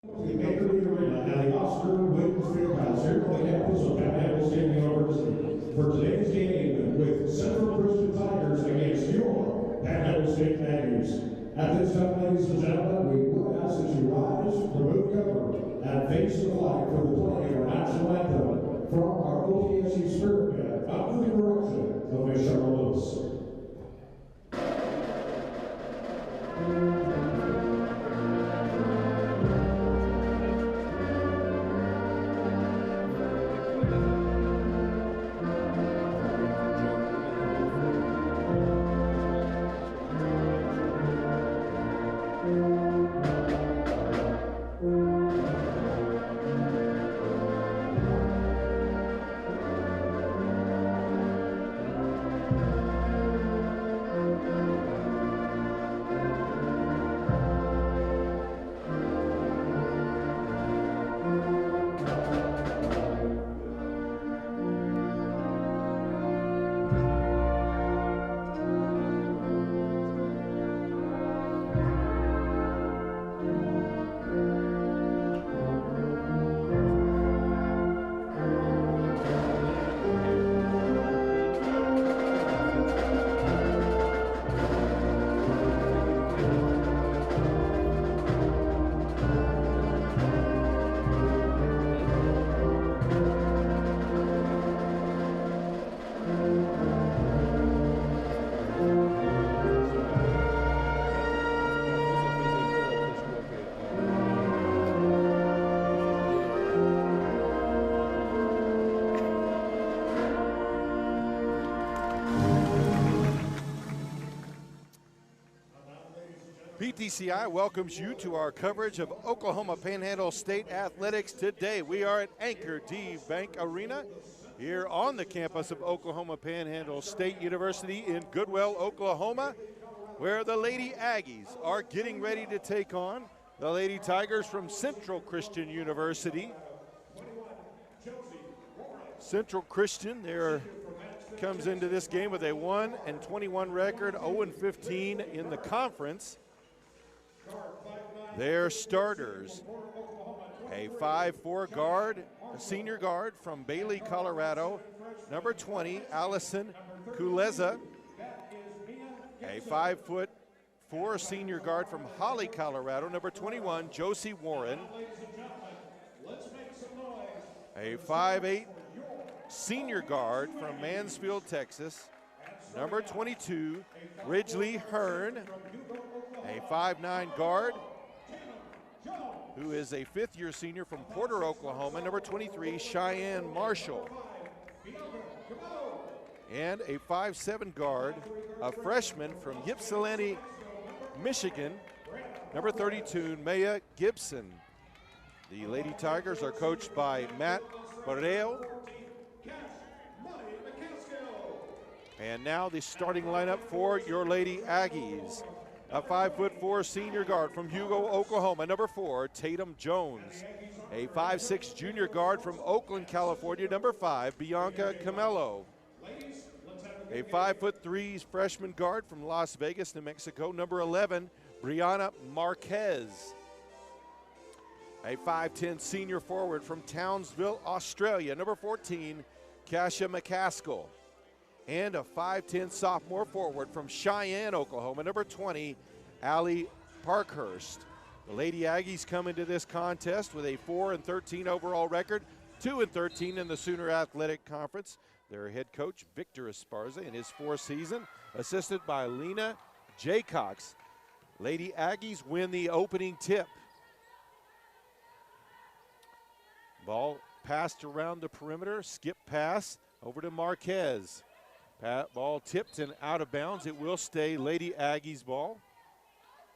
The Baker Arena at the Oscar Williams Fieldhouse here on the campus of Panhandle State University for today's game with Central Christian Tigers against your Panhandle State Aggies. At this time, ladies and gentlemen, we would ask that you rise, remove cover, and face the flag for the play of our national anthem from our OPSU Spirit Band under the direction of Ms. Cheryl Lewis. PTCI welcomes you to our coverage of Oklahoma Panhandle State Athletics today. We are at Anchor D Bank Arena here on the campus of Oklahoma Panhandle State University in Goodwell, Oklahoma, where the Lady Aggies are getting ready to take on the Lady Tigers from Central Christian University. Central Christian comes into this game with a 1-21 record, 0-15 in the conference. Their starters, a 5'4" guard, a senior guard from Bailey, Colorado, number 20, Allison Kuleza, a 5'4" senior guard from Holly, Colorado, number 21, Josie Warren, a 5'8" senior guard from Mansfield, Texas, number 22, Ridgely Hearn, a 5'9" guard who is a fifth-year senior from Porter, Oklahoma, number 23, Cheyenne Marshall, and a 5'7" guard, a freshman from Ypsilanti, Michigan, number 32, Maya Gibson. The Lady Tigers are coached by Matt Borrell. And now the starting lineup for your Lady Aggies. A 5'4" senior guard from Hugo, Oklahoma, number 4, Tatum Jones. A 5'6" junior guard from Oakland, California, number 5, Bianca Camelo. A 5'3" freshman guard from Las Vegas, New Mexico, number 11, Brianna Marquez. A 5'10" senior forward from Townsville, Australia, number 14, Kasia McCaskill. And a 5'10" sophomore forward from Cheyenne, Oklahoma, number 20, Allie Parkhurst. The Lady Aggies come into this contest with a 4-13 overall record, 2-13 in the Sooner Athletic Conference. Their head coach, Victor Esparza, in his fourth season, assisted by Lena Jaycox. Lady Aggies win the opening tip. Ball passed around the perimeter, skip pass over to Marquez. Ball tipped and out of bounds. It will stay Lady Aggies ball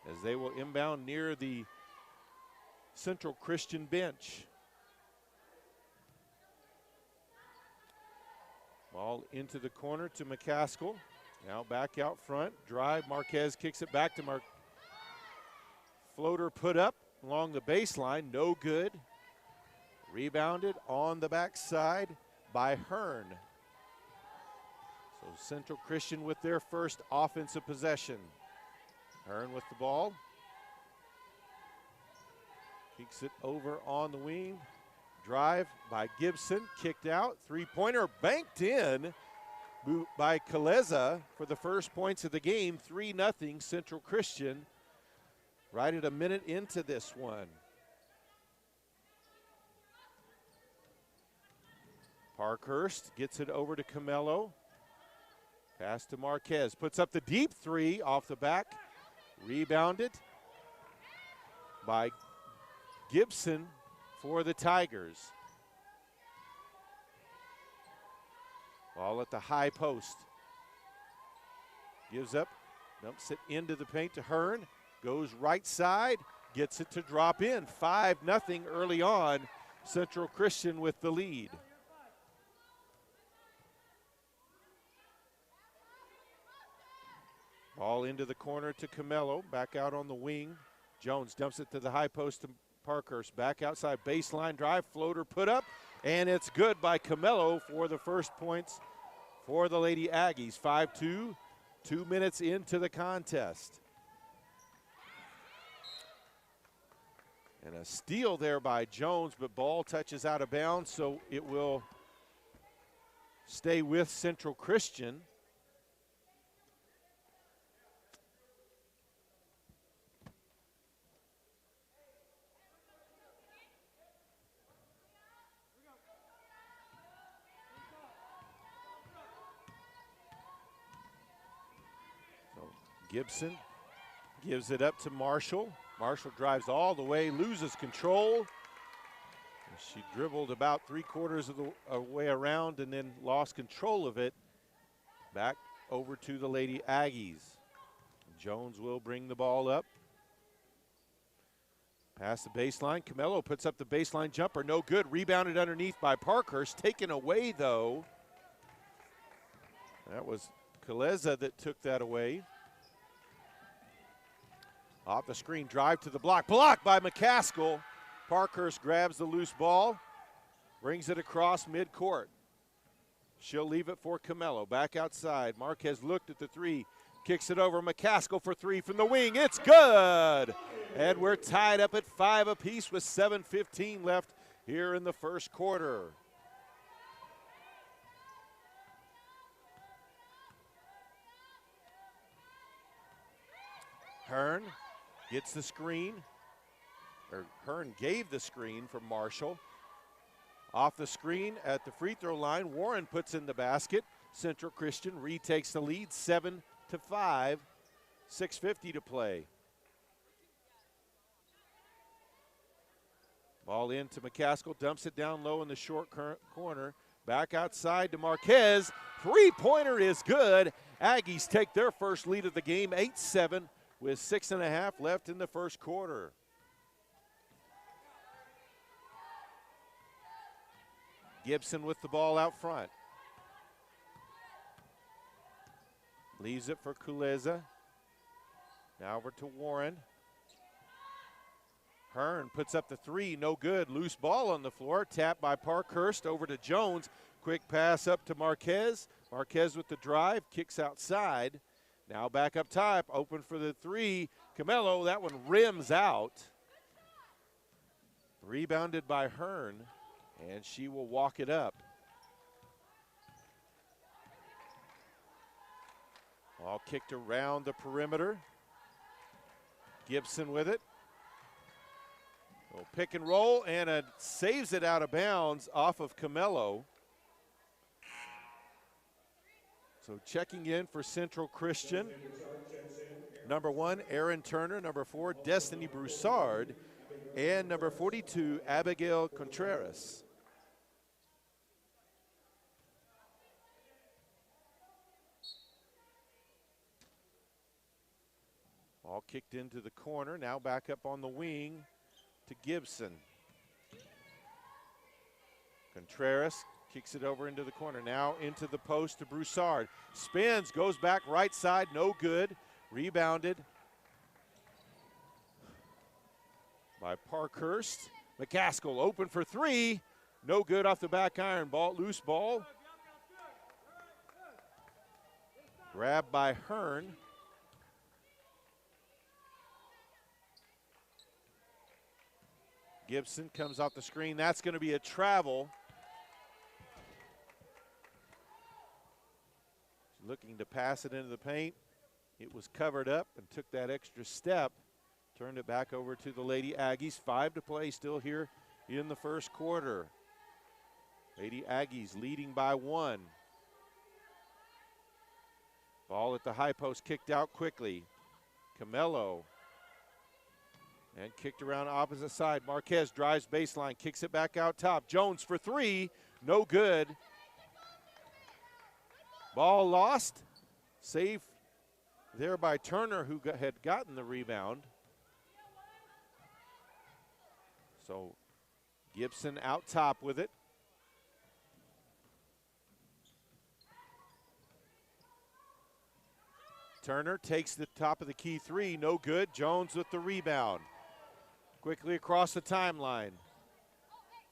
as they will inbound near the Central Christian bench. Ball into the corner to McCaskill. Now back out front. Drive. Marquez kicks it back to Floater put up along the baseline. No good. Rebounded on the backside by Hearn. So Central Christian with their first offensive possession. Hearn with the ball. Kicks it over on the wing. Drive by Gibson, kicked out. Three-pointer banked in by Kaleza for the first points of the game. 3-0 Central Christian. Right at a minute into this one. Parkhurst gets it over to Camelo. Pass to Marquez. Puts up the deep three off the back. Rebounded by Gibson for the Tigers. Ball at the high post. Gives up. Dumps it into the paint to Hearn. Goes right side. Gets it to drop in. 5-0 early on. Central Christian with the lead. Ball into the corner to Camelo, back out on the wing. Jones dumps it to the high post to Parkhurst. Back outside, baseline drive, floater put up, and it's good by Camelo for the first points for the Lady Aggies. 5-2, 2 minutes into the contest. And a steal there by Jones, but ball touches out of bounds, so it will stay with Central Christian. Gibson gives it up to Marshall. Marshall drives all the way, loses control. She dribbled about 3/4 of the way around and then lost control of it. Back over to the Lady Aggies. Jones will bring the ball up. Past the baseline. Camelo puts up the baseline jumper. No good. Rebounded underneath by Parkhurst. Taken away, though. That was Kaleza that took that away. Off the screen, drive to the block. Blocked by McCaskill. Parkhurst grabs the loose ball, brings it across midcourt. She'll leave it for Camelo. Back outside. Marquez looked at the three, kicks it over. McCaskill for three from the wing. It's good! And we're tied up at 5 apiece with 7:15 left here in the first quarter. Hearn gets the screen, or Hearn gave the screen from Marshall. Off the screen at the free throw line, Warren puts in the basket. Central Christian retakes the lead, 7-5, 6:50 to play. Ball in to McCaskill, dumps it down low in the short corner. Back outside to Marquez. Three-pointer is good. Aggies take their first lead of the game, 8-7. With 6.5 left in the first quarter. Gibson with the ball out front. Leaves it for Kuleza. Now over to Warren. Hearn puts up the three, no good. Loose ball on the floor, tapped by Parkhurst over to Jones. Quick pass up to Marquez. Marquez with the drive, kicks outside. Now back up top, open for the three. Camelo, that one rims out. Rebounded by Hearn, and she will walk it up. Ball kicked around the perimeter. Gibson with it. Little pick and roll, and saves it out of bounds off of Camelo. So checking in for Central Christian. Number 1, Aaron Turner. Number 4, Destiny Broussard. And number 42, Abigail Contreras. All kicked into the corner. Now back up on the wing to Gibson. Contreras kicks it over into the corner. Now into the post to Broussard. Spins, goes back right side, no good. Rebounded by Parkhurst. McCaskill open for three. No good off the back iron. Loose ball. Grabbed by Hearn. Gibson comes off the screen. That's going to be a travel. Looking to pass it into the paint. It was covered up and took that extra step. Turned it back over to the Lady Aggies. 5 to play still here in the first quarter. Lady Aggies leading by 1. Ball at the high post kicked out quickly. Camello. And kicked around opposite side. Marquez drives baseline, kicks it back out top. Jones for 3, no good. Ball lost. Save there by Turner, who had gotten the rebound. So Gibson out top with it. Turner takes the top of the key 3, no good. Jones with the rebound. Quickly across the timeline.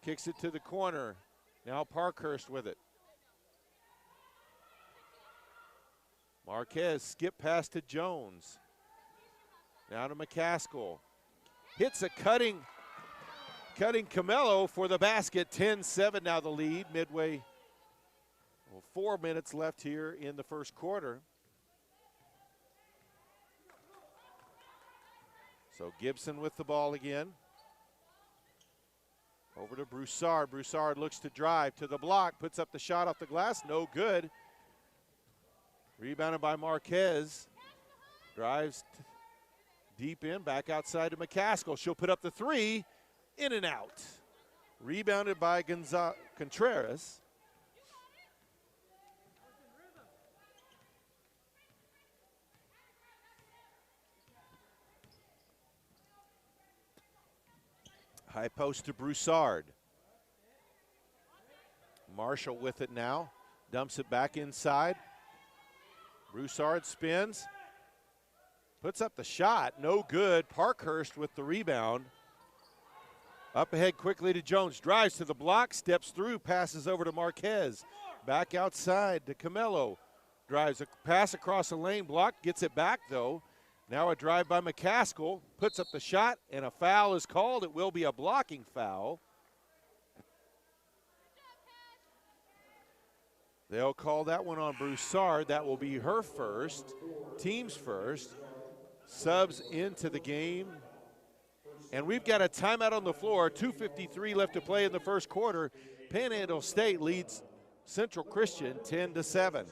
Kicks it to the corner. Now Parkhurst with it. Marquez skip pass to Jones. Now to McCaskill. Hits a cutting Camello for the basket. 10-7 now the lead. Midway, 4 minutes left here in the first quarter. So Gibson with the ball again. Over to Broussard. Broussard looks to drive to the block, puts up the shot off the glass, no good. Rebounded by Marquez. Drives deep in, back outside to McCaskill. She'll put up the 3, in and out. Rebounded by Contreras. High post to Broussard. Marshall with it now. Dumps it back inside. Broussard spins. Puts up the shot. No good. Parkhurst with the rebound. Up ahead quickly to Jones. Drives to the block. Steps through. Passes over to Marquez. Back outside to Camello. Drives a pass across the lane. Block. Gets it back though. Now a drive by McCaskill, puts up the shot, and a foul is called. It will be a blocking foul. They'll call that one on Broussard. That will be her first, team's first. Subs into the game. And we've got a timeout on the floor. 2:53 left to play in the first quarter. Panhandle State leads Central Christian 10-7.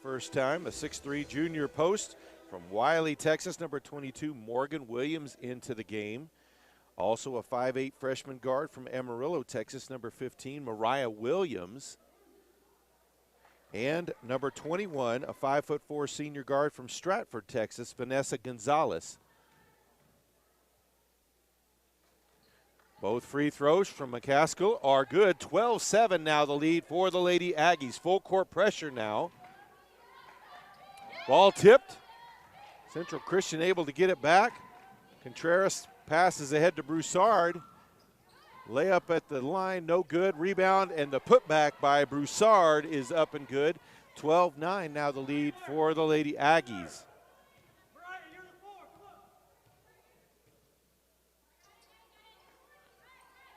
First time, a 6'3" junior post from Wiley, Texas, number 22, Morgan Williams into the game. Also a 5'8" freshman guard from Amarillo, Texas, number 15, Mariah Williams. And number 21, a 5'4" senior guard from Stratford, Texas, Vanessa Gonzalez. Both free throws from McCaskill are good. 12-7 now the lead for the Lady Aggies. Full court pressure now. Ball tipped. Central Christian able to get it back. Contreras passes ahead to Broussard. Layup at the line, no good. Rebound, and the putback by Broussard is up and good. 12-9 now the lead for the Lady Aggies.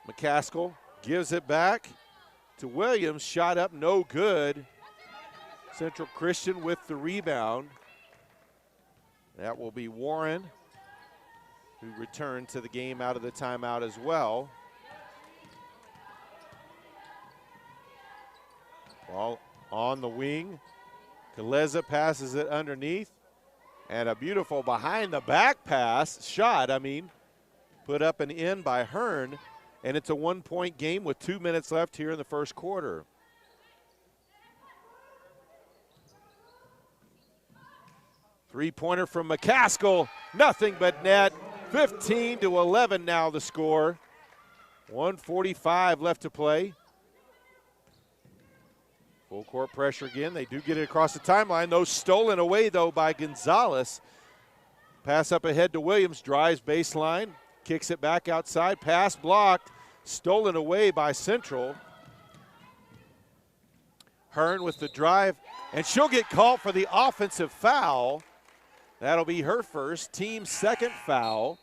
McCaskill gives it back to Williams. Shot up, no good. Central Christian with the rebound. That will be Warren, who returned to the game out of the timeout as well. Ball on the wing. Kaleza passes it underneath. And a beautiful behind the back pass, put up and in by Hearn. And it's a 1-point game with 2 minutes left here in the first quarter. Three-pointer from McCaskill, nothing but net. 15-11 now the score. 1:45 left to play. Full court pressure again. They do get it across the timeline. Those stolen away, though, by Gonzalez. Pass up ahead to Williams, drives baseline, kicks it back outside. Pass blocked, stolen away by Central. Hearn with the drive, and she'll get called for the offensive foul. That'll be her first, team second foul.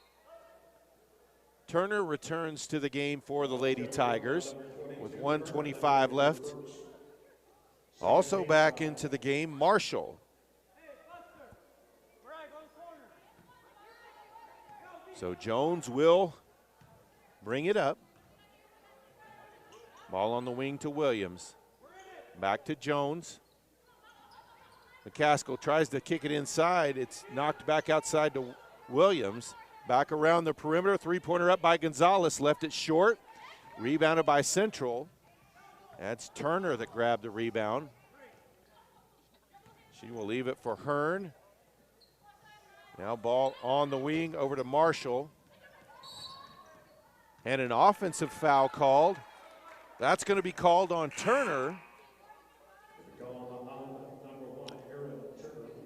Turner returns to the game for the Lady Tigers with 1:25 left. Also back into the game, Marshall. So Jones will bring it up. Ball on the wing to Williams. Back to Jones. McCaskill tries to kick it inside. It's knocked back outside to Williams. Back around the perimeter. Three-pointer up by Gonzalez. Left it short. Rebounded by Central. That's Turner that grabbed the rebound. She will leave it for Hearn. Now ball on the wing over to Marshall. And an offensive foul called. That's going to be called on Turner.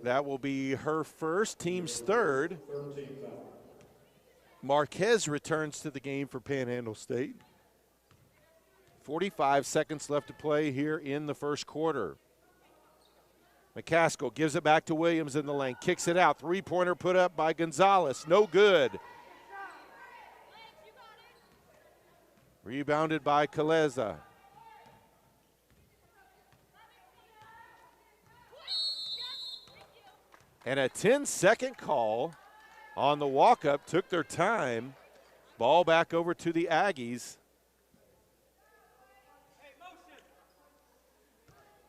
That will be her first, team's third. Marquez returns to the game for Panhandle State. 45 seconds left to play here in the first quarter. McCaskill gives it back to Williams in the lane, kicks it out. Three-pointer put up by Gonzalez, no good. Rebounded by Caleza. And a 10-second call on the walk-up, took their time. Ball back over to the Aggies.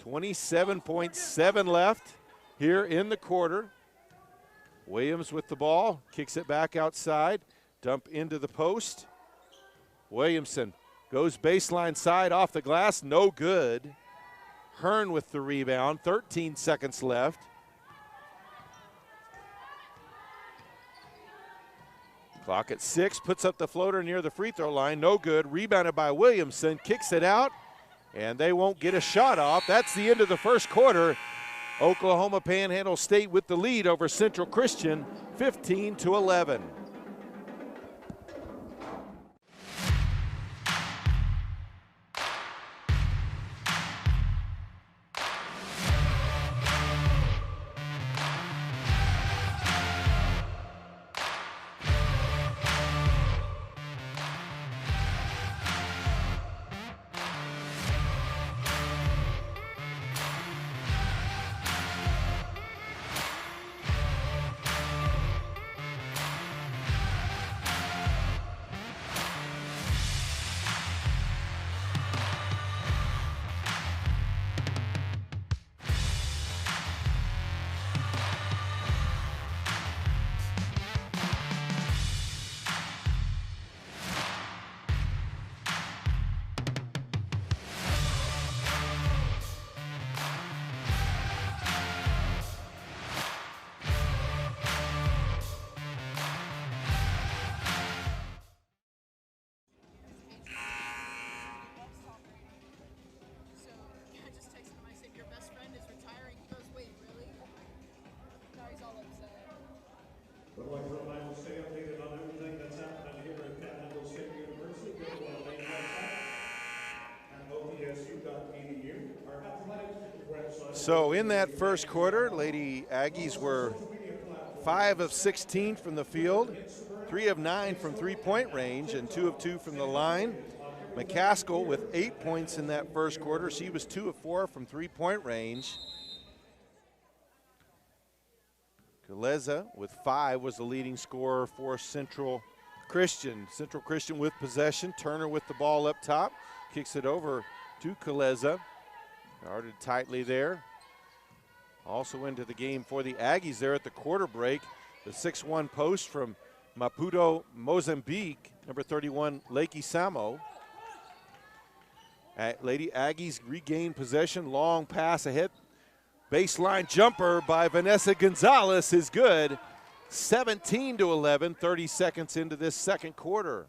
27.7 left here in the quarter. Williams with the ball, kicks it back outside, dump into the post. Williamson goes baseline side off the glass, no good. Hearn with the rebound, 13 seconds left. Clock at 6, puts up the floater near the free throw line, no good. Rebounded by Williamson, kicks it out, and they won't get a shot off. That's the end of the first quarter. Oklahoma Panhandle State with the lead over Central Christian, 15-11. Would like to remind you to stay updated on everything that's happening here at Panhandle State University. Go to our main website at OPSU.edu. Our athletics website. So in that first quarter, Lady Aggies were 5 of 16 from the field, 3 of 9 from three-point range, and 2 of 2 from the line. McCaskill with 8 points in that first quarter. She was 2 of 4 from three-point range. Caleza with 5 was the leading scorer for Central Christian. Central Christian with possession. Turner with the ball up top. Kicks it over to Caleza. Guarded tightly there. Also into the game for the Aggies there at the quarter break. The 6-1 post from Maputo, Mozambique. Number 31, Lakey Samo. Lady Aggies regained possession. Long pass ahead Baseline jumper by Vanessa Gonzalez is good. 17-11, 30 seconds into this second quarter.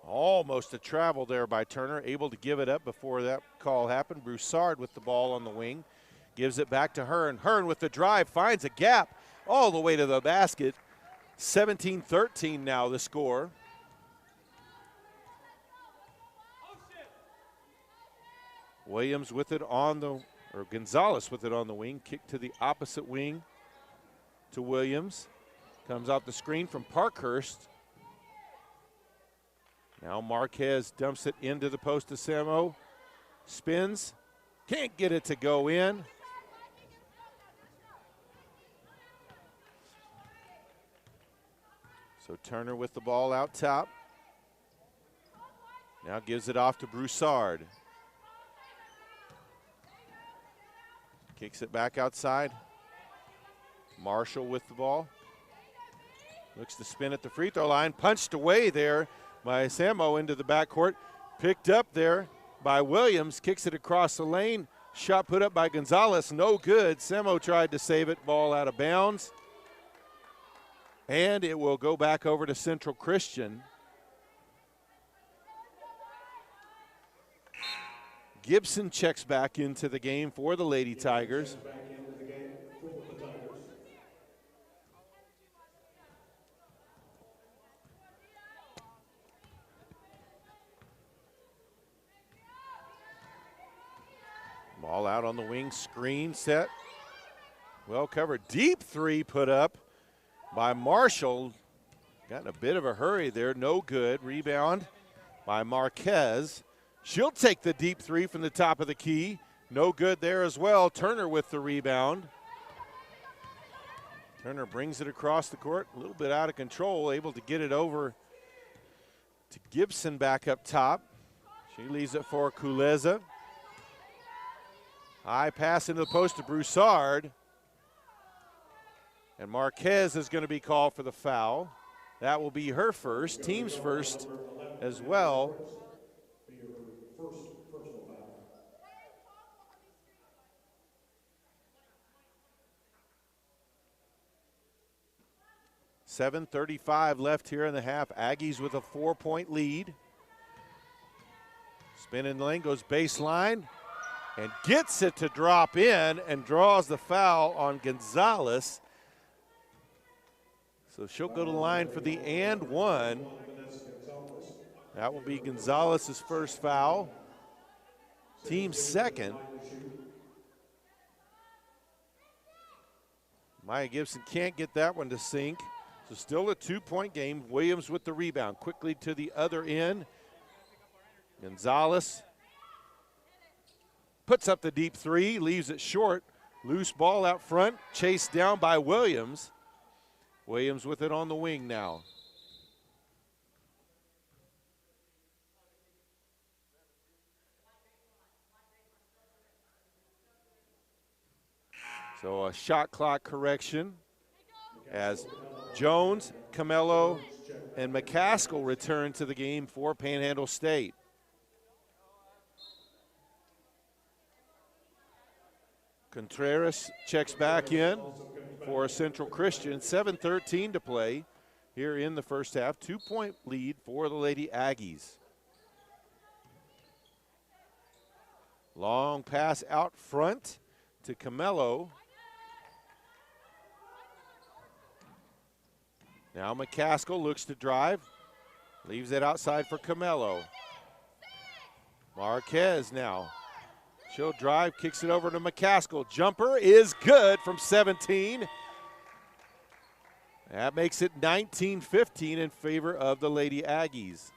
Almost a travel there by Turner, able to give it up before that call happened. Broussard with the ball on the wing, gives it back to Hearn. Hearn with the drive, finds a gap all the way to the basket. 17-13 now the score. Williams with it on the, or Gonzalez with it on the wing, kick to the opposite wing to Williams. Comes out the screen from Parkhurst. Now Marquez dumps it into the post to Samo. Spins, can't get it to go in. So Turner with the ball out top. Now gives it off to Broussard. Kicks it back outside. Marshall with the ball. Looks to spin at the free throw line. Punched away there by Samo into the backcourt. Picked up there by Williams. Kicks it across the lane. Shot put up by Gonzalez. No good. Samo tried to save it. Ball out of bounds. And it will go back over to Central Christian. Gibson checks back into the game for the Lady Tigers. Ball out on the wing, screen set. Well covered, deep three put up by Marshall. Got in a bit of a hurry there, no good. Rebound by Marquez. She'll take the deep three from the top of the key. No good there as well. Turner with the rebound. Turner brings it across the court, a little bit out of control, able to get it over to Gibson back up top. She leaves it for Kuleza. High pass into the post to Broussard. And Marquez is going to be called for the foul. That will be her first, team's first as well. 7:35 left here in the half. Aggies with a 4-point lead. Spin in the lane, goes baseline, and gets it to drop in and draws the foul on Gonzalez. So she'll go to the line for the and one. That will be Gonzalez's first foul. Team's second. Maya Gibson can't get that one to sink. So still a 2-point game. Williams with the rebound. Quickly to the other end. Gonzalez puts up the deep three, leaves it short. Loose ball out front, chased down by Williams. Williams with it on the wing now. So a shot clock correction as Jones, Camello, and McCaskill return to the game for Panhandle State. Contreras checks back in for Central Christian. 7:13 to play here in the first half. 2-point lead for the Lady Aggies. Long pass out front to Camello. Now McCaskill looks to drive, leaves it outside for Camello. Marquez now. She'll drive, kicks it over to McCaskill. Jumper is good from 17. That makes it 19-15 in favor of the Lady Aggies.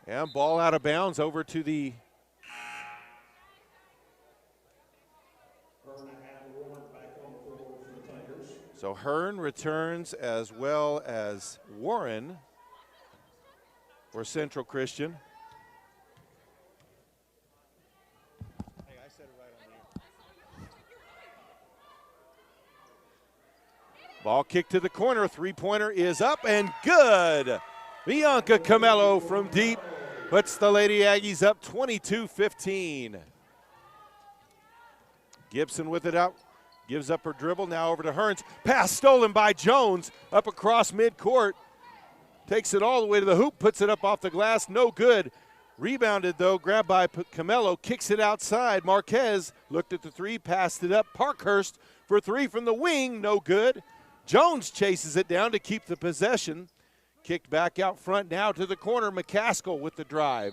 And ball out of bounds over to the so Hearn returns as well as Warren for Central Christian. Hey, I said it right on Ball kicked to the corner. Three-pointer is up and good. Bianca Camello from deep puts the Lady Aggies up 22-15. Gibson with it out. Gives up her dribble. Now over to Hearns. Pass stolen by Jones. Up across midcourt. Takes it all the way to the hoop. Puts it up off the glass. No good. Rebounded, though. Grabbed by Camello. Kicks it outside. Marquez looked at the three. Passed it up. Parkhurst for three from the wing. No good. Jones chases it down to keep the possession. Kicked back out front now to the corner. McCaskill with the drive.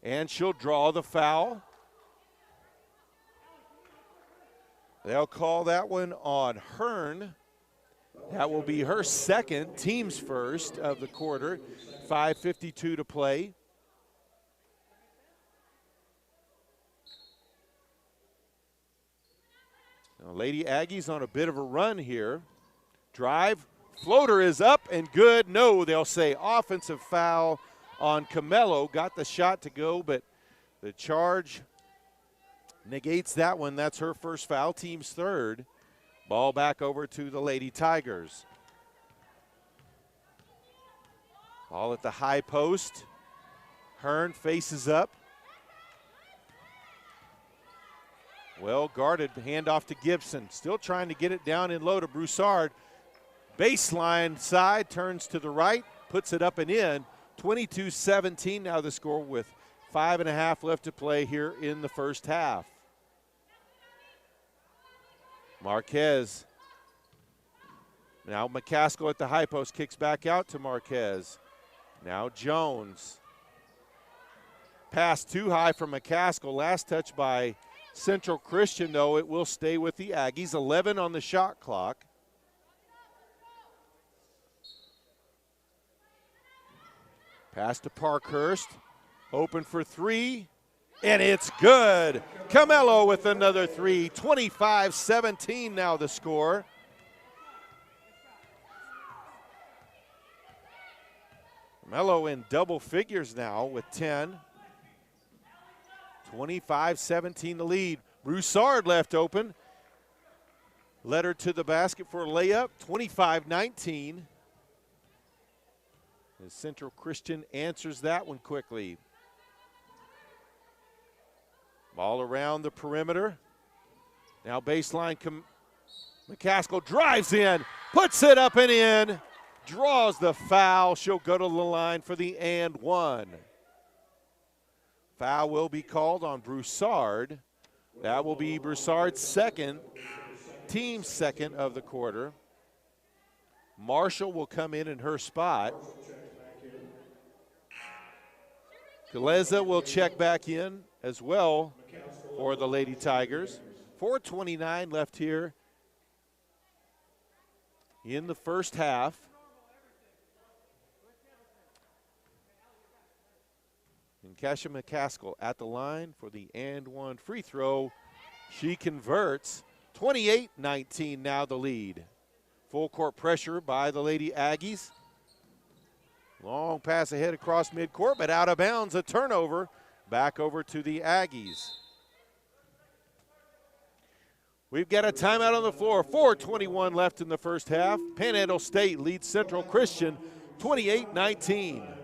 And she'll draw the foul. They'll call that one on Hearn. That will be her second, team's first of the quarter. 5:52 to play. Now, Lady Aggies on a bit of a run here. Drive, floater is up and good. No, they'll say offensive foul on Camello. Got the shot to go, but the charge negates that one. That's her first foul, team's third. Ball back over to the Lady Tigers. Ball at the high post. Hearn faces up. Well guarded, handoff to Gibson. Still trying to get it down in low to Broussard. Baseline side, turns to the right, puts it up and in. 22-17 now the score with 5.5 left to play here in the first half. Marquez. Now McCaskill at the high post, kicks back out to Marquez. Now Jones. Pass too high from McCaskill. Last touch by Central Christian, though. It will stay with the Aggies. 11 on the shot clock. Pass to Parkhurst. Open for three. And it's good. Camello with another three. 25-17 now the score. Camello in double figures now with 10. 25-17 the lead. Broussard left open. Led her to the basket for a layup. 25-19. As Central Christian answers that one quickly. Ball around the perimeter. Now baseline, McCaskill drives in, puts it up and in, draws the foul. She'll go to the line for the and one. Foul will be called on Broussard. That will be Broussard's second, team's second of the quarter. Marshall will come in her spot. Galeza will check back in as well for the Lady Tigers. 4:29 left here in the first half. And Kasha McCaskill at the line for the and one free throw. She converts. 28-19 now the lead. Full court pressure by the Lady Aggies. Long pass ahead across midcourt, but out of bounds, a turnover. Back over to the Aggies. We've got a timeout on the floor. 4:21 left in the first half. Panhandle State leads Central Christian 28-19.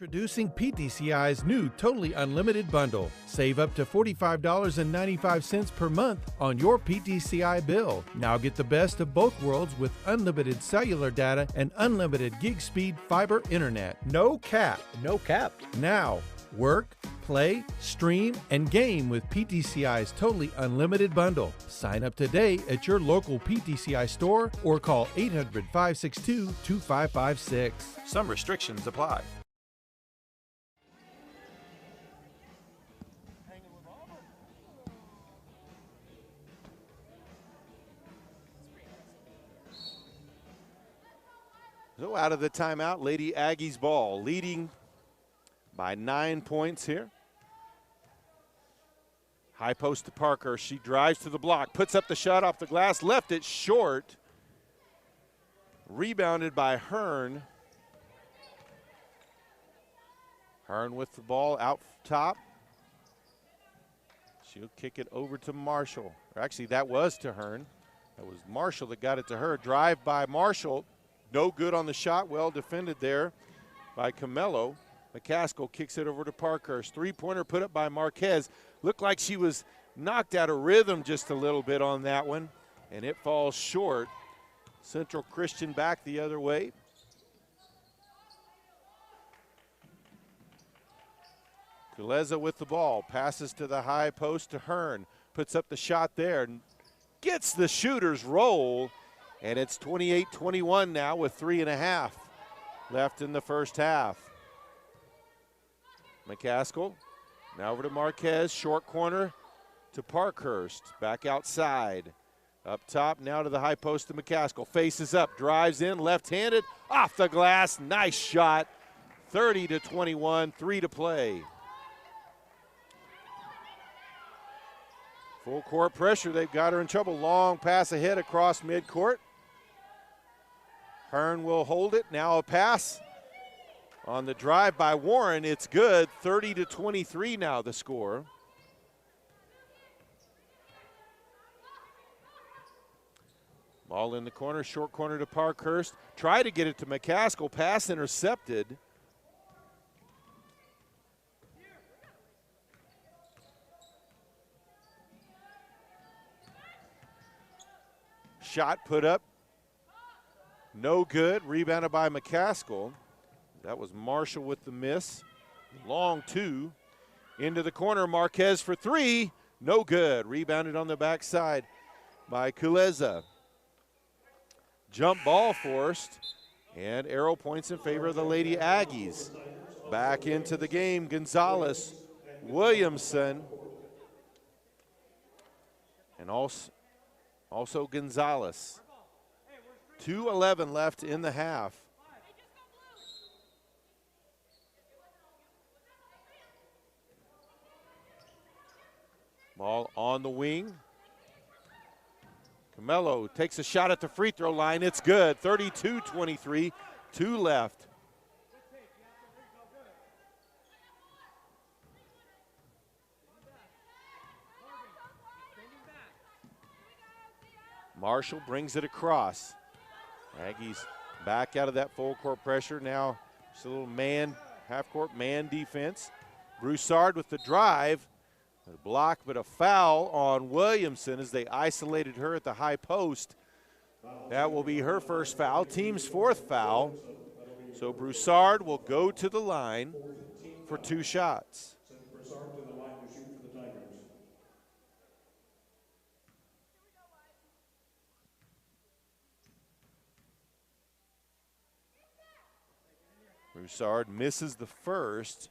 Introducing PTCI's new Totally Unlimited Bundle. Save up to $45.95 per month on your PTCI bill. Now get the best of both worlds with unlimited cellular data and unlimited gig speed fiber internet. No cap. No cap. Now, work, play, stream, and game with PTCI's Totally Unlimited Bundle. Sign up today at your local PTCI store or call 800-562-2556. Some restrictions apply. So out of the timeout, Lady Aggies ball, leading by 9 points here. High post to Parker. She drives to the block, puts up the shot off the glass, left it short. Rebounded by Hearn. Hearn with the ball out top. She'll kick it over to Marshall. Or actually, that was to Hearn. That was Marshall that got it to her. Drive by Marshall. No good on the shot. Well defended there by Camelo. McCaskill kicks it over to Parkhurst. Three-pointer put up by Marquez. Looked like she was knocked out of rhythm just a little bit on that one, and it falls short. Central Christian back the other way. Kuleza with the ball. Passes to the high post to Hearn. Puts up the shot there. Gets the shooter's roll, and it's 28-21 now with 3.5 left in the first half. McCaskill now over to Marquez, short corner to Parkhurst, back outside. Up top now to the high post to McCaskill. Faces up, drives in, left-handed, off the glass, nice shot. 30-21, 3 to play. Full court pressure, they've got her in trouble. Long pass ahead across midcourt. Hearn will hold it, now a pass. On the drive by Warren, it's good. 30-23 now the score. Ball in the corner, short corner to Parkhurst. Try to get it to McCaskill, pass intercepted. Shot put up, no good. Rebounded by McCaskill. That was Marshall with the miss. Long two. Into the corner, Marquez for three. No good. Rebounded on the backside by Kuleza. Jump ball forced, and arrow points in favor of the Lady Aggies. Back into the game, Gonzalez, Williamson, and also Gonzalez. 2:11 left in the half. Ball on the wing. Camelo takes a shot at the free throw line. It's good. 32-23, 2 left. Marshall brings it across. Aggies back out of that full court pressure. Now just a little man, half court man defense. Broussard with the drive. A block, but a foul on Williamson as they isolated her at the high post. That will be her first foul, team's fourth foul. So Broussard will go to the line for 2 shots. Broussard misses the first.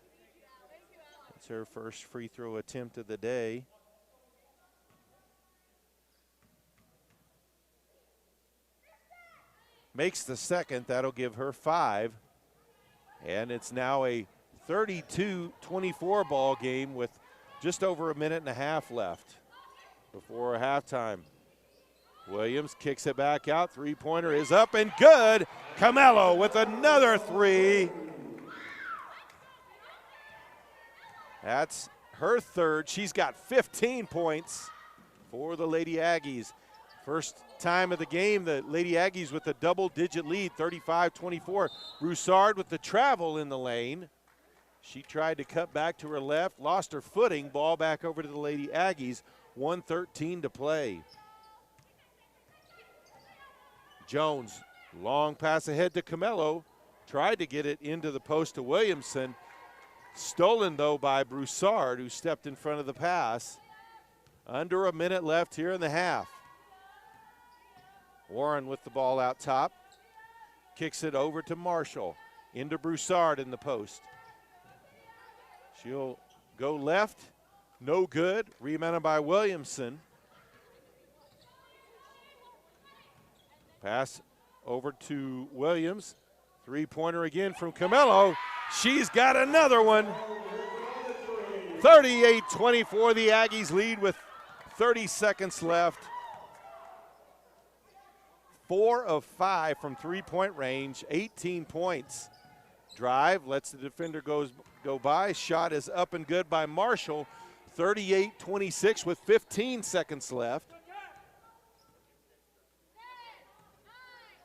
It's her first free throw attempt of the day. Makes the second, that'll give her 5. And it's now a 32-24 ball game with just over a minute and a half left before halftime. Williams kicks it back out, three-pointer is up and good. Camelo with another 3. That's her third. She's got 15 points for the Lady Aggies. First time of the game, the Lady Aggies with a double-digit lead, 35-24. Broussard with the travel in the lane. She tried to cut back to her left, lost her footing, ball back over to the Lady Aggies, 1:13 to play. Jones, long pass ahead to Camelo, tried to get it into the post to Williamson. Stolen, though, by Broussard, who stepped in front of the pass. Under a minute left here in the half. Warren with the ball out top. Kicks it over to Marshall. Into Broussard in the post. She'll go left. No good. Rebounded by Williamson. Pass over to Williams. Three-pointer again from Camelo. She's got another one. 38-24, the Aggies lead with 30 seconds left. 4 of 5 from three-point range, 18 points. Drive, lets the defender go by. Shot is up and good by Marshall. 38-26 with 15 seconds left.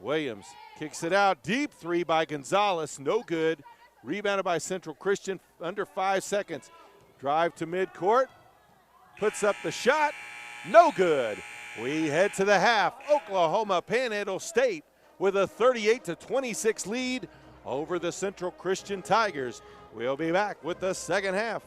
Williams kicks it out. Deep three by Gonzalez. No good. Rebounded by Central Christian. Under 5 seconds. Drive to midcourt. Puts up the shot. No good. We head to the half. Oklahoma Panhandle State with a 38-26 lead over the Central Christian Tigers. We'll be back with the second half.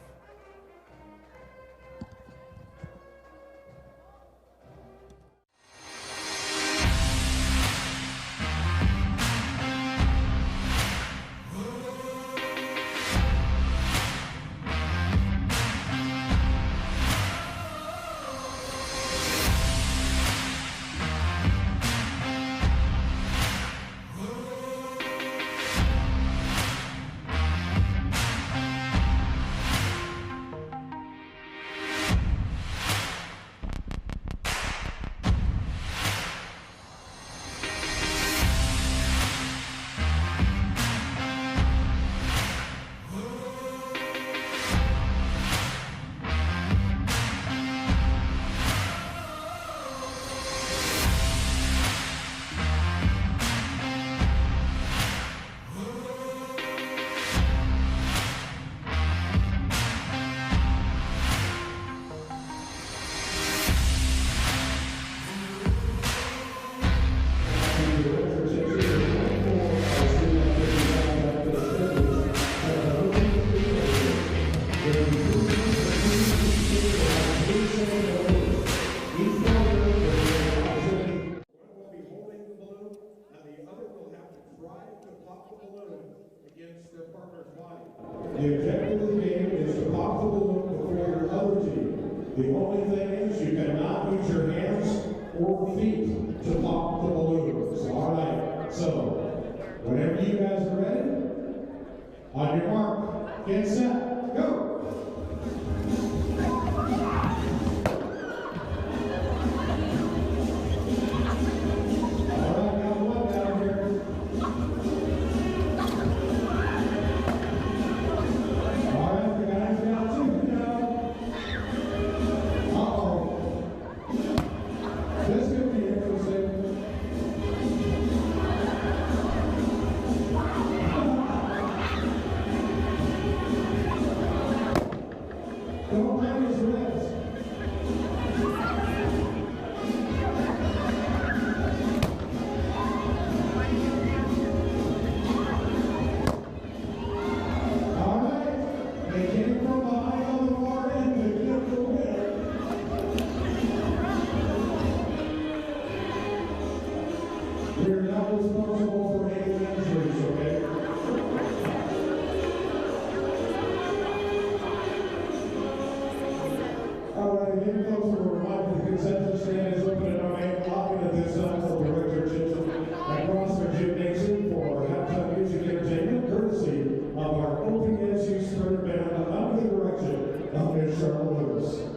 The objective of the game is to pop the balloon before your other team. The only thing is you cannot use your hands or feet to pop the balloons. All right. So, whenever you guys are ready, on your mark, get set, go. Of our OPSU Spirit Band under the direction of Ms. Charlotte Lewis.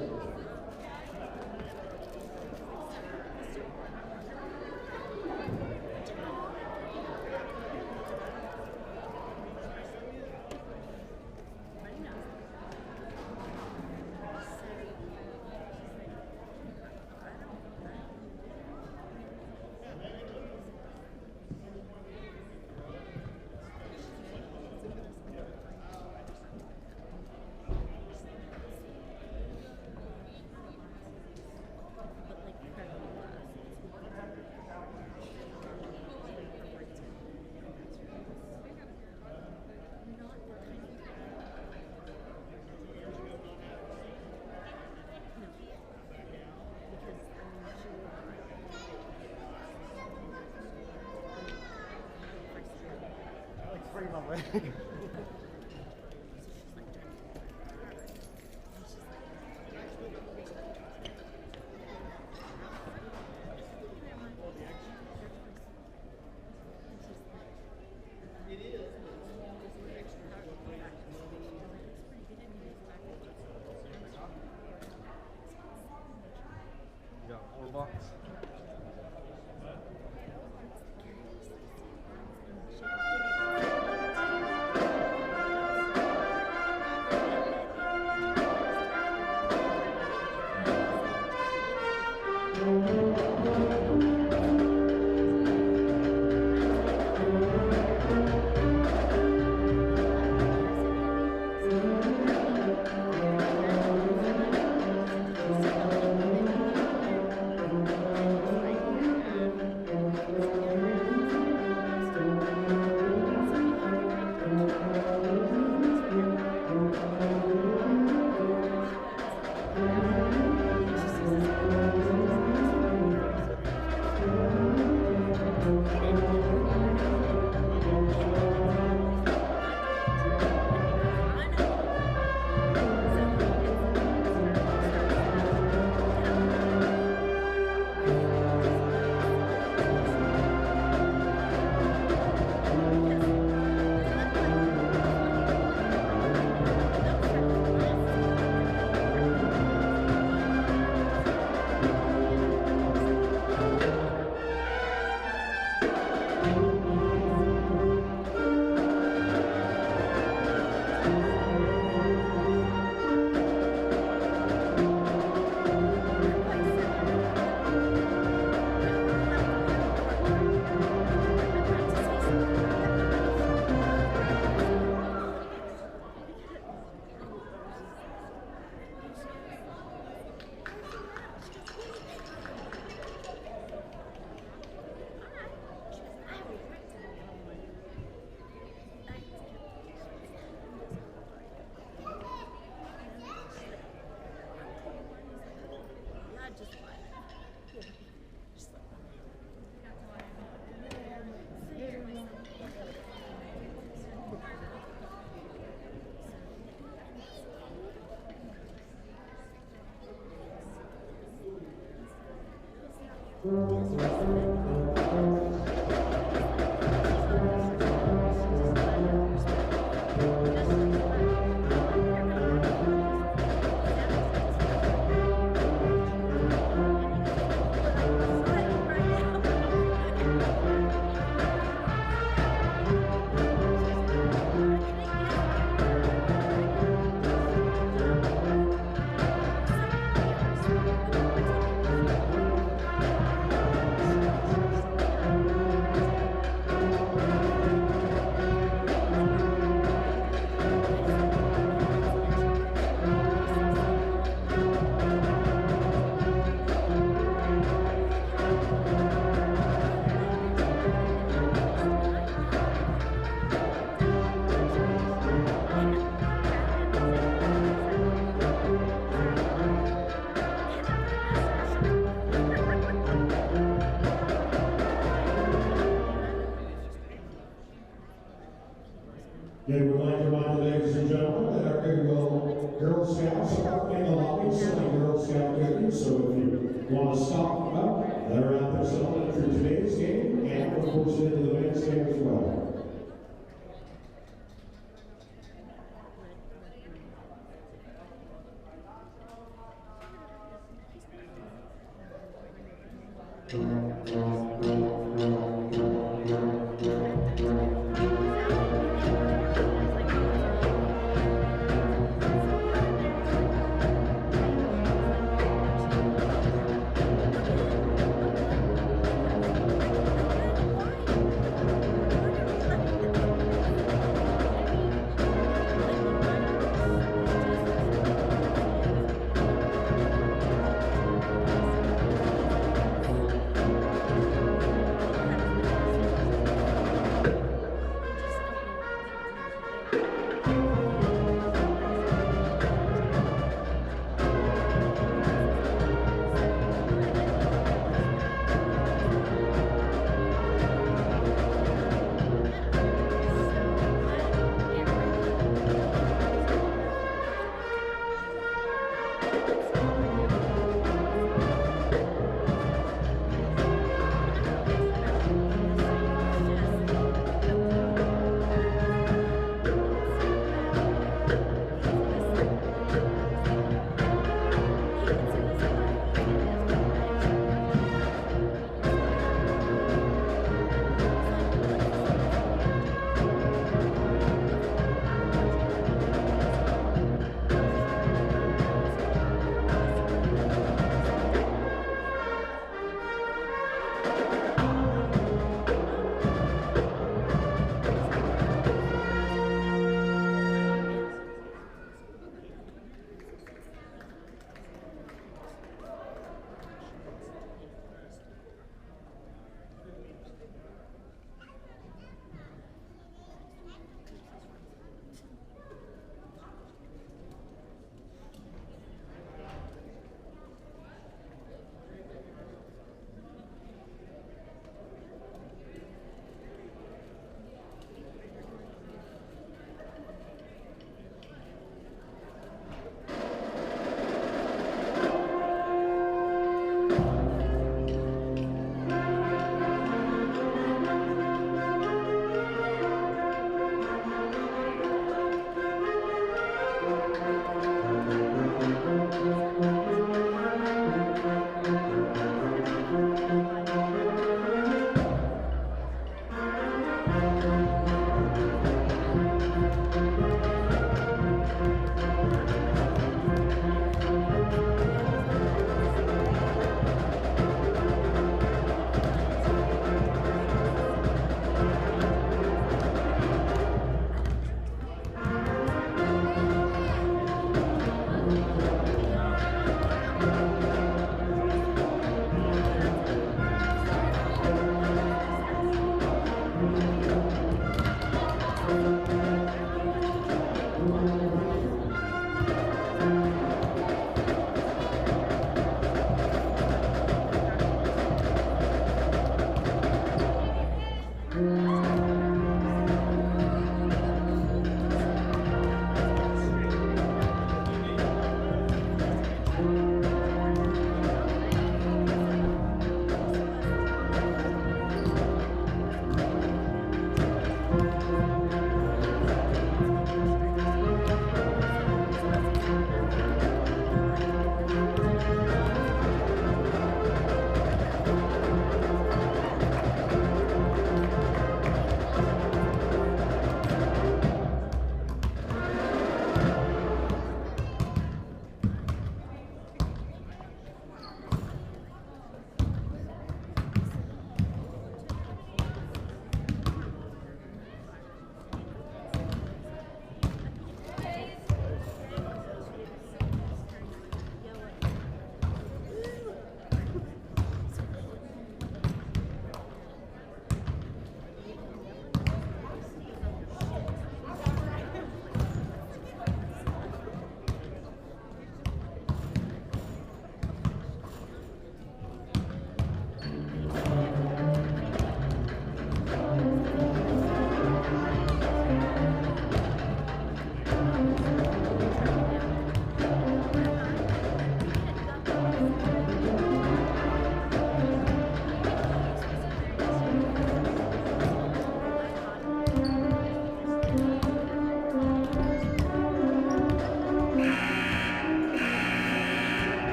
Again, we'd like to remind you, ladies and gentlemen, that our Goodwill Girl Scouts are in the lobby selling Girl Scout goodies. So if you want to stock up, they're out there selling it through today's game and, of course, into the men's game as well.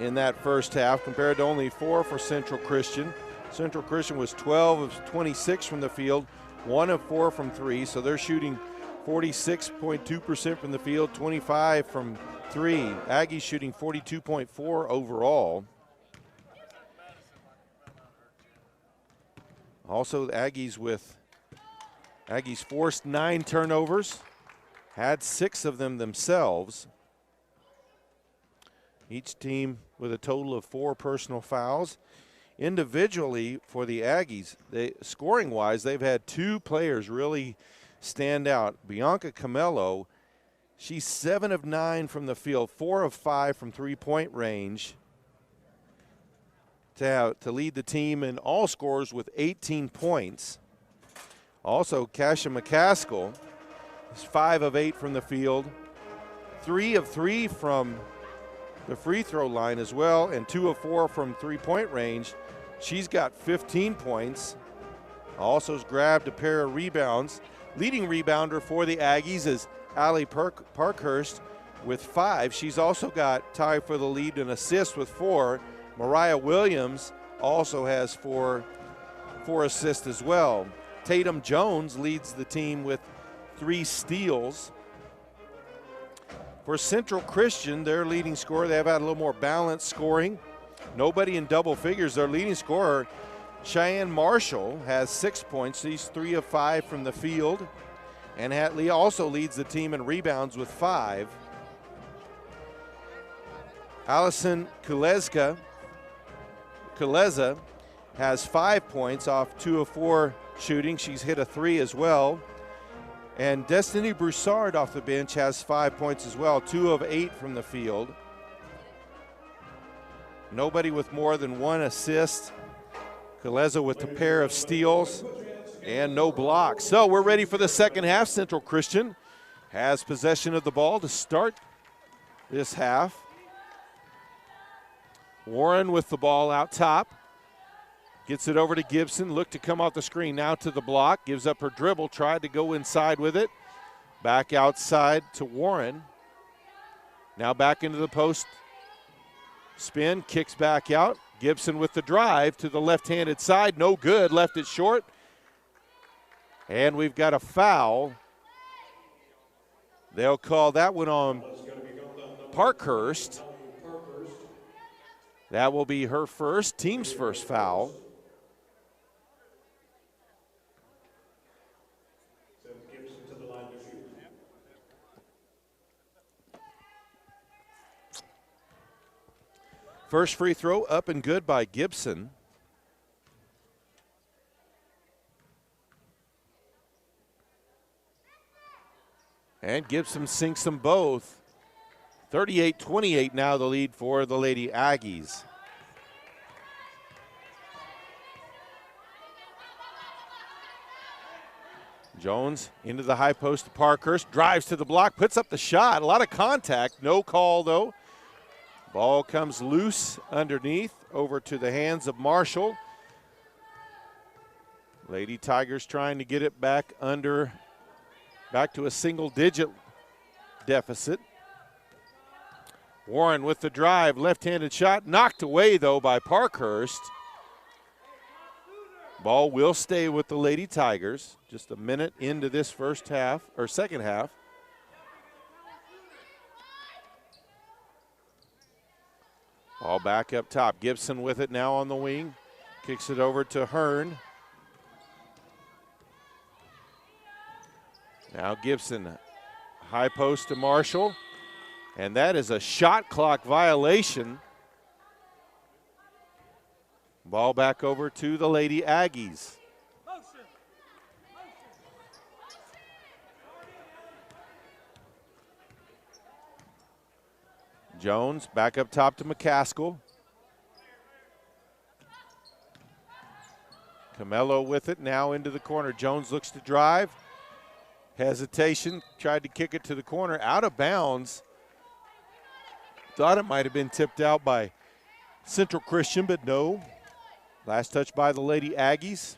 in that first half compared to only 4 for Central Christian. Central Christian was 12 of 26 from the field, 1 of 4 from 3, so they're shooting 46.2% from the field, 25 from 3. Aggies shooting 42.4 overall. Also, the Aggies forced 9 turnovers, had 6 of them themselves. Each team with a total of 4 personal fouls. Individually for the Aggies, scoring-wise, they've had 2 players really stand out. Bianca Camello, she's 7 of 9 from the field, 4 of 5 from three-point range to lead the team in all scores with 18 points. Also, Kasha McCaskill is 5 of 8 from the field, 3 of 3 from the free throw line as well, and 2 of 4 from three-point range. She's got 15 points. Also has grabbed a pair of rebounds. Leading rebounder for the Aggies is Allie Parkhurst with 5. She's also got tied for the lead in assists with 4. Mariah Williams also has 4 assists as well. Tatum Jones leads the team with 3 steals. For Central Christian, their leading scorer, they have had a little more balanced scoring. Nobody in double figures. Their leading scorer, Cheyenne Marshall, has 6 points. She's 3 of 5 from the field. And Hatley also leads the team in rebounds with 5. Allison Kuleza has 5 points off 2 of 4 shooting. She's hit a 3 as well. And Destiny Broussard off the bench has 5 points as well, 2 of 8 from the field. Nobody with more than 1 assist. Kuleza with a pair of steals and no blocks. So we're ready for the second half. Central Christian has possession of the ball to start this half. Warren with the ball out top. Gets it over to Gibson, looked to come off the screen, now to the block, gives up her dribble, tried to go inside with it. Back outside to Warren. Now back into the post. Spin, kicks back out. Gibson with the drive to the left-handed side, no good, left it short. And we've got a foul. They'll call that one on Parkhurst. That will be her first, team's first foul. First free throw up and good by Gibson. And Gibson sinks them both. 38-28 now the lead for the Lady Aggies. Jones into the high post to Parkhurst, drives to the block, puts up the shot. A lot of contact, no call though. Ball comes loose underneath, over to the hands of Marshall. Lady Tigers trying to get it back to a single-digit deficit. Warren with the drive, left-handed shot, knocked away though by Parkhurst. Ball will stay with the Lady Tigers. Just a minute into this second half. Ball back up top. Gibson with it now on the wing. Kicks it over to Hearn. Now Gibson, high post to Marshall. And that is a shot clock violation. Ball back over to the Lady Aggies. Jones back up top to McCaskill. Camello with it now into the corner. Jones looks to drive. Hesitation, tried to kick it to the corner, out of bounds. Thought it might have been tipped out by Central Christian, but no. Last touch by the Lady Aggies.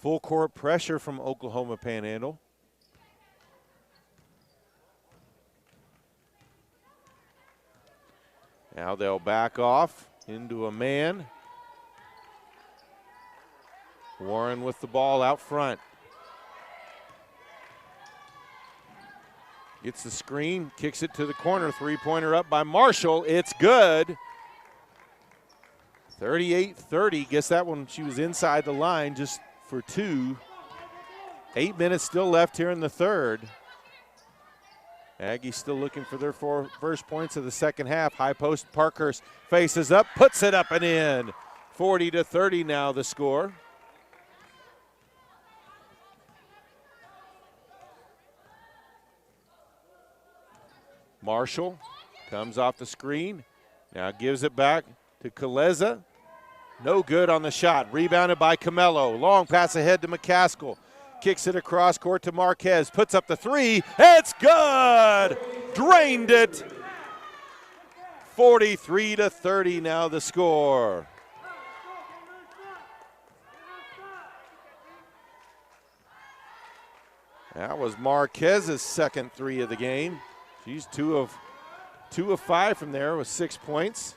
Full court pressure from Oklahoma Panhandle. Now they'll back off into a man. Warren with the ball out front. Gets the screen, kicks it to the corner. Three-pointer up by Marshall. It's good. 38-30. Guess that one she was inside the line just for two. 8 minutes still left here in the third. Aggies still looking for their first points of the second half. High post, Parkhurst faces up, puts it up and in. 40-30 now the score. Marshall comes off the screen. Now gives it back to Kaleza. No good on the shot. Rebounded by Camello. Long pass ahead to McCaskill. Kicks it across court to Marquez. Puts up the three. It's good. Drained it. 43-30 now the score. That was Marquez's second three of the game. She's two of five from there with 6 points.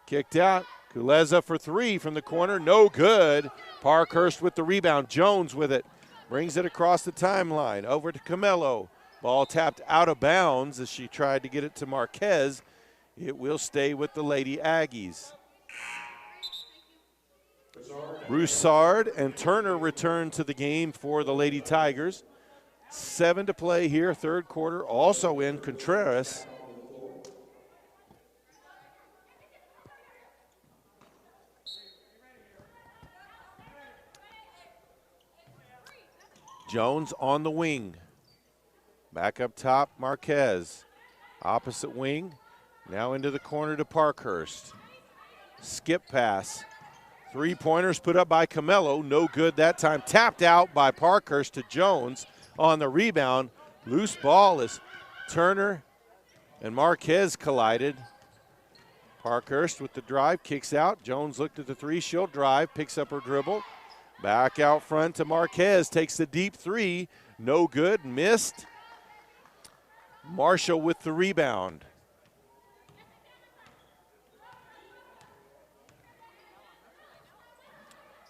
Kicked out. Kuleza for three from the corner. No good. Parkhurst with the rebound. Jones with it. Brings it across the timeline. Over to Camello. Ball tapped out of bounds as she tried to get it to Marquez. It will stay with the Lady Aggies. Broussard and Turner return to the game for the Lady Tigers. 7 to play here, third quarter. Also in Contreras. Jones on the wing. Back up top, Marquez. Opposite wing. Now into the corner to Parkhurst. Skip pass. Three-pointers put up by Camello. No good that time. Tapped out by Parkhurst to Jones. On the rebound, loose ball as Turner and Marquez collided. Parkhurst with the drive, kicks out. Jones looked at the three, she'll drive, picks up her dribble. Back out front to Marquez, takes the deep three. No good, missed. Marshall with the rebound.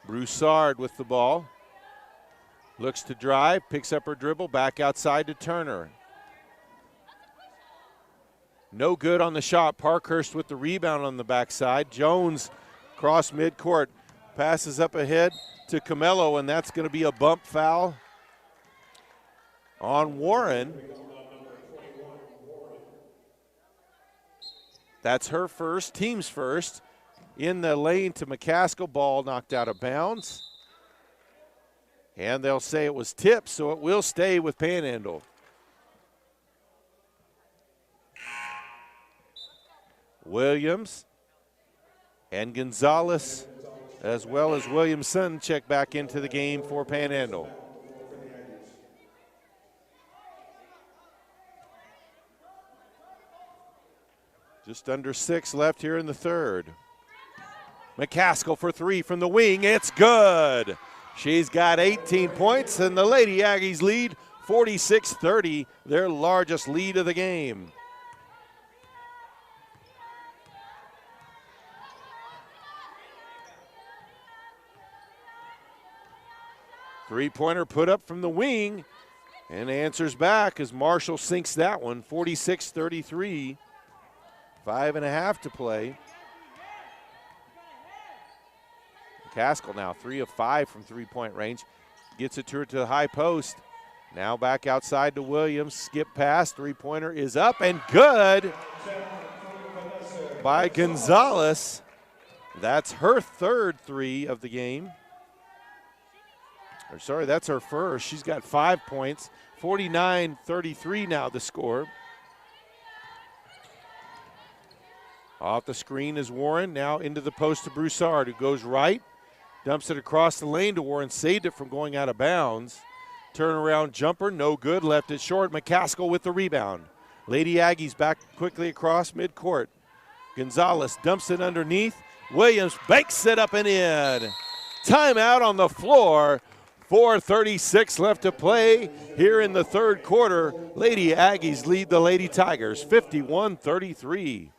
Broussard with the ball. Looks to drive, picks up her dribble, back outside to Turner. No good on the shot. Parkhurst with the rebound on the backside. Jones cross midcourt, passes up ahead to Camello, and that's going to be a bump foul on Warren. That's her first, team's first. In the lane to McCaskill, ball knocked out of bounds. And they'll say it was tipped, so it will stay with Panhandle. Williams and Gonzalez, as well as Williamson, check back into the game for Panhandle. Just under 6 left here in the third. McCaskill for three from the wing. It's good. She's got 18 points, and the Lady Aggies lead 46-30, their largest lead of the game. Three-pointer put up from the wing and answers back as Marshall sinks that one, 46-33. 5.5 to play. McCaskill now 3 of 5 from three-point range. Gets it to her to the high post. Now back outside to Williams. Skip pass. Three-pointer is up and good by Gonzalez. That's her third three of the game. Or sorry, that's her first. She's got 5 points. 49-33 now the score. Off the screen is Warren. Now into the post to Broussard, who goes right. Dumps it across the lane to Warren. Saved it from going out of bounds. Turnaround jumper, no good. Left it short. McCaskill with the rebound. Lady Aggies back quickly across midcourt. Gonzalez dumps it underneath. Williams banks it up and in. Timeout on the floor. 4:36 left to play here in the third quarter. Lady Aggies lead the Lady Tigers 51-33.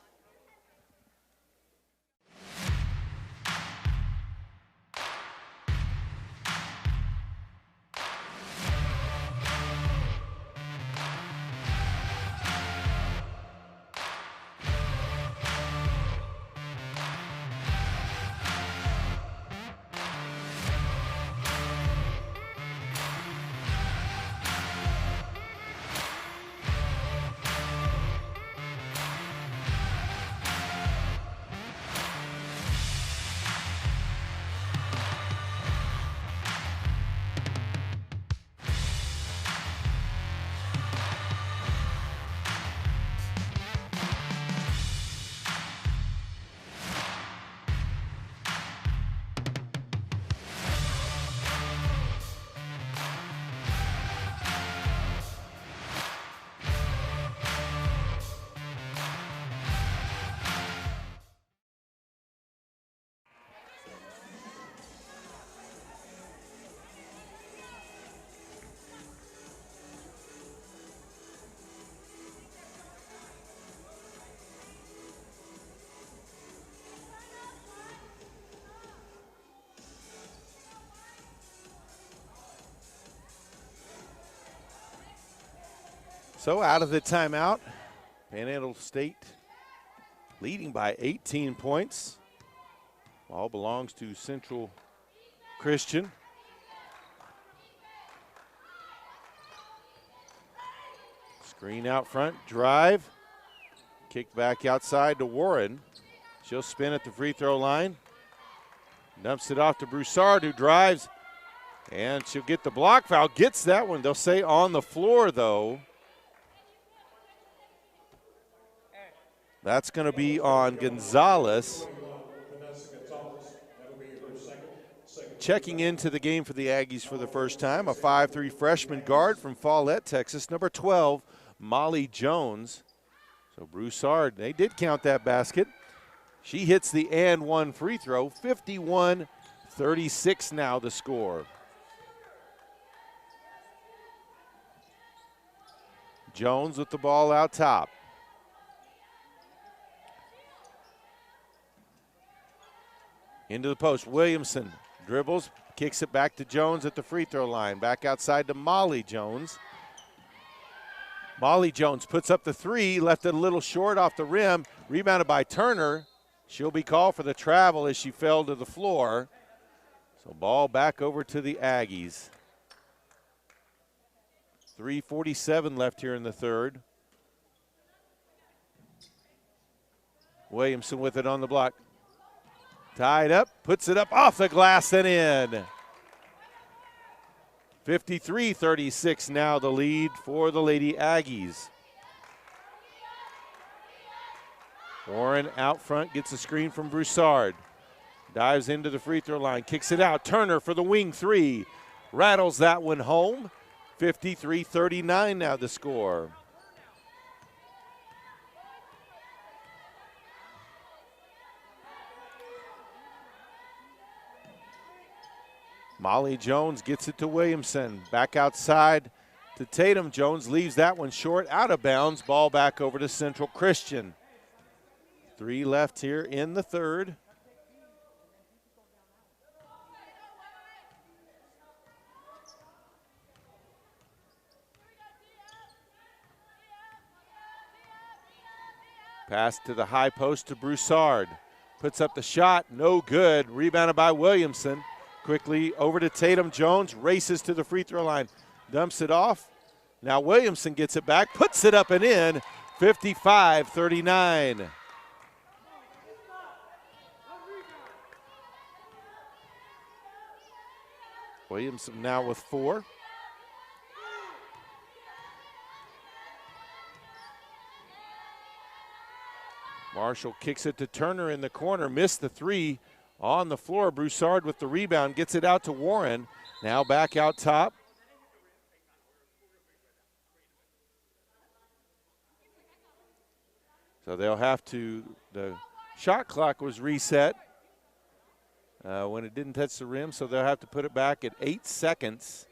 So out of the timeout, Panhandle State leading by 18 points. Ball belongs to Central Christian. Screen out front, drive. Kick back outside to Warren. She'll spin at the free throw line. Dumps it off to Broussard, who drives. And she'll get the block foul. Gets that one. They'll say on the floor, though. That's going to be on Gonzalez. Checking into the game for the Aggies for the first time, a 5'3" freshman guard from Follett, Texas, number 12, Molly Jones. So Broussard, they did count that basket. She hits the and one free throw, 51-36 now the score. Jones with the ball out top. Into the post, Williamson dribbles, kicks it back to Jones at the free throw line. Back outside to Molly Jones. Molly Jones puts up the three, left it a little short off the rim, rebounded by Turner. She'll be called for the travel as she fell to the floor. So ball back over to the Aggies. 3:47 left here in the third. Williamson with it on the block. Tied up, puts it up off the glass and in. 53-36 now the lead for the Lady Aggies. Warren out front gets a screen from Broussard. Dives into the free throw line, kicks it out. Turner for the wing three. Rattles that one home. 53-39 now the score. Molly Jones gets it to Williamson. Back outside to Tatum. Jones leaves that one short, out of bounds. Ball back over to Central Christian. 3 left here in the third. Pass to the high post to Broussard. Puts up the shot, no good. Rebounded by Williamson. Quickly over to Tatum. Jones races to the free throw line. Dumps it off. Now Williamson gets it back, puts it up and in. 55-39. Williamson now with 4. Marshall kicks it to Turner in the corner. Missed the 3 on the floor. Broussard with the rebound. Gets it out to Warren. Now back out top. So they'll have to, the shot clock was reset. when it didn't touch the rim, so they'll have to put it back at 8 seconds.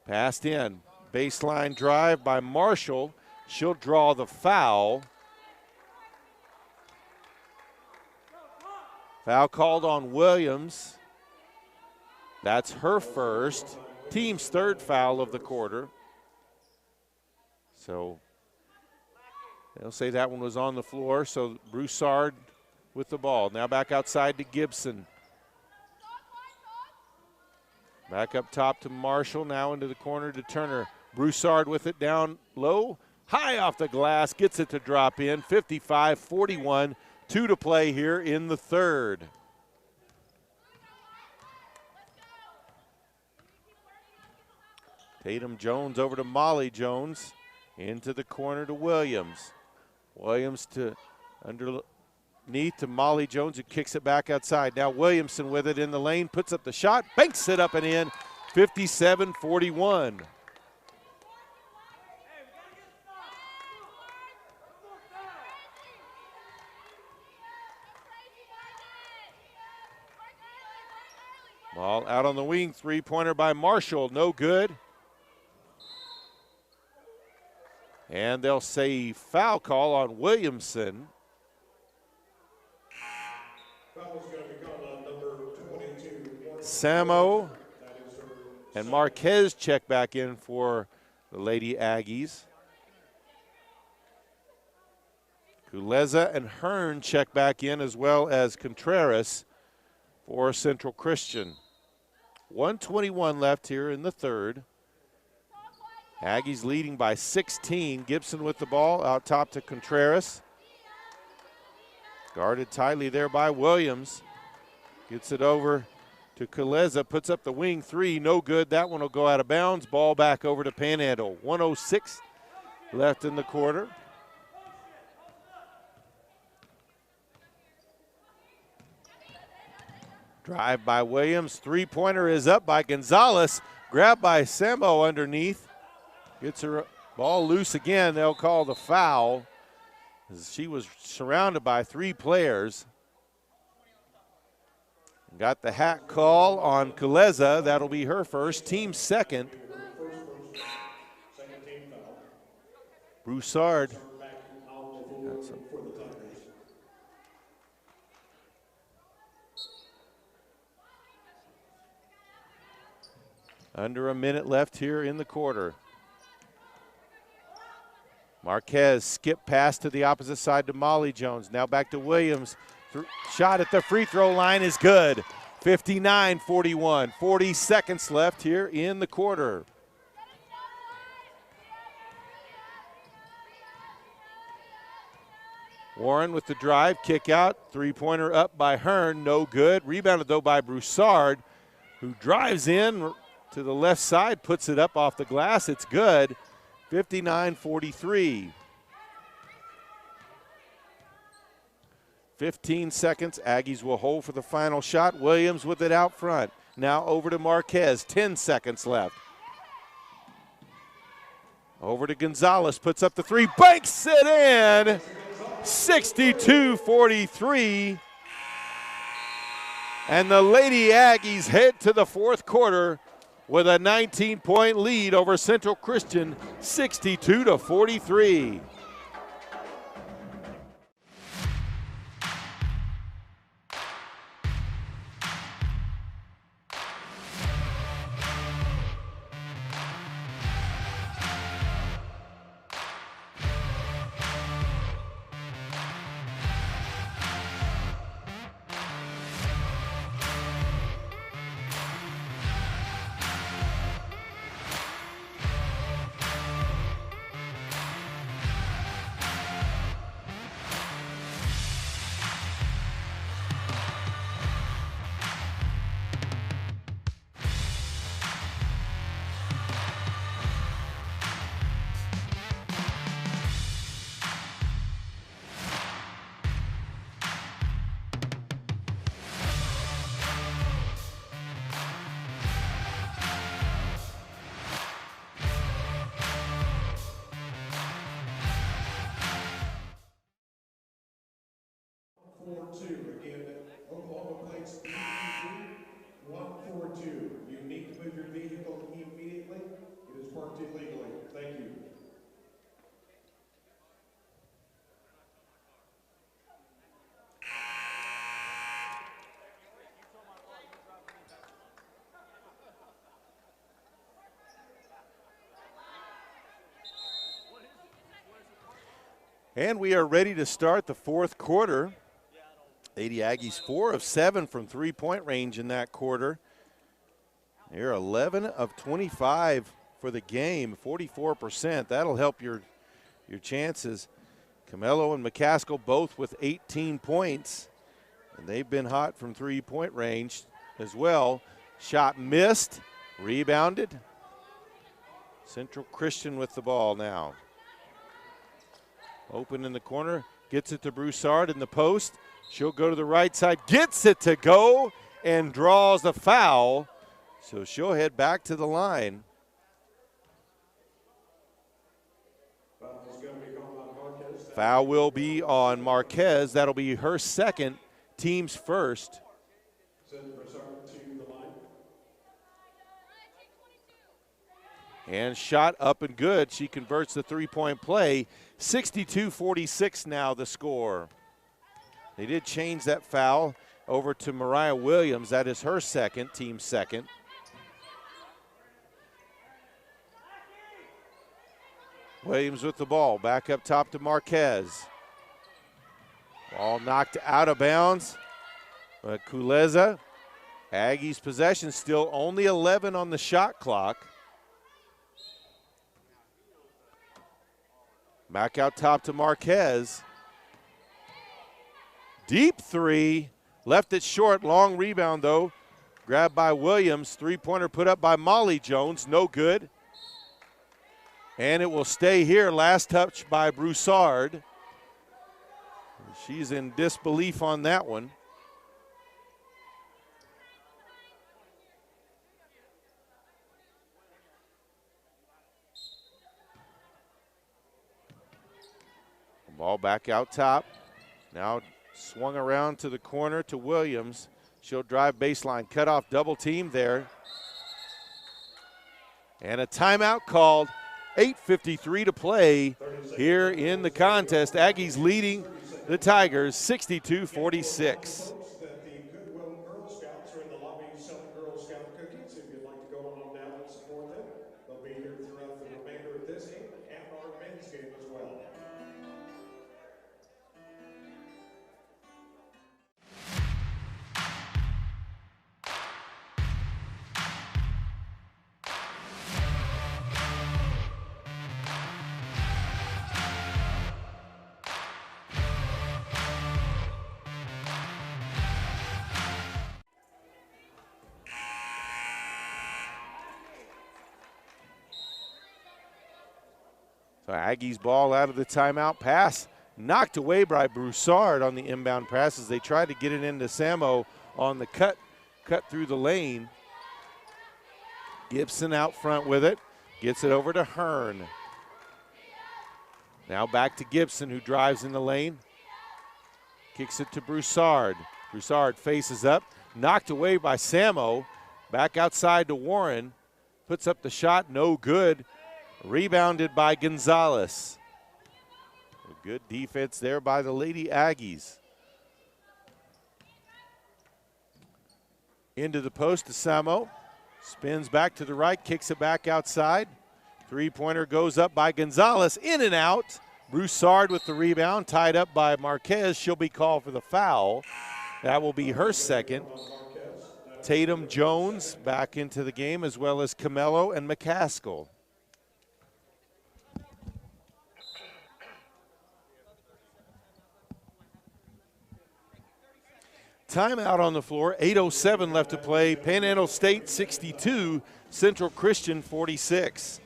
Passed in. Baseline drive by Marshall. She'll draw the foul. Foul called on Williams. That's her first. Team's third foul of the quarter. So they'll say that one was on the floor. So Broussard with the ball. Now back outside to Gibson. Back up top to Marshall. Now into the corner to Turner. Broussard with it down low. High off the glass. Gets it to drop in. 55-41. 2 to play here in the third. Tatum Jones over to Molly Jones. Into the corner to Williams. Williams to underneath to Molly Jones, who kicks it back outside. Now Williamson with it in the lane, puts up the shot, banks it up and in. 57-41. Ball out on the wing, three-pointer by Marshall, no good. And they'll say foul call on Williamson. Samo and Marquez check back in for the Lady Aggies. Kuleza and Hearn check back in, as well as Contreras for Central Christian. 1:21 left here in the third. Aggies leading by 16. Gibson with the ball out top to Contreras. Guarded tightly there by Williams. Gets it over to Kuleza, puts up the wing three, no good. That one will go out of bounds. Ball back over to Panhandle. 1:06 left in the quarter. Drive by Williams. Three-pointer is up by Gonzalez. Grabbed by Sambo underneath. Gets her ball loose again. They'll call the foul, as she was surrounded by three players. Got the hat call on Kuleza. That'll be her first, team second. Broussard. Under a minute left here in the quarter. Marquez skip pass to the opposite side to Molly Jones. Now back to Williams. Shot at the free throw line is good. 59-41. 40 seconds left here in the quarter. Warren with the drive, kick out. Three-pointer up by Hearn, no good. Rebounded though by Broussard, who drives in to the left side, puts it up off the glass. It's good. 59-43. 15 seconds. Aggies will hold for the final shot. Williams with it out front. Now over to Marquez. 10 seconds left. Over to Gonzalez. Puts up the three. Banks it in. 62-43. And the Lady Aggies head to the fourth quarter with a 19-point lead over Central Christian, 62-43. And we are ready to start the fourth quarter. Lady Aggies 4 of 7 from three-point range in that quarter. They're 11 of 25 for the game, 44%. That'll help your chances. Camello and McCaskill both with 18 points. And they've been hot from three-point range as well. Shot missed, rebounded. Central Christian with the ball now. Open in the corner, gets it to Broussard in the post. She'll go to the right side, gets it to go, and draws the foul. So she'll head back to the line. Foul will be on Marquez. That'll be her second, team's first. And shot up and good. She converts the three-point play. 62-46 now the score. They did change that foul over to Mariah Williams. That is her second, team second. Williams with the ball, back up top to Marquez. Ball knocked out of bounds. But Kuleza, Aggies possession, still only 11 on the shot clock. Back out top to Marquez. Deep three, left it short, long rebound though. Grabbed by Williams, three-pointer put up by Molly Jones, no good. And it will stay here, last touch by Broussard. She's in disbelief on that one. Ball back out top. Now swung around to the corner to Williams. She'll drive baseline, cut off, double team there. And a timeout called. 8:53 to play here in the contest. Aggies leading the Tigers 62-46. So Aggies ball out of the timeout. Pass knocked away by Broussard on the inbound pass as they tried to get it into Samo on the cut through the lane. Gibson out front with it. Gets it over to Hearn. Now back to Gibson, who drives in the lane. Kicks it to Broussard. Broussard faces up. Knocked away by Samo. Back outside to Warren. Puts up the shot, no good. Rebounded by Gonzalez. A good defense there by the Lady Aggies. Into the post to Samo. Spins back to the right, kicks it back outside. Three-pointer goes up by Gonzalez, in and out. Broussard with the rebound, tied up by Marquez. She'll be called for the foul. That will be her second. Tatum Jones back into the game, as well as Camello and McCaskill. Timeout on the floor, 8:07 left to play. Panhandle State 62, Central Christian 46.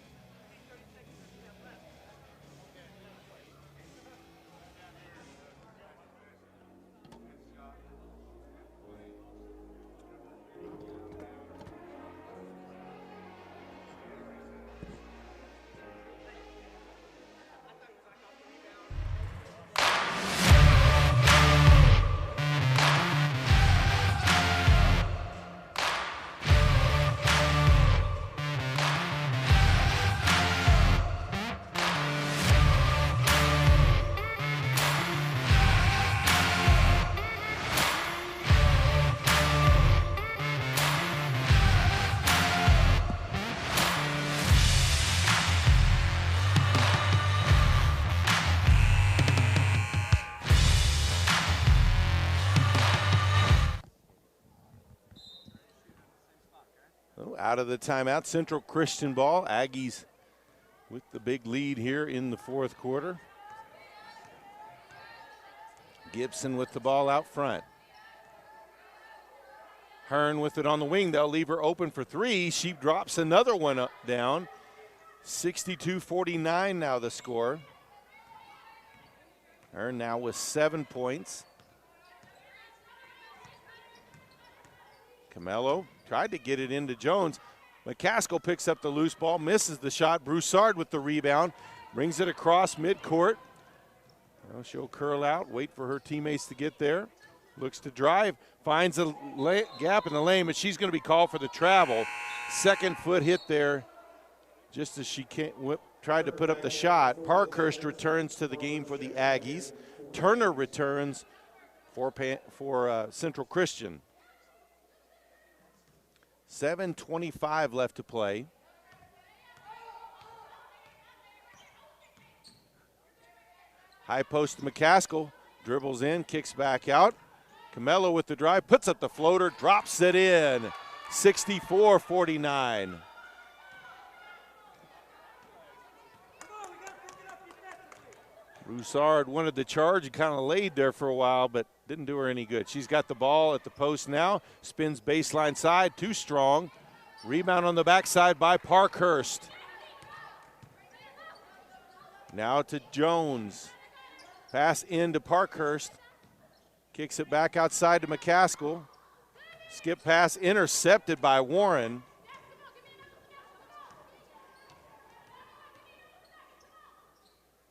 Oh, out of the timeout, Central Christian ball. Aggies with the big lead here in the fourth quarter. Gibson with the ball out front. Hearn with it on the wing. They'll leave her open for three. She drops another one up, down. 62-49 now the score. Hearn now with 7 points. Camello tried to get it into Jones. McCaskill picks up the loose ball, misses the shot. Broussard with the rebound, brings it across midcourt. Well, she'll curl out, wait for her teammates to get there. Looks to drive, finds a gap in the lane, but she's going to be called for the travel. Second foot hit there just as she tried to put up the shot. Parkhurst returns to the game for the Aggies. Turner returns for Central Christian. 7:25 left to play. High post to McCaskill, dribbles in, kicks back out. Camello with the drive, puts up the floater, drops it in. 64-49. Broussard wanted the charge, kind of laid there for a while, but didn't do her any good. She's got the ball at the post now, spins baseline side, too strong. Rebound on the backside by Parkhurst. Now to Jones. Pass into Parkhurst. Kicks it back outside to McCaskill. Skip pass intercepted by Warren.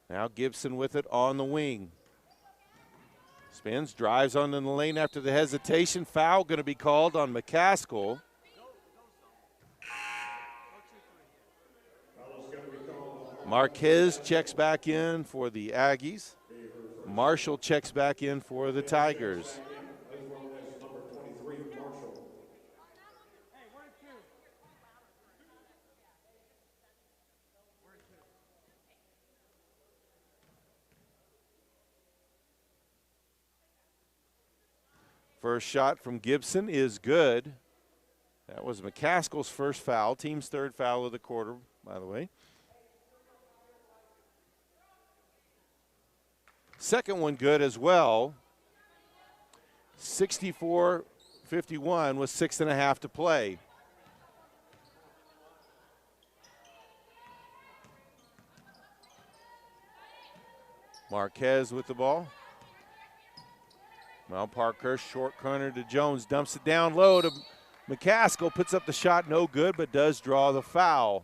Now Gibson with it on the wing. Spins, drives on in the lane after the hesitation. Foul going to be called on McCaskill. Marquez checks back in for the Aggies. Marshall checks back in for the Tigers. First shot from Gibson is good. That was McCaskill's first foul, team's third foul of the quarter, by the way. Second one good as well. 64-51 with 6.5 to play. Marquez with the ball. Well, Parkhurst short corner to Jones, dumps it down low to McCaskill, puts up the shot, no good, but does draw the foul.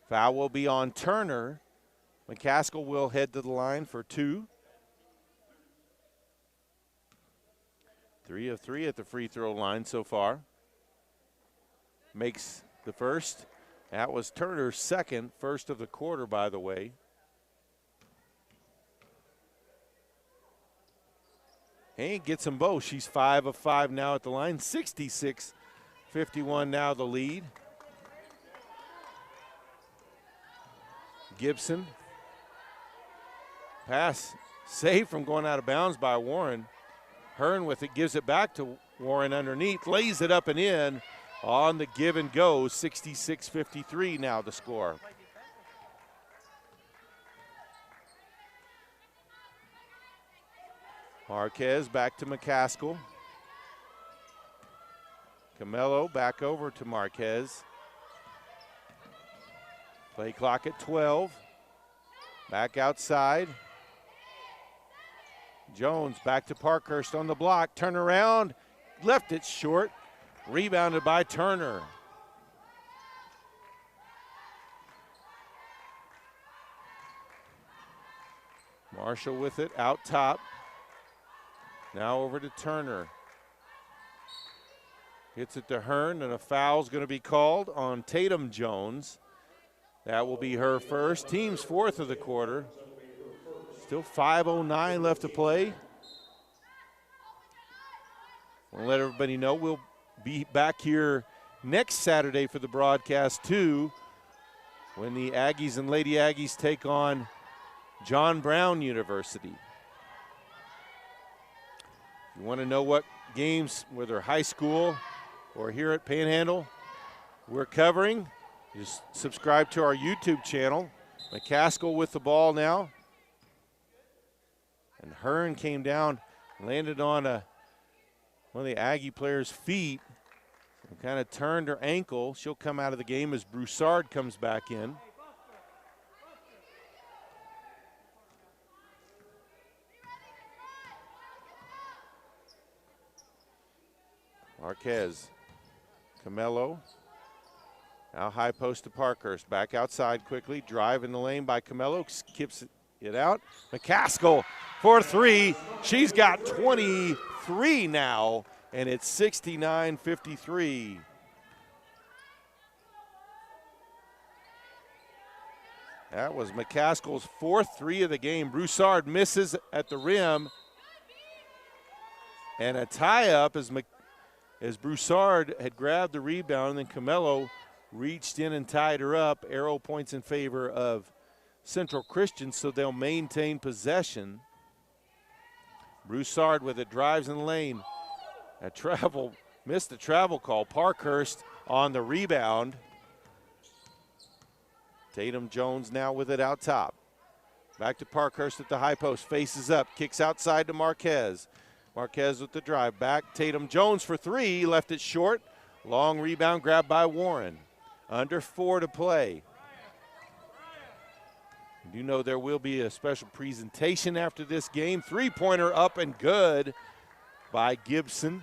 Foul will be on Turner. McCaskill will head to the line for two. 3 of 3 at the free throw line so far. Makes the first. That was Turner's second, first of the quarter, by the way. Hayne gets them both. She's 5 of 5 now at the line. 66-51 now the lead. Gibson. Pass saved from going out of bounds by Warren. Hearn with it, gives it back to Warren underneath, lays it up and in on the give and go. 66-53 now the score. Marquez back to McCaskill. Camello back over to Marquez. Play clock at 12. Back outside. Jones back to Parkhurst on the block. Turn around, left it short. Rebounded by Turner. Marshall with it out top. Now over to Turner. Gets it to Hearn, and a foul's going to be called on Tatum Jones. That will be her first, team's fourth of the quarter. Still 5:09 left to play. We'll let everybody know we'll be back here next Saturday for the broadcast too, when the Aggies and Lady Aggies take on John Brown University. If you want to know what games, whether high school or here at Panhandle, we're covering. Just subscribe to our YouTube channel. McCaskill with the ball now. And Hearn came down, landed on one of the Aggie players' feet and kind of turned her ankle. She'll come out of the game as Broussard comes back in. Marquez, Camelo, now high post to Parkhurst, back outside quickly, drive in the lane by Camelo, skips it out. McCaskill for three, she's got 23 now, and it's 69-53. That was McCaskill's fourth three of the game. Broussard misses at the rim, and a tie-up as Broussard had grabbed the rebound, and then Camelo reached in and tied her up. Arrow points in favor of Central Christian, so they'll maintain possession. Broussard with it, drives in the lane. Missed the travel call. Parkhurst on the rebound. Tatum Jones now with it out top. Back to Parkhurst at the high post, faces up, kicks outside to Marquez. Marquez with the drive back. Tatum Jones for three, left it short. Long rebound grabbed by Warren. Under 4 to play. You know there will be a special presentation after this game. Three-pointer up and good by Gibson.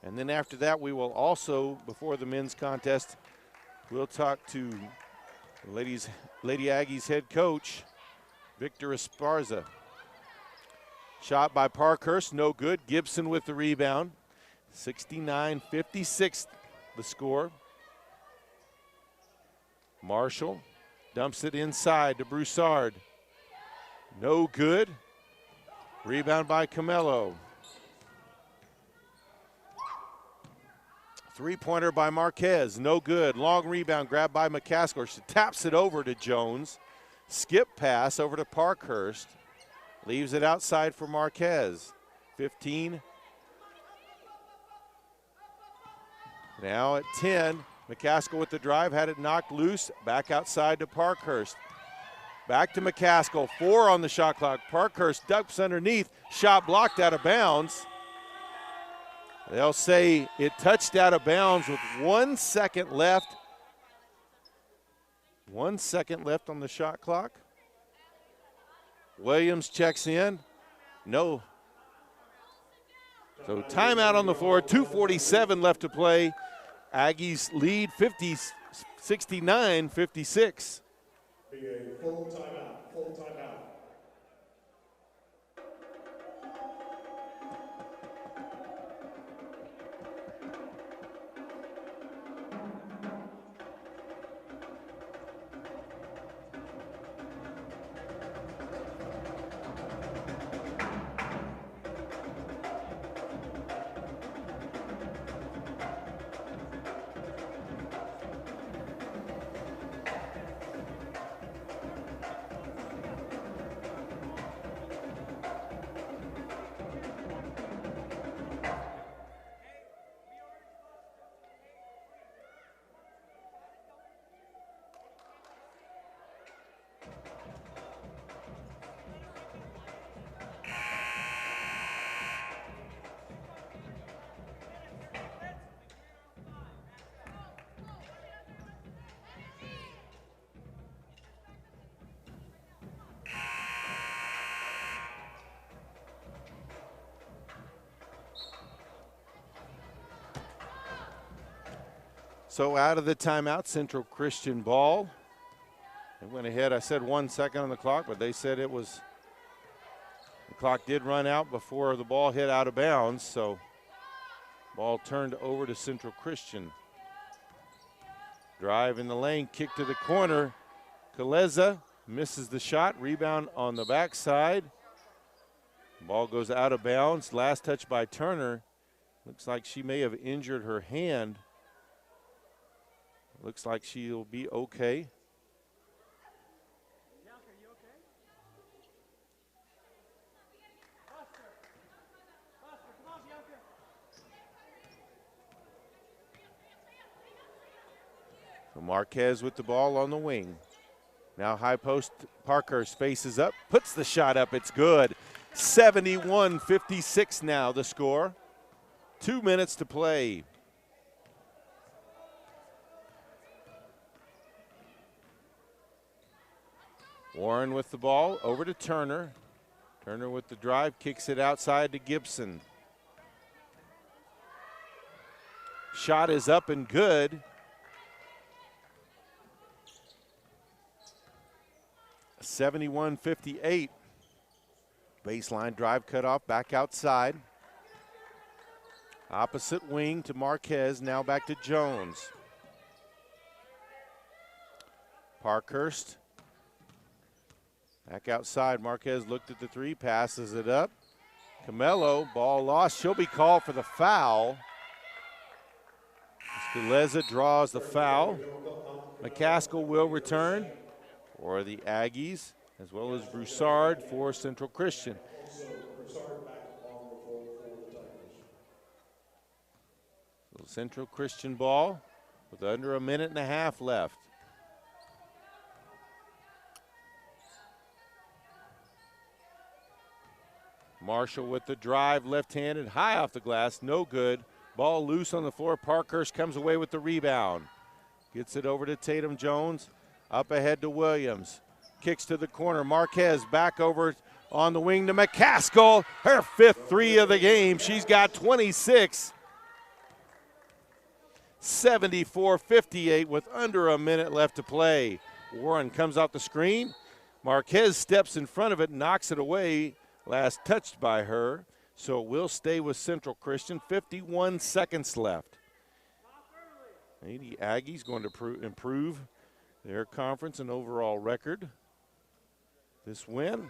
And then after that, we will also, before the men's contest, we'll talk to Lady Aggies head coach, Victor Esparza. Shot by Parkhurst, no good. Gibson with the rebound. 69-56 the score. Marshall dumps it inside to Broussard. No good. Rebound by Camelo. Three-pointer by Marquez, no good. Long rebound grabbed by McCaskill. She taps it over to Jones. Skip pass over to Parkhurst. Leaves it outside for Marquez. 15. Now at 10, McCaskill with the drive, had it knocked loose. Back outside to Parkhurst. Back to McCaskill, 4 on the shot clock. Parkhurst ducks underneath, shot blocked out of bounds. They'll say it touched out of bounds with 1 second left. 1 second left on the shot clock. Williams checks in. No. So timeout on the floor, 2:47 left to play. Aggies lead 69-56. Be a full timeout, full timeout. So out of the timeout, Central Christian ball. They went ahead. I said 1 second on the clock, but they said it was, the clock did run out before the ball hit out of bounds, so ball turned over to Central Christian. Drive in the lane, kick to the corner. Kaleza misses the shot, rebound on the backside. Ball goes out of bounds. Last touch by Turner. Looks like she may have injured her hand. Looks like she'll be okay. So Marquez with the ball on the wing. Now high post, Parkhurst faces up, puts the shot up, it's good. 71-56 now the score. 2 minutes to play. Warren with the ball, over to Turner. Turner with the drive, kicks it outside to Gibson. Shot is up and good. 71-58. Baseline drive cut off, back outside. Opposite wing to Marquez, now back to Jones. Parkhurst. Back outside, Marquez looked at the three, passes it up. Camelo, ball lost, she'll be called for the foul. Sculeza draws the foul. McCaskill will return for the Aggies, as well as Broussard for Central Christian. So Central Christian ball with under a minute and a half left. Marshall with the drive, left-handed, high off the glass, no good. Ball loose on the floor. Parkhurst comes away with the rebound. Gets it over to Tatum Jones, up ahead to Williams. Kicks to the corner. Marquez back over on the wing to McCaskill. Her 5th three of the game. She's got 26. 74-58 with under a minute left to play. Warren comes off the screen. Marquez steps in front of it, knocks it away. Last touched by her, so it will stay with Central Christian. 51 seconds left. Lady Aggies going to improve their conference and overall record. This win.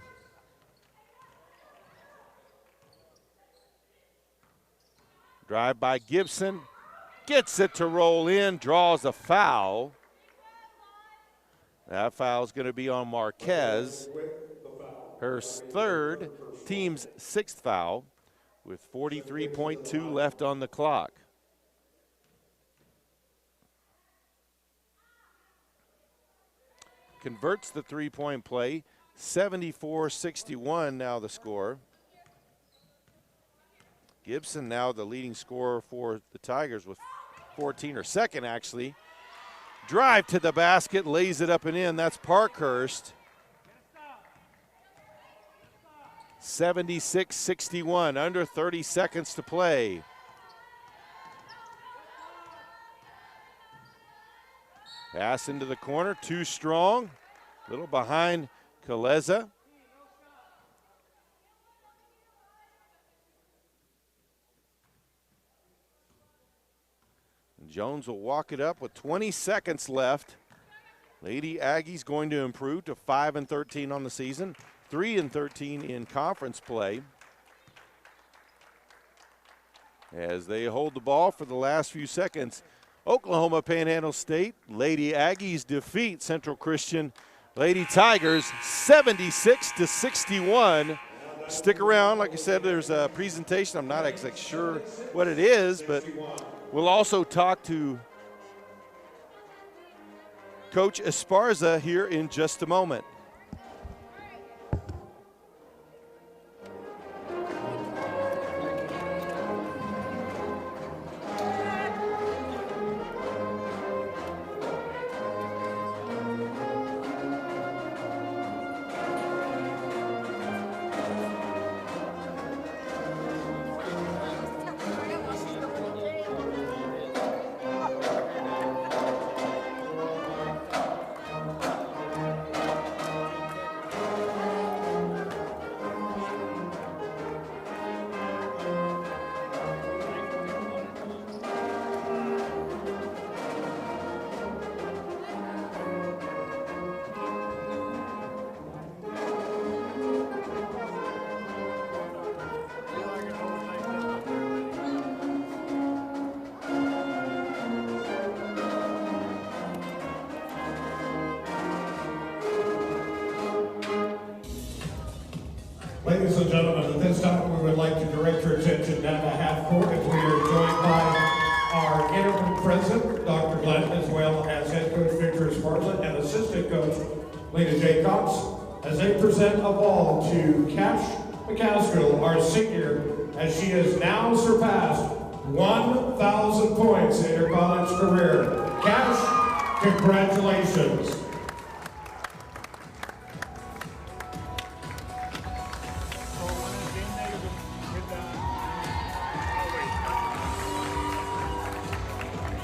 Drive by Gibson. Gets it to roll in, draws a foul. That foul is going to be on Marquez. Her 3rd, team's 6th foul, with 43.2 left on the clock. Converts the three-point play, 74-61 now the score. Gibson now the leading scorer for the Tigers with 14, or second actually. Drive to the basket, lays it up and in, that's Parkhurst. 76-61, under 30 seconds to play. Pass into the corner, too strong. Little behind Kaleza. Jones will walk it up with 20 seconds left. Lady Aggies going to improve to 5-13 on the season. 3-13 in conference play as they hold the ball for the last few seconds. Oklahoma Panhandle State Lady Aggies defeat Central Christian Lady Tigers 76-61. Stick around, like I said, there's a presentation. I'm not exactly sure what it is, but we'll also talk to Coach Esparza here in just a moment. Ladies and gentlemen, at this time we would like to direct your attention down to half court as we are joined by our interim president, Dr. Glenn, as well as head coach Lena Jacobs, as they present a ball to Cash McCaskill, our senior, as she has now surpassed 1,000 points in her college career. Cash, congratulations.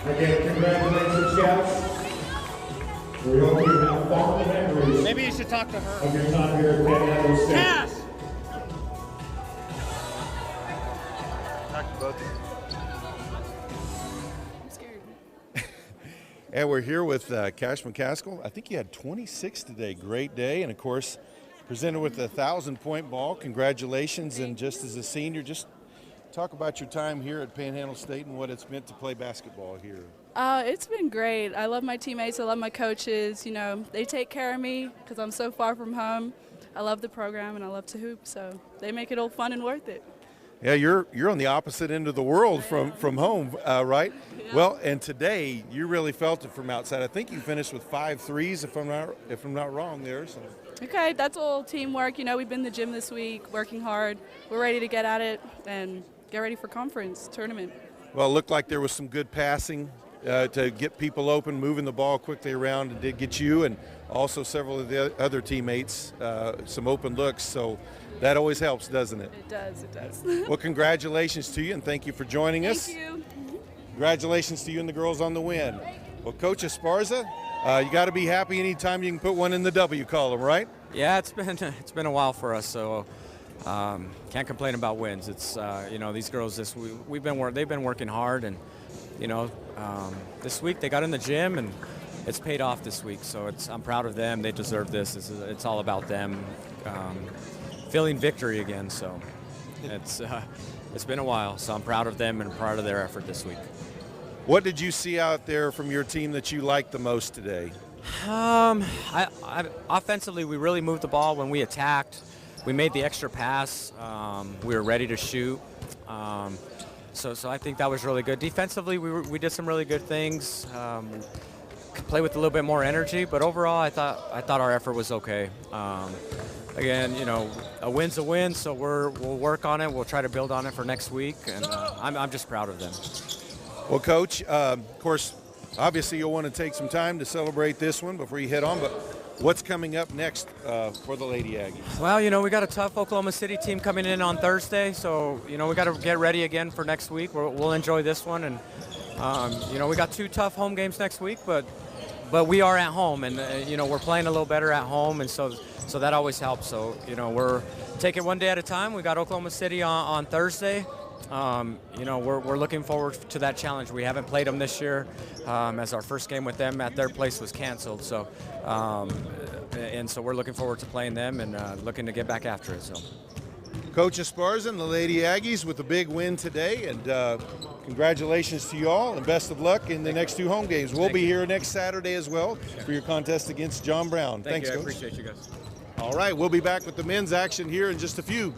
Again, congratulations, Cash. We hope you have fond memories. Maybe you should talk to her. Of your time here at Panhandle State. Cash! And we're here with Cash McCaskill. I think you had 26 today. Great day. And, of course, presented with a 1,000-point ball. Congratulations. And just as a senior, just talk about your time here at Panhandle State and what it's meant to play basketball here. It's been great. I love my teammates. I love my coaches. You know, they take care of me because I'm so far from home. I love the program and I love to hoop, so they make it all fun and worth it. Yeah, you're on the opposite end of the world from home, right? Yeah. Well, and today you really felt it from outside. I think you finished with 5 threes, if I'm not wrong there. So. Okay, that's all teamwork. You know, we've been in the gym this week, working hard. We're ready to get at it and get ready for conference tournament. Well, it looked like there was some good passing to get people open, moving the ball quickly around, and did get you and also several of the other teammates some open looks. So that always helps, doesn't it? It does, it does. Well, congratulations to you, and thank you for joining us. Thank you. Congratulations to you and the girls on the win. Well, Coach Esparza, you got to be happy anytime you can put one in the W column, right? Yeah, it's been a while for us, so can't complain about wins. It's you know, these girls they've been working hard, and you know, this week they got in the gym and it's paid off this week. So I'm proud of them. They deserve this. It's all about them feeling victory again. So it's been a while. So I'm proud of them and proud of their effort this week. What did you see out there from your team that you liked the most today? Offensively, we really moved the ball when we attacked. We made the extra pass. We were ready to shoot. So I think that was really good. Defensively, we did some really good things. Could play with a little bit more energy, but overall, I thought our effort was okay. Again, you know, a win's a win, so we'll work on it. We'll try to build on it for next week, and I'm just proud of them. Well, Coach, of course, obviously you'll want to take some time to celebrate this one before you head on, but what's coming up next for the Lady Aggies? Well, you know, we got a tough Oklahoma City team coming in on Thursday, so, you know, we got to get ready again for next week. We'll enjoy this one, and, you know, we got 2 tough home games next week, but we are at home, and, you know, we're playing a little better at home, and so that always helps. So, you know, we're taking one day at a time. We got Oklahoma City on Thursday. You know, we're looking forward to that challenge. We haven't played them this year, as our first game with them at their place was canceled. So, and so we're looking forward to playing them and looking to get back after it. So, Coach Esparza and the Lady Aggies with a big win today, and congratulations to you all, and best of luck in the next 2 home games. We'll be here next Saturday as well for your contest against John Brown. Thanks, you. Coach. I appreciate you guys. All right, we'll be back with the men's action here in just a few.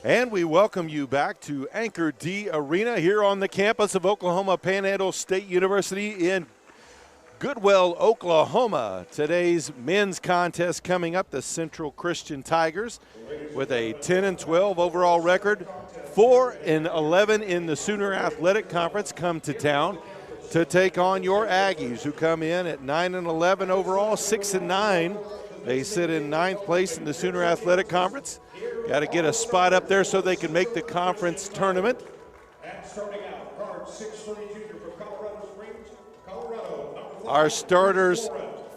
And we welcome you back to Anchor D Arena here on the campus of Oklahoma Panhandle State University in Goodwell, Oklahoma. Today's men's contest coming up, the Central Christian Tigers with a 10-12 overall record, 4-11 in the Sooner Athletic Conference, come to town to take on your Aggies, who come in at 9-11 overall, 6-9. They sit in 9th place in the Sooner Athletic Conference. Got to get a spot up there so they can make the conference tournament. And starting out, guard 6'3" junior from Colorado Springs, Colorado. Our starters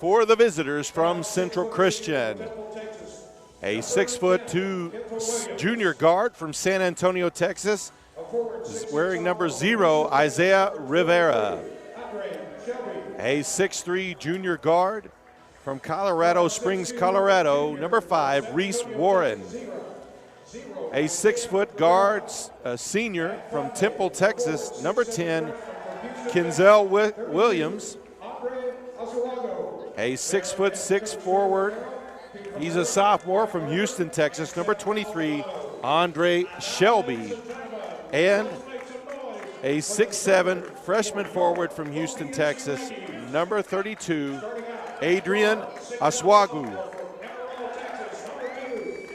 for the visitors from Central Christian. A 6'2" junior guard from San Antonio, Texas, is wearing number 0, Isaiah Rivera. A 6'3" junior guard from Colorado Springs, Colorado, number 5, Reese Warren. A 6-foot guard, a senior from Temple, Texas, number 10, Kenzel Williams. A 6'6" forward. He's a sophomore from Houston, Texas, number 23, Andre Shelby. And a 6'7" freshman forward from Houston, Texas, number 32, Adrian Aswagu.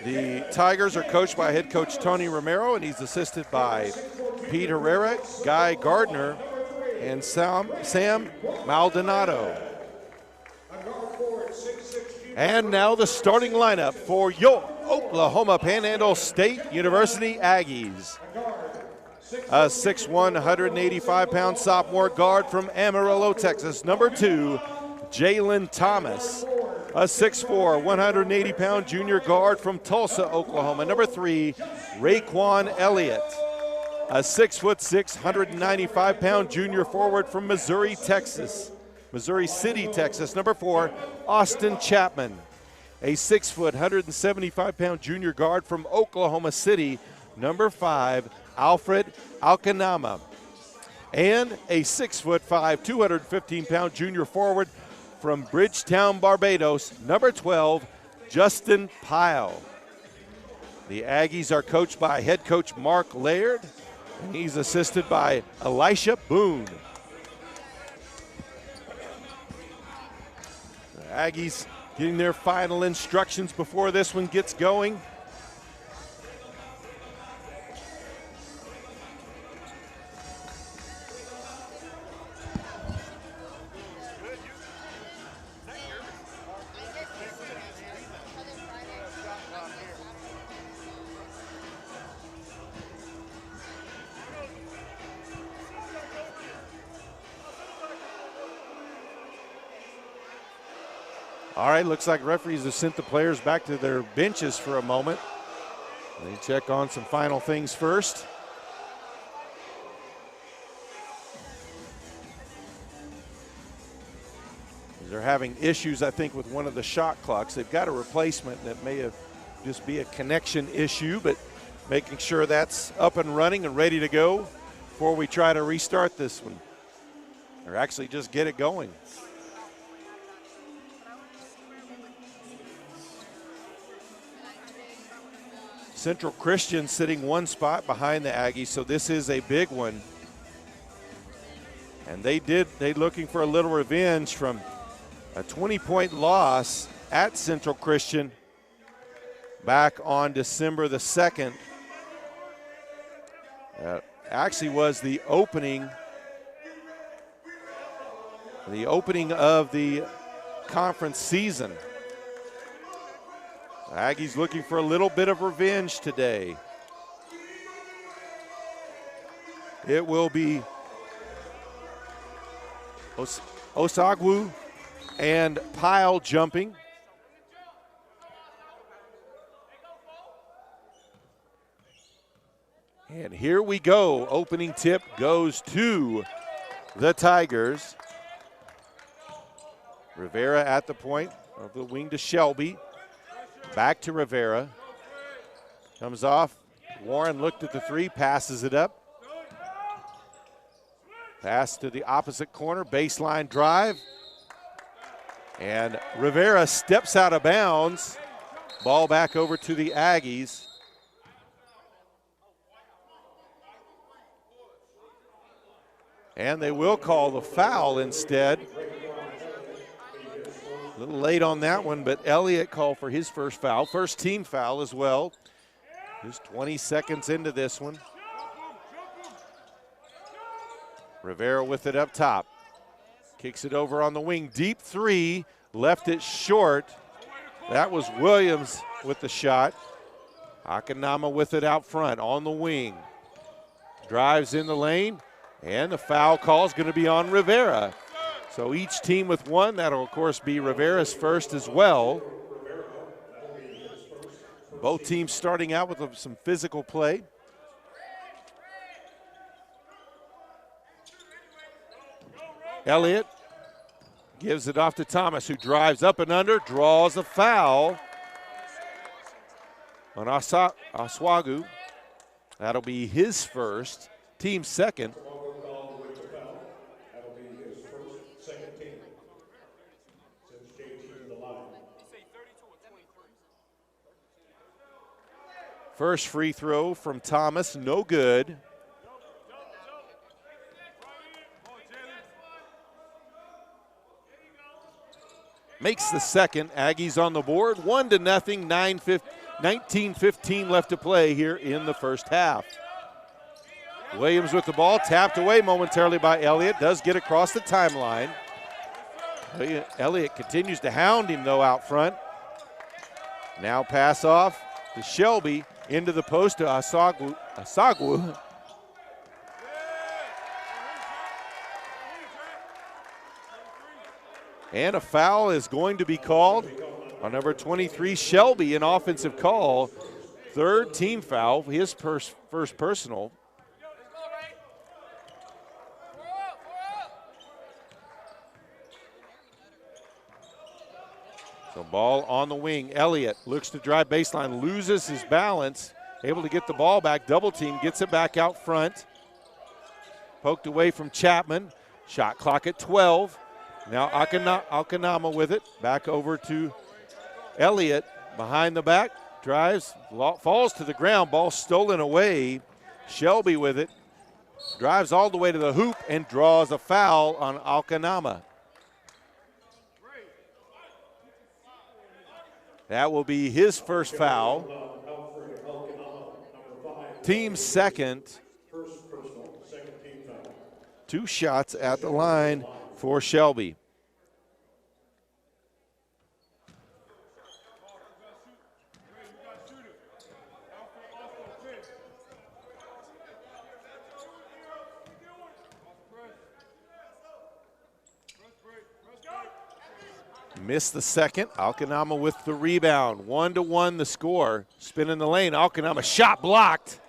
The Tigers are coached by head coach Tony Romero, and he's assisted by Pete Herrera, Guy Gardner, and Sam Maldonado. And now the starting lineup for your Oklahoma Panhandle State University Aggies. A 6'1", 185-pound sophomore guard from Amarillo, Texas, number 2, Jalen Thomas. A 6'4", 180-pound junior guard from Tulsa, Oklahoma, number 3, Raekwon Elliott. A 6'6", 195-pound junior forward from Missouri City, Texas, number 4, Austin Chapman. A 6', 175-pound junior guard from Oklahoma City, number 5, Alfred Alcanama. And a 6'5", 215-pound junior forward from Bridgetown, Barbados, number 12, Justin Pyle. The Aggies are coached by head coach Mark Laird, and he's assisted by Elisha Boone. The Aggies getting their final instructions before this one gets going. All right, looks like referees have sent the players back to their benches for a moment. They check on some final things first. They're having issues, I think, with one of the shot clocks. They've got a replacement that may have just be a connection issue, but making sure that's up and running and ready to go before we try to restart this one, or actually just get it going. Central Christian sitting one spot behind the Aggies, so this is a big one. And they looking for a little revenge from a 20-point loss at Central Christian back on December the 2nd. Actually was the opening of the conference season. Aggies looking for a little bit of revenge today. It will be Osagwu and Pyle jumping. And here we go. Opening tip goes to the Tigers. Rivera at the point of the wing to Shelby. Back to Rivera. Comes off. Warren looked at the three, passes it up. Pass to the opposite corner, baseline drive. And Rivera steps out of bounds. Ball back over to the Aggies. And they will call the foul instead. A little late on that one, but Elliott called for his first foul. First team foul as well. Just 20 seconds into this one. Rivera with it up top. Kicks it over on the wing. Deep three. Left it short. That was Williams with the shot. Akanama with it out front on the wing. Drives in the lane. And the foul call is going to be on Rivera. So each team with one. That'll, of course, be Rivera's first as well. Both teams starting out with some physical play. Elliott gives it off to Thomas, who drives up and under, draws a foul on Oswagu. That'll be his first, team second. First free throw from Thomas, no good. Makes the second. Aggies on the board, 1-0, 19-15 left to play here in the first half. Williams with the ball, tapped away momentarily by Elliott, does get across the timeline. Elliott continues to hound him though out front. Now pass off to Shelby, into the post to Asagwu. And a foul is going to be called on number 23, Shelby, an offensive call. Third team foul, his first personal. So ball on the wing. Elliott looks to drive baseline, loses his balance, able to get the ball back. Double team, gets it back out front. Poked away from Chapman. Shot clock at 12. Now Akanama with it. Back over to Elliott. Behind the back. Drives, falls to the ground. Ball stolen away. Shelby with it. Drives all the way to the hoop and draws a foul on Akanama. That will be his first foul. Team second. 2 shots at the line for Shelby. Missed the second. Akanama with the rebound. 1-1 the score. Spin in the lane. Akanama shot blocked.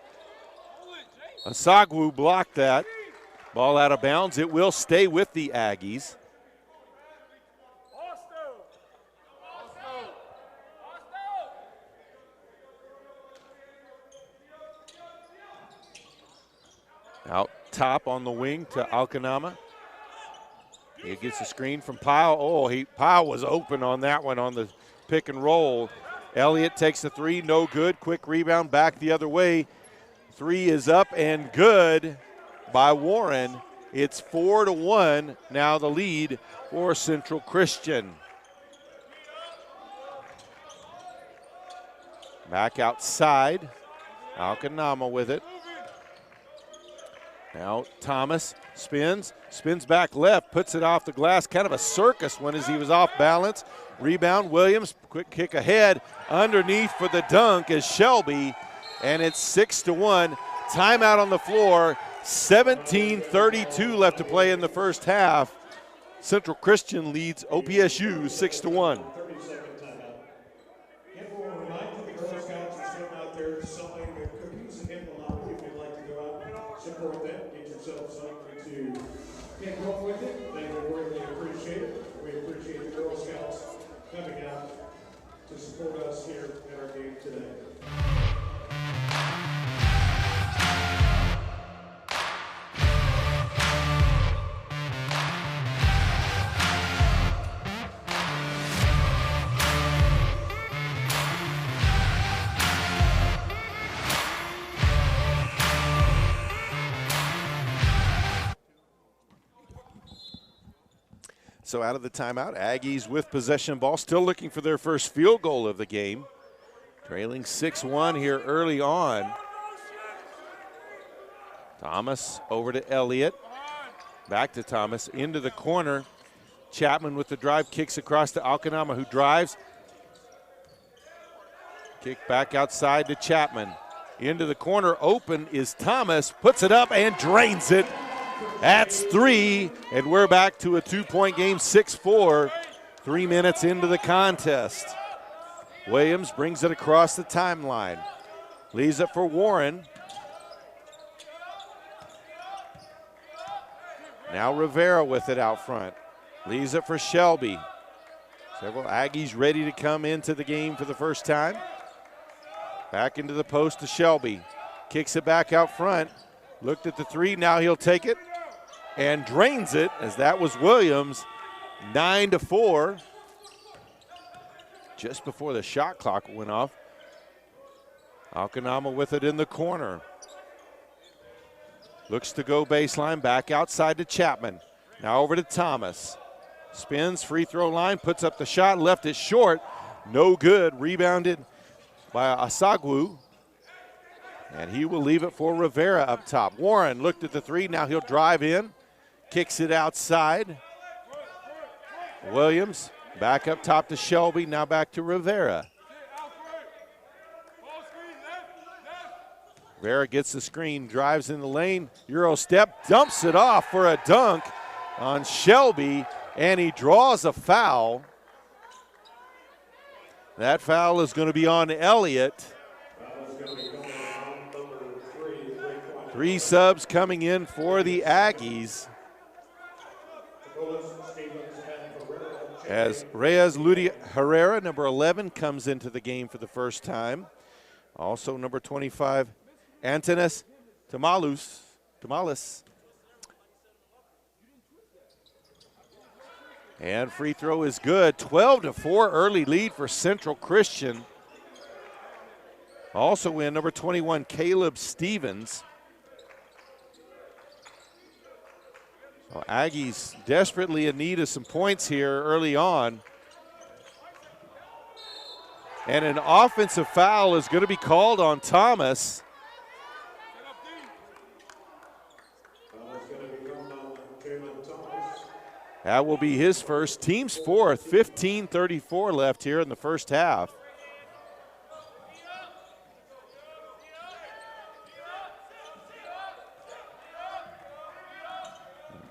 Asagwu blocked that. Ball out of bounds. It will stay with the Aggies. Out top on the wing to Akanama. He gets a screen from Pyle. Oh, Pyle was open on that one on the pick and roll. Elliott takes the three, no good. Quick rebound back the other way. Three is up and good by Warren. It's 4-1, now the lead for Central Christian. Back outside, Akanama with it. Now Thomas spins back left, puts it off the glass, kind of a circus one as he was off balance. Rebound, Williams, quick kick ahead, underneath for the dunk is Shelby, and it's 6-1. Timeout on the floor, 17:32 left to play in the first half. Central Christian leads OPSU 6-1. Support that, get yourself something to get going with it. They will really appreciate it. We appreciate the Girl Scouts coming out to support us here at our game today. So out of the timeout, Aggies with possession ball, still looking for their first field goal of the game. Trailing 6-1 here early on. Thomas over to Elliott. Back to Thomas, into the corner. Chapman with the drive, kicks across to Alcanama, who drives. Kick back outside to Chapman. Into the corner, open is Thomas, puts it up and drains it. That's 3, and we're back to a 2-point game, 6-4, 3 minutes into the contest. Williams brings it across the timeline. Leaves it for Warren. Now Rivera with it out front. Leaves it for Shelby. Several Aggies ready to come into the game for the first time. Back into the post to Shelby. Kicks it back out front. Looked at the 3, now he'll take it and drains it, as that was Williams. 9-4. Just before the shot clock went off. Alcanama with it in the corner. Looks to go baseline, back outside to Chapman. Now over to Thomas. Spins, free throw line, puts up the shot, left it short. No good, rebounded by Asagwu. And he will leave it for Rivera up top. Warren looked at the 3, now he'll drive in. Kicks it outside. Williams back up top to Shelby, now back to Rivera. Rivera gets the screen, drives in the lane, Euro step, dumps it off for a dunk on Shelby, and he draws a foul. That foul is going to be on Elliott. 3 subs coming in for the Aggies, as Reyes Ludi Herrera, number 11, comes into the game for the first time. Also number 25, Antonis Tamales. And free throw is good. 12-4 early lead for Central Christian. Also in number 21, Caleb Stevens. So Aggies desperately in need of some points here early on. And an offensive foul is going to be called on Thomas. That will be his first, team's 4th. 15:34 left here in the first half.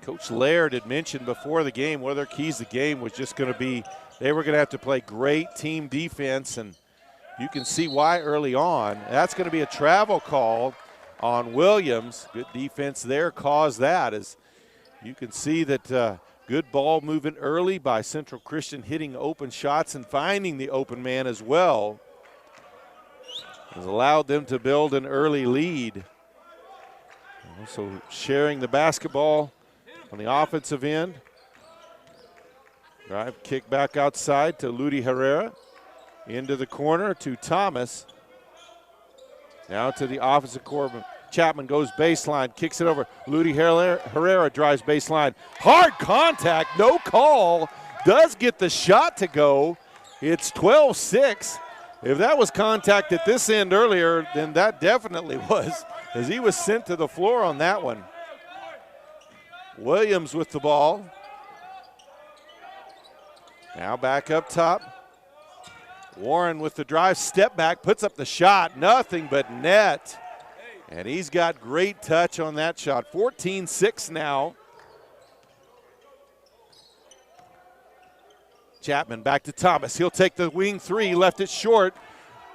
Coach Laird had mentioned before the game one of their keys to the game was just going to be they were going to have to play great team defense, and you can see why early on. That's going to be a travel call on Williams. Good defense there caused that, as you can see that good ball movement early by Central Christian, hitting open shots and finding the open man as well. Has allowed them to build an early lead. Also sharing the basketball on the offensive end. Drive, kick back outside to Ludi Herrera. Into the corner to Thomas. Now to the offensive corner. Chapman goes baseline, kicks it over. Ludi Herrera drives baseline. Hard contact, no call. Does get the shot to go. It's 12-6. If that was contact at this end earlier, then that definitely was, as he was sent to the floor on that one. Williams with the ball. Now back up top. Warren with the drive, step back, puts up the shot, nothing but net. And he's got great touch on that shot. 14-6 now. Chapman back to Thomas. He'll take the wing 3, left it short.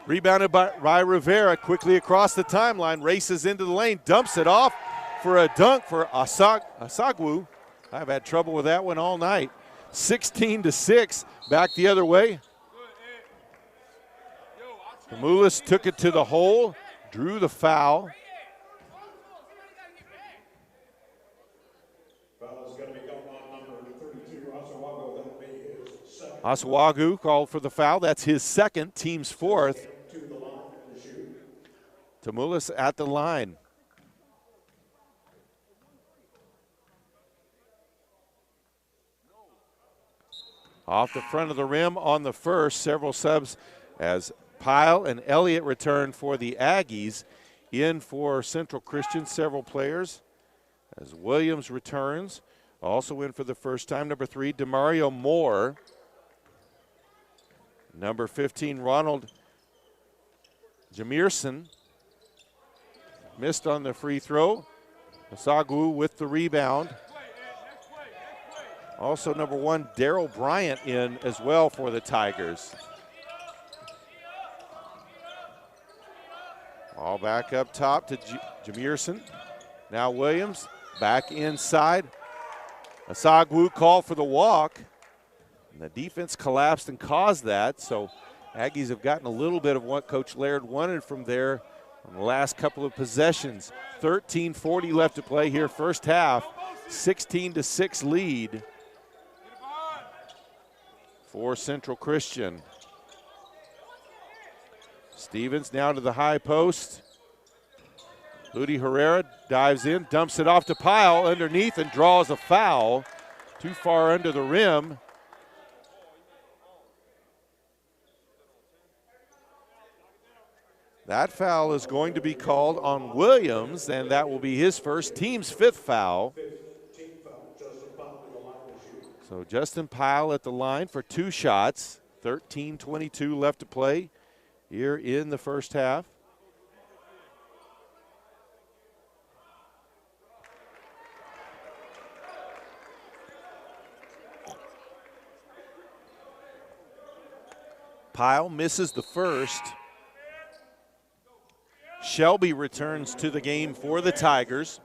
Rebounded by Rivera, quickly across the timeline, races into the lane, dumps it off for a dunk for Asagwu. I've had trouble with that one all night. 16-6, back the other way. Camoulas took it to the hole, drew the foul. Asagwu called for the foul. That's his second, team's 4th. Camoulas at the line. Off the front of the rim on the first, several subs as Pyle and Elliott return for the Aggies. In for Central Christian, several players as Williams returns. Also in for the first time, number 3, Demario Moore. Number 15, Ronald Jamirson. Missed on the free throw. Asagwu with the rebound. Also number 1, Daryl Bryant in as well for the Tigers. All back up top to Jamirson. Now Williams back inside. Asagwu called for the walk. And the defense collapsed and caused that. So Aggies have gotten a little bit of what Coach Laird wanted from there on the last couple of possessions. 13:40 left to play here, first half. 16-6 lead for Central Christian. Stevens now to the high post. Ludi Herrera dives in, dumps it off to Pyle underneath and draws a foul. Too far under the rim. That foul is going to be called on Williams, and that will be his first, team's 5th foul. So Justin Pyle at the line for 2 shots. 13:22 left to play here in the first half. Pyle misses the first. Shelby returns to the game for the Tigers.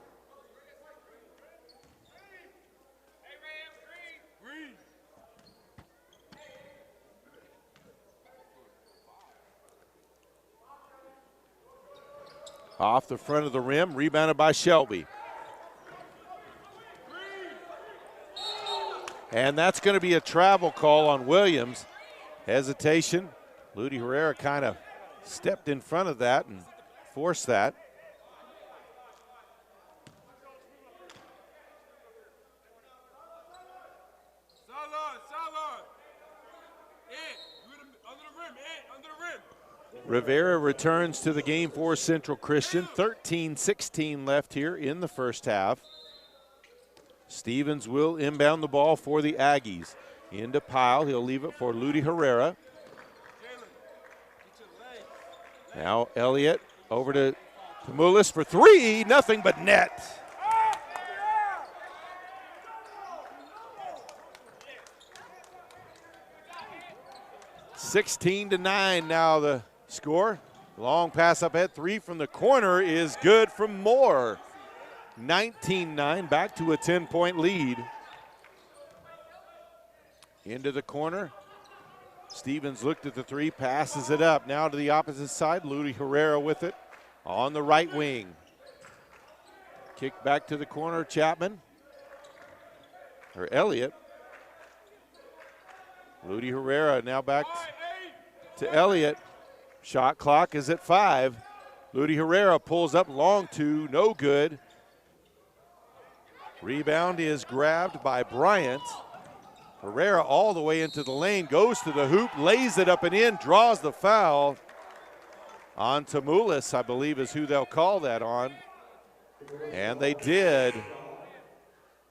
Off the front of the rim, rebounded by Shelby. And that's going to be a travel call on Williams. Hesitation. Ludi Herrera kind of stepped in front of that and forced that. Rivera returns to the game for Central Christian. 13-16 left here in the first half. Stevens will inbound the ball for the Aggies. Into Pyle, he'll leave it for Ludi Herrera. Now Elliott over to Pamulis for 3, nothing but net. (16-9) now the score. Long pass up ahead, 3 from the corner is good from Moore. 19-9, back to a 10-point lead. Into the corner. Stevens looked at the 3, passes it up. Now to the opposite side, Ludi Herrera with it on the right wing. Kick back to the corner, Chapman. Or Elliott. Ludi Herrera now back to Elliott. Shot clock is at 5. Ludi Herrera pulls up long 2, no good. Rebound is grabbed by Bryant. Herrera all the way into the lane, goes to the hoop, lays it up and in, draws the foul on Tamulis, I believe is who they'll call that on. And they did.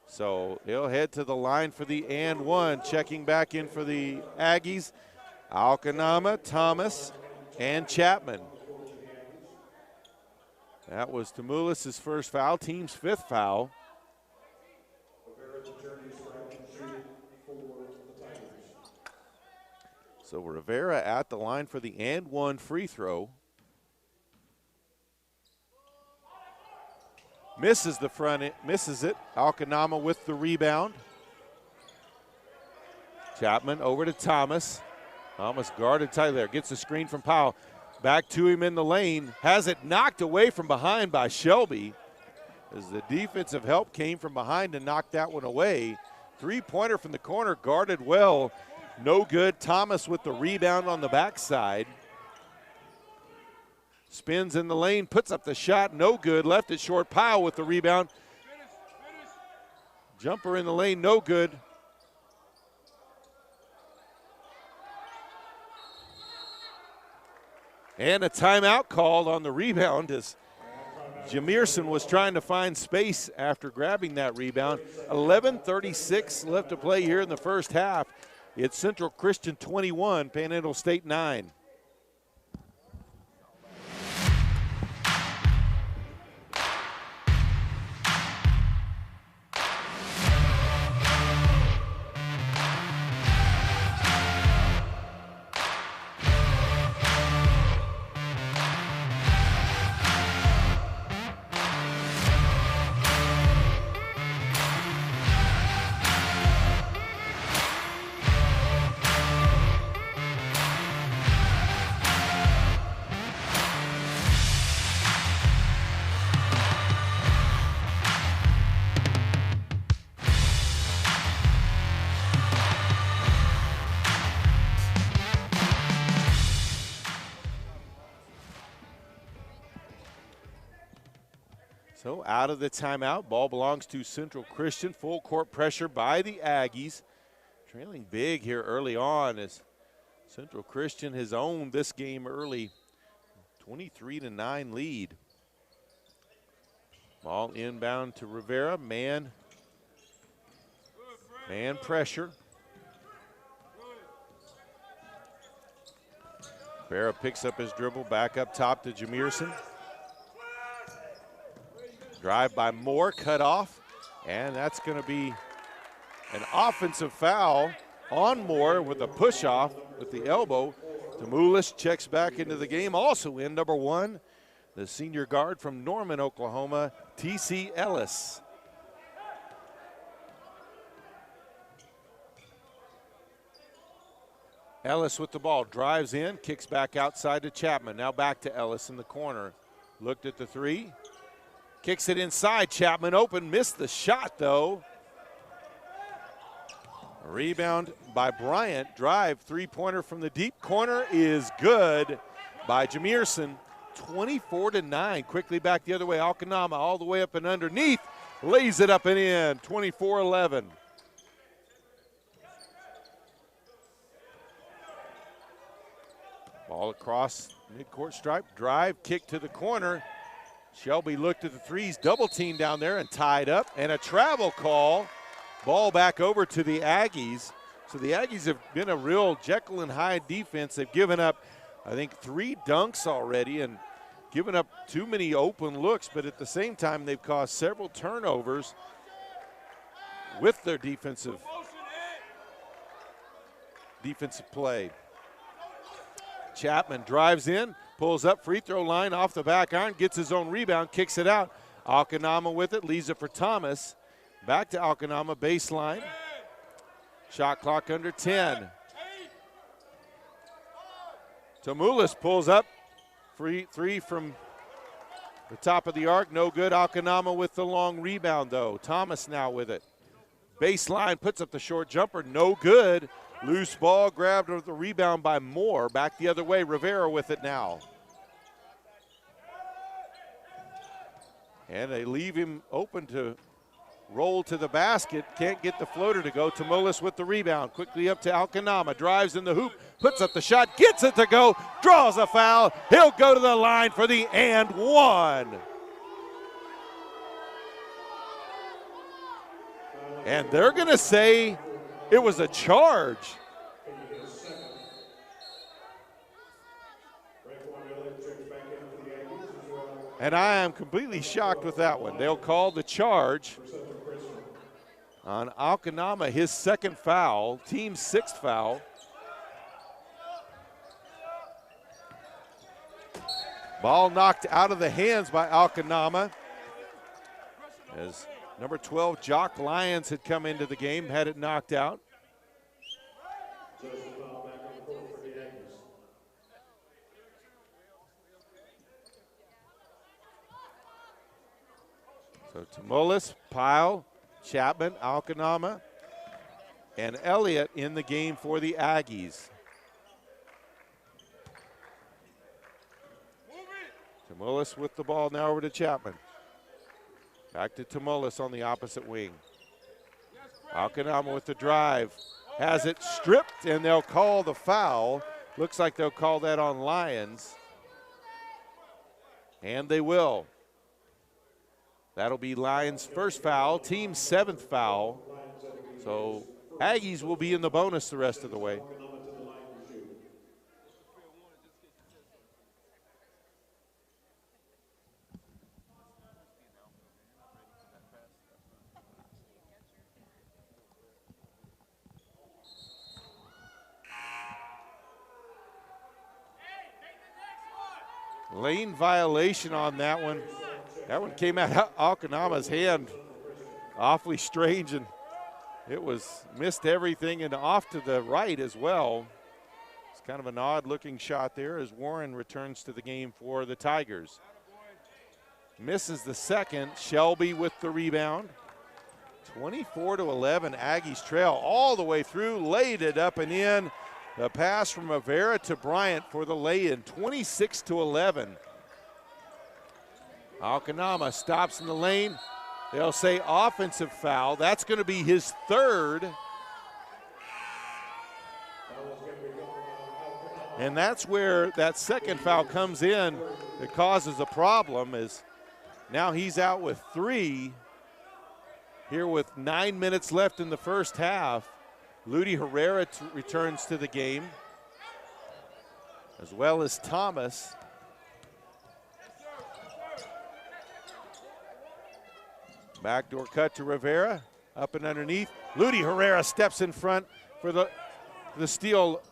So he'll head to the line for the and one. Checking back in for the Aggies, Alkanama, Thomas, and Chapman. That was Tamulis' first foul, team's 5th foul. So Rivera at the line for the and one free throw. Misses the front, misses it. Alkanama with the rebound. Chapman over to Thomas. Thomas guarded tight there, gets the screen from Powell. Back to him in the lane, has it knocked away from behind by Shelby. As the defensive help came from behind to knock that one away. 3-pointer from the corner, guarded well. No good. Thomas with the rebound on the backside. Spins in the lane, puts up the shot, no good. Left it short. Powell with the rebound. Jumper in the lane, no good. And a timeout called on the rebound as Jameerson was trying to find space after grabbing that rebound. 11:36 left to play here in the first half. It's Central Christian 21, Panhandle State 9. So out of the timeout, ball belongs to Central Christian. Full court pressure by the Aggies. Trailing big here early on as Central Christian has owned this game early. 23-9 lead. Ball inbound to Rivera. Man pressure. Rivera picks up his dribble, back up top to Jameerson. Drive by Moore, cut off, and that's going to be an offensive foul on Moore with a push-off with the elbow. Tamulis checks back into the game. Also in number 1, the senior guard from Norman, Oklahoma, T.C. Ellis. Ellis with the ball, drives in, kicks back outside to Chapman. Now back to Ellis in the corner. Looked at the three. Kicks it inside, Chapman open, missed the shot though. A rebound by Bryant, drive, three-pointer from the deep corner is good by Jameerson. 24-9, quickly back the other way, Alcanama all the way up and underneath, lays it up and in, 24-11. Ball across midcourt stripe, drive, kick to the corner. Shelby looked at the threes, double team down there and tied up, and a travel call. Ball back over to the Aggies. So the Aggies have been a real Jekyll and Hyde defense. They've given up, I think, 3 dunks already and given up too many open looks, but at the same time they've caused several turnovers with their defensive play. Chapman drives in, pulls up, free throw line off the back iron, gets his own rebound, kicks it out. Alcanama with it, leaves it for Thomas. Back to Alcanama, baseline. Shot clock under 10. Tamulis pulls up, three from the top of the arc, no good. Alcanama with the long rebound though. Thomas now with it. Baseline, puts up the short jumper, no good. Loose ball, grabbed with the rebound by Moore. Back the other way, Rivera with it now. And they leave him open to roll to the basket. Can't get the floater to go. Tamulis with the rebound. Quickly up to Alcanama. Drives in the hoop. Puts up the shot. Gets it to go. Draws a foul. He'll go to the line for the and one. And they're going to say it was a charge. And I am completely shocked with that one. They'll call the charge on Alcanama, his second foul, team's 6th foul. Ball knocked out of the hands by Alcanama as number 12, Jock Lyons, had come into the game, had it knocked out. So Tamulis, Pyle, Chapman, Alcanama, and Elliott in the game for the Aggies. Tamulis with the ball now over to Chapman. Back to Tamulis on the opposite wing. Alcanama with the drive. Has it stripped, and they'll call the foul. Looks like they'll call that on Lyons. And they will. That'll be Lions' first foul, team's 7th foul. So Aggies will be in the bonus the rest of the way. Lane violation on that one. That one came out of Akanama's hand awfully strange, and it was missed everything and off to the right as well. It's kind of an odd looking shot there as Warren returns to the game for the Tigers. Misses the second. Shelby with the rebound. 24-11, Aggies trail all the way through, laid it up and in. The pass from Rivera to Bryant for the lay-in, 26-11. Akanama stops in the lane. They'll say offensive foul. That's going to be his 3rd. And that's where that second foul comes in. It causes a problem, as now he's out with 3 here with 9 minutes left in the first half. Lady Herrera returns to the game, as well as Thomas. Backdoor cut to Rivera, up and underneath. Lady Herrera steps in front for the steal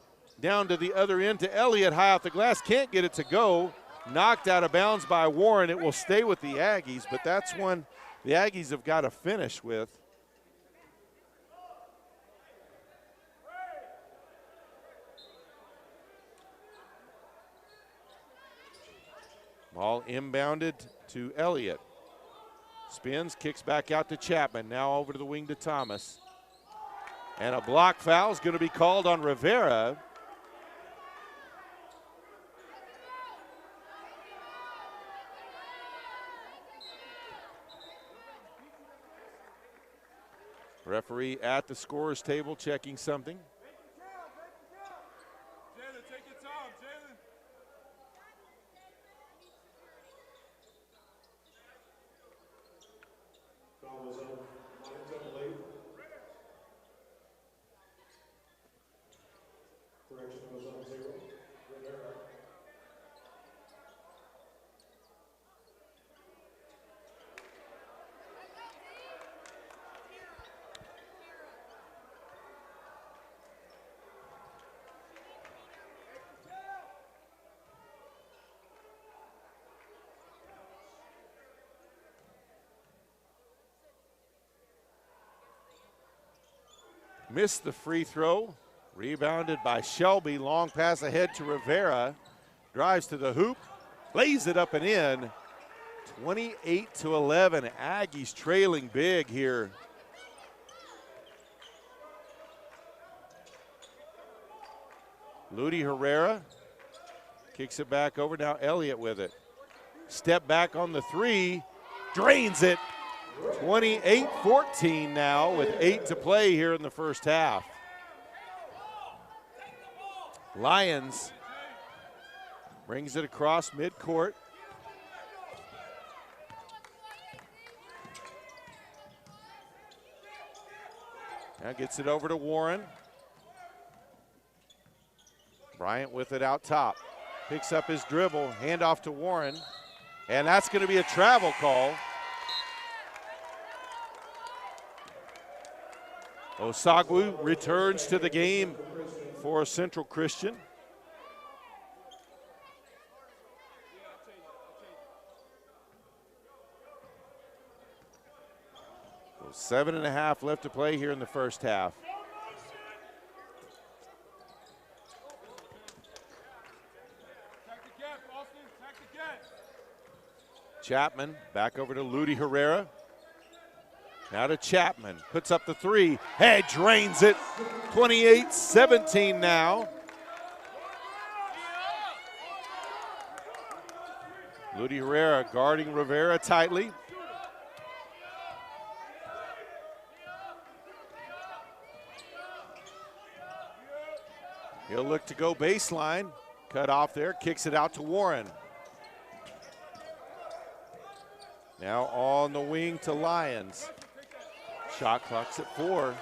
down to the other end to Elliott, high off the glass. Can't get it to go. Knocked out of bounds by Warren. It will stay with the Aggies, but that's one the Aggies have got to finish with. Ball inbounded to Elliott. Spins, kicks back out to Chapman. Now over to the wing to Thomas. And a block foul is going to be called on Rivera. Referee at the scorer's table checking something. Missed the free throw. Rebounded by Shelby. Long pass ahead to Rivera. Drives to the hoop. Lays it up and in. 28-11. Aggies trailing big here. Lady Herrera kicks it back over. Now Elliott with it. Step back on the 3. Drains it. 28-14 now with 8 to play here in the first half. Lions brings it across midcourt. Now gets it over to Warren. Bryant with it out top. Picks up his dribble, handoff to Warren. And that's going to be a travel call. Osagwu returns to the game for Central Christian. So 7.5 left to play here in the first half. Chapman back over to Lady Herrera. Now to Chapman, puts up the 3, hey, drains it. 28-17 now. Lady Herrera guarding Rivera tightly. He'll look to go baseline, cut off there, kicks it out to Warren. Now on the wing to Lyons. Shot clock's at 4.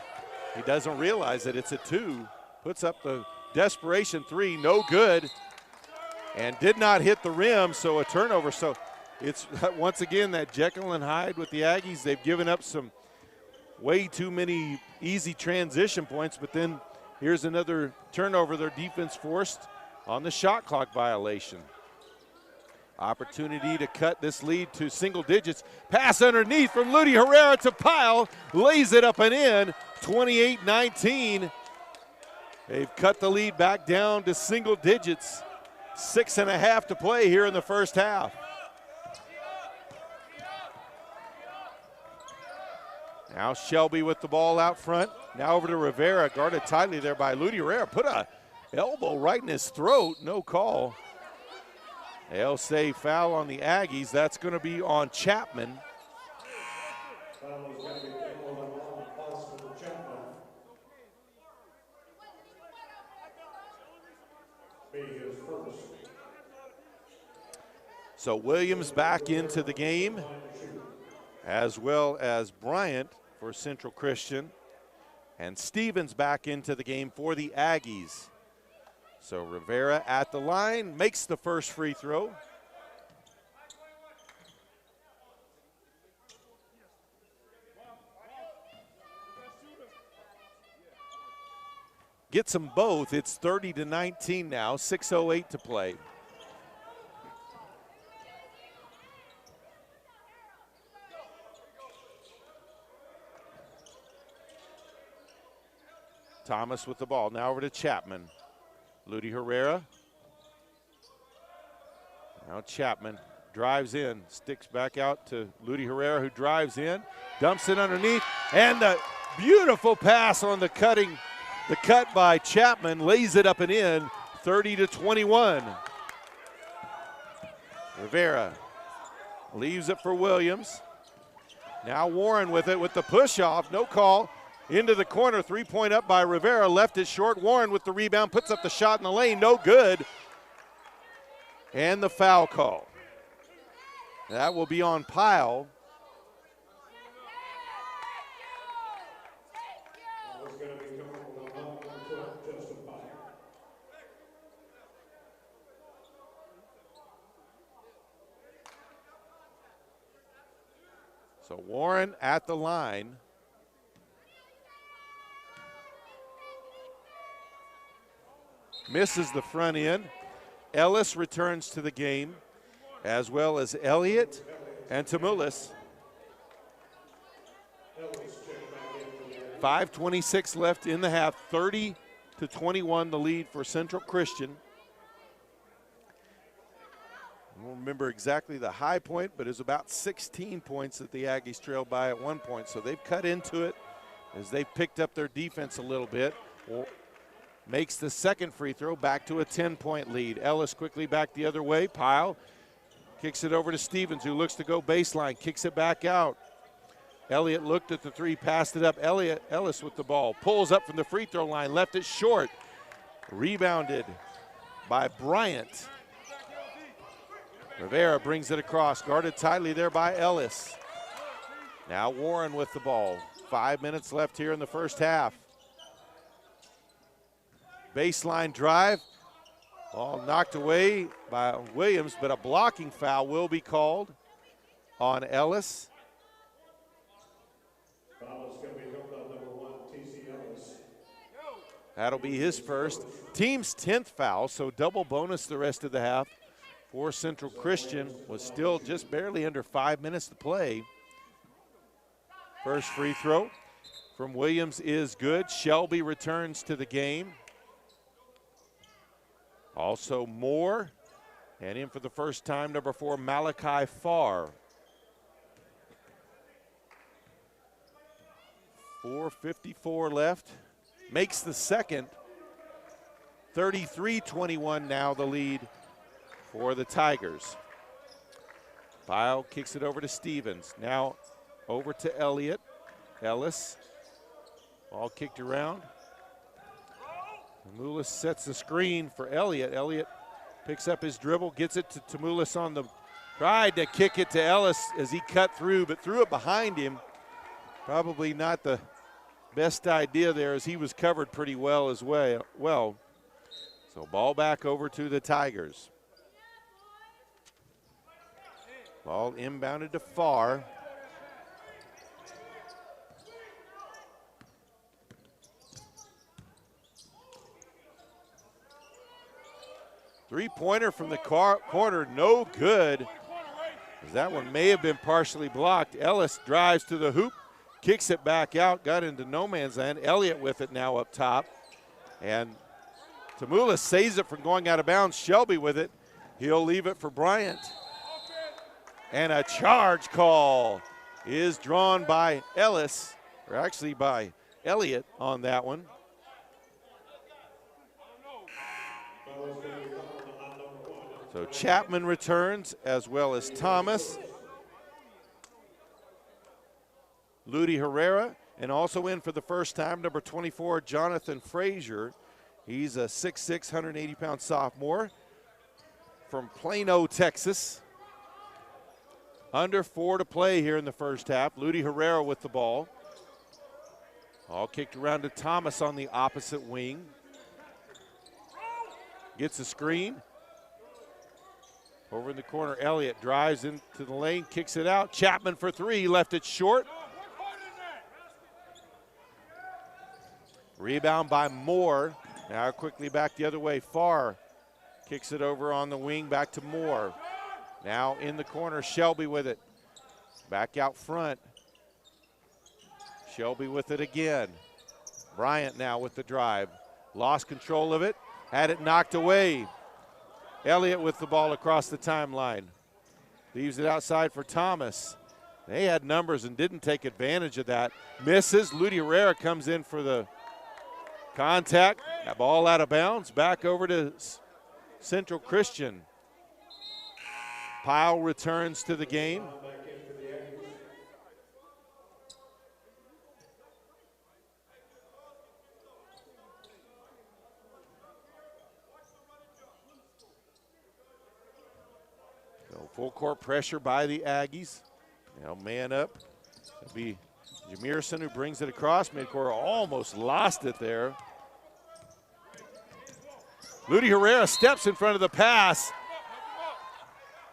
He doesn't realize that it's at 2. Puts up the desperation 3, no good. And did not hit the rim, so a turnover. So it's once again that Jekyll and Hyde with the Aggies. They've given up some way too many easy transition points, but then here's another turnover their defense forced on the shot clock violation. Opportunity to cut this lead to single digits. Pass underneath from Lady Herrera to Pyle. Lays it up and in, 28-19. They've cut the lead back down to single digits. 6.5 to play here in the first half. Now Shelby with the ball out front. Now over to Rivera, guarded tightly there by Lady Herrera. Put a elbow right in his throat, no call. They'll say foul on the Aggies. That's going to be on Chapman. So Williams back into the game, as well as Bryant for Central Christian, and Stevens back into the game for the Aggies. So Rivera at the line, makes the first free throw. Gets them both. It's 30-19 now, 6:08 to play. Thomas with the ball. Now over to Chapman. Lady Herrera. Now Chapman drives in, sticks back out to Lady Herrera, who drives in, dumps it underneath, and a beautiful pass on the cut by Chapman, lays it up and in, 30-21. Rivera leaves it for Williams. Now Warren with it with the push off, no call. Into the corner, 3-point up by Rivera, left it short. Warren with the rebound, puts up the shot in the lane, no good. And the foul call. That will be on Pyle. So Warren at the line. Misses the front end. Ellis returns to the game, as well as Elliott and Tamulis. 5:26 left in the half, 30-21 the lead for Central Christian. I don't remember exactly the high point, but it was about 16 points that the Aggies trailed by at one point. So they've cut into it as they picked up their defense a little bit. Makes the second free throw, back to a 10-point lead. Ellis quickly back the other way. Pyle kicks it over to Stevens, who looks to go baseline, kicks it back out. Elliott looked at the three, passed it up. Ellis with the ball, pulls up from the free throw line, left it short. Rebounded by Bryant. Rivera brings it across, guarded tightly there by Ellis. Now Warren with the ball. 5 minutes left here in the first half. Baseline drive, all knocked away by Williams, but a blocking foul will be called on Ellis. That'll be his first. Team's 10th foul, so double bonus the rest of the half for Central Christian. Was still just barely under 5 minutes to play. First free throw from Williams is good. Shelby returns to the game. Also Moore, and in for the first time, number 4, Malachi Farr. 4:54 left. Makes the second. 33-21 now the lead for the Tigers. Pyle kicks it over to Stevens. Now over to Elliott. Ellis. Ball kicked around. Tamulis sets the screen for Elliott. Elliott picks up his dribble, gets it to Tamulis on the Tried to kick it to Ellis as he cut through, but threw it behind him. Probably not the best idea there, as he was covered pretty well as well. So ball back over to the Tigers. Ball inbounded to Farr. Three-pointer from the corner, no good. That one may have been partially blocked. Ellis drives to the hoop, kicks it back out, got into no man's land. Elliott with it now up top. And Tamula saves it from going out of bounds. Shelby with it. He'll leave it for Bryant. And a charge call is drawn by Ellis, or actually by Elliott on that one. So Chapman returns, as well as Thomas. Ludi Herrera, and also in for the first time, number 24, Jonathan Frazier. He's a 6'6", 180-pound sophomore from Plano, Texas. Under 4 to play here in the first half. Ludi Herrera with the ball. All kicked around to Thomas on the opposite wing. Gets a screen. Over in the corner, Elliott drives into the lane, kicks it out. Chapman for three, left it short. Rebound by Moore. Now quickly back the other way. Farr kicks it over on the wing, back to Moore. Now in the corner, Shelby with it. Back out front. Shelby with it again. Bryant now with the drive. Lost control of it, had it knocked away. Elliott with the ball across the timeline. Leaves it outside for Thomas. They had numbers and didn't take advantage of that. Misses. Ludi Herrera comes in for the contact. That ball out of bounds. Back over to Central Christian. Pyle returns to the game. Full court pressure by the Aggies. Now man up. It'll be Jameerson who brings it across midcourt. Almost lost it there. Ludi Herrera steps in front of the pass,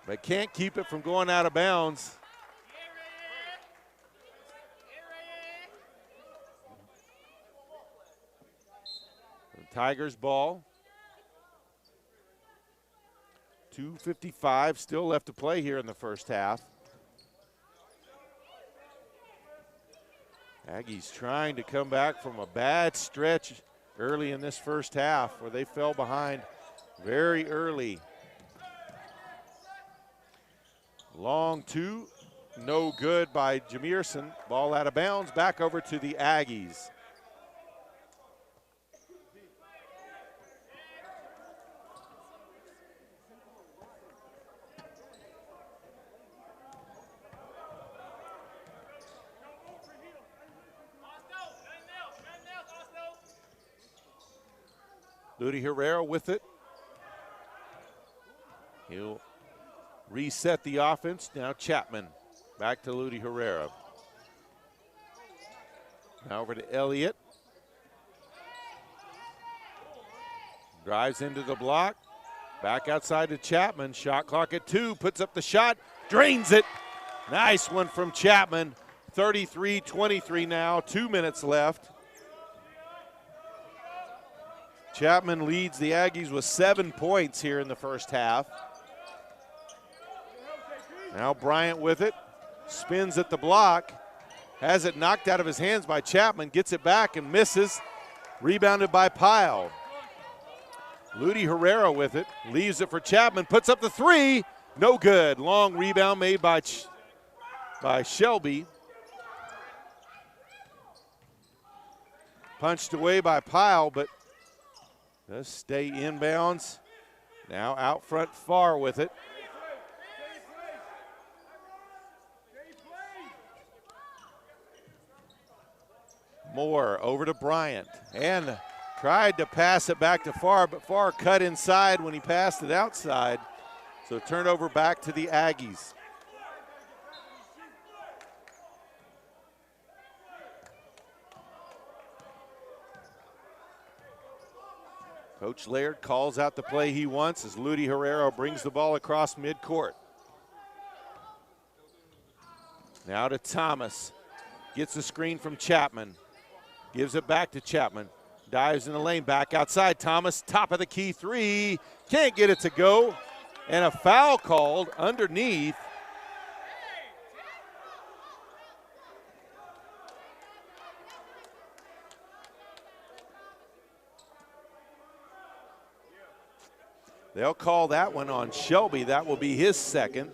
but can't keep it from going out of bounds. The Tigers ball. 2:55 still left to play here in the first half. Aggies trying to come back from a bad stretch early in this first half where they fell behind very early. Long two, no good by Jameerson. Ball out of bounds, back over to the Aggies. Ludi Herrera with it. He'll reset the offense. Now Chapman back to Ludi Herrera. Now over to Elliott. Drives into the block. Back outside to Chapman. Shot clock at 2. Puts up the shot. Drains it. Nice one from Chapman. 33-23 now. 2 minutes left. Chapman leads the Aggies with 7 points here in the first half. Now Bryant with it, spins at the block, has it knocked out of his hands by Chapman, gets it back and misses, rebounded by Pyle. Ludi Herrera with it, leaves it for Chapman, puts up the three, no good. Long rebound made by Shelby. Punched away by Pyle, but does stay inbounds. Now out front Farr with it. Moore over to Bryant and tried to pass it back to Farr, but Farr cut inside when he passed it outside. So turnover back to the Aggies. Coach Laird calls out the play he wants as Lady Herrera brings the ball across midcourt. Now to Thomas. Gets the screen from Chapman. Gives it back to Chapman. Dives in the lane, back outside. Thomas, top of the key three. Can't get it to go. And a foul called underneath. They'll call that one on Shelby. That will be his second.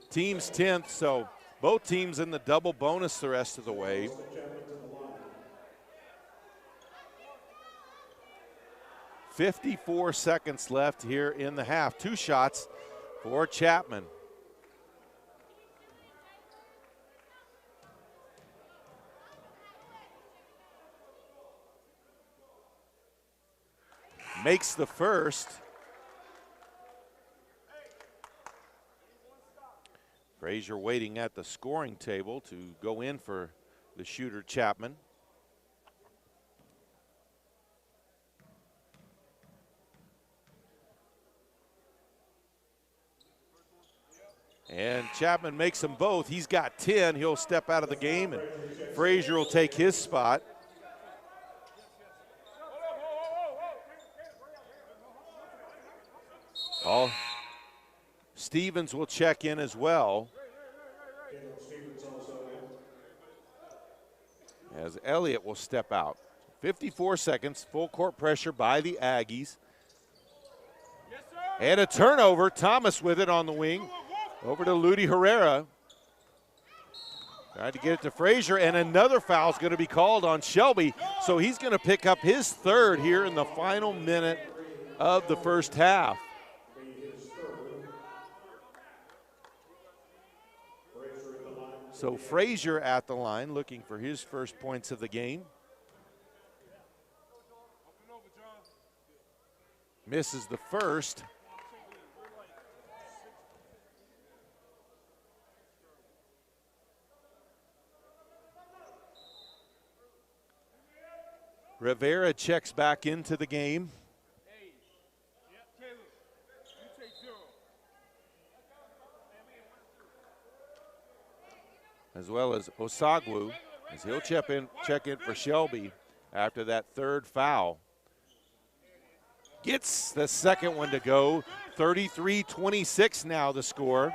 Team's 10th, so both teams in the double bonus the rest of the way. .54 seconds left here in the half. 2 shots for Chapman. Makes the first. Frazier waiting at the scoring table to go in for the shooter Chapman. And Chapman makes them both. He's got 10. He'll step out of the game, and Frazier will take his spot. Stevens will check in as well. As Elliott will step out. 54 seconds, full court pressure by the Aggies. And a turnover, Thomas with it on the wing. Over to Lady Herrera. Tried to get it to Frazier, and another foul is going to be called on Shelby. So he's going to pick up his third here in the final minute of the first half. So Frazier at the line looking for his first points of the game. Misses the first. Rivera checks back into the game. As well as Osagwu, as he'll check in for Shelby after that third foul. Gets the second one to go. 33-26 now the score.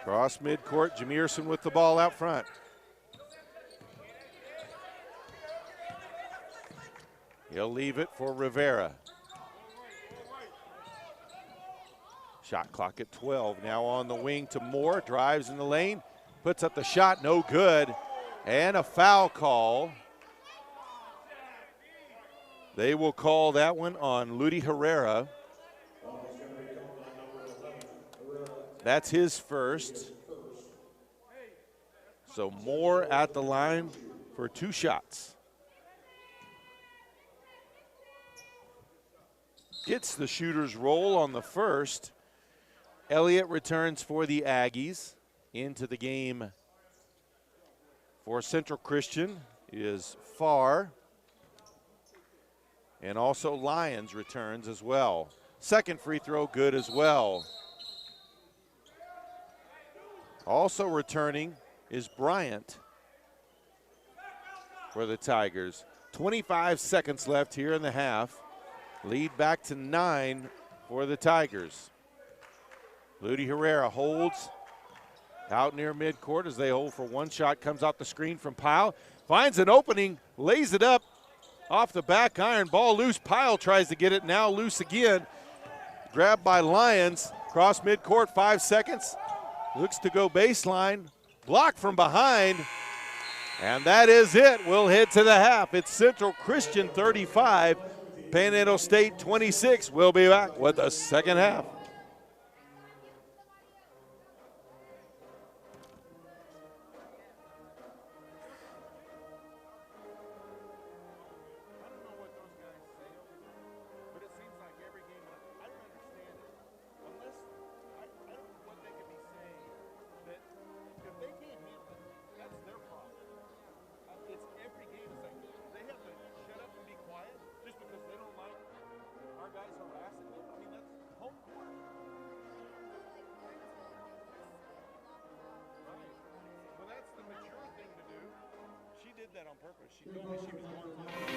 Cross midcourt, Jameerson with the ball out front. He'll leave it for Rivera. Shot clock at 12. Now on the wing to Moore. Drives in the lane. Puts up the shot. No good. And a foul call. They will call that one on Lady Herrera. That's his first. So Moore at the line for 2 shots. Gets the shooter's roll on the first. Elliott returns for the Aggies. Into the game for Central Christian is Farr. And also Lyons returns as well. Second free throw good as well. Also returning is Bryant for the Tigers. 25 seconds left here in the half. Lead back to 9 for the Tigers. Lady Herrera holds out near midcourt as they hold for 1 shot. Comes off the screen from Pyle. Finds an opening, lays it up off the back iron. Ball loose. Pyle tries to get it, now loose again. Grabbed by Lyons. Cross midcourt, 5 seconds. Looks to go baseline. Blocked from behind. And that is it. We'll head to the half. It's Central Christian 35, Panhandle State 26. We'll be back with the second half. purpose. She told me she was going for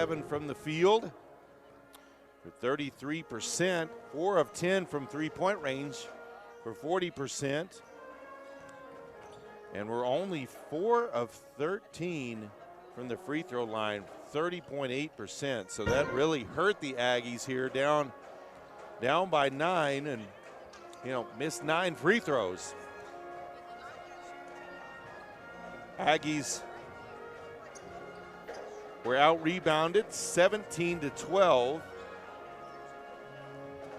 7 from the field for 33%, 4 of 10 from three-point range for 40%. And we're only 4 of 13 from the free throw line, 30.8%. So that really hurt the Aggies here, down by 9, and missed 9 free throws. Aggies were out-rebounded 17-12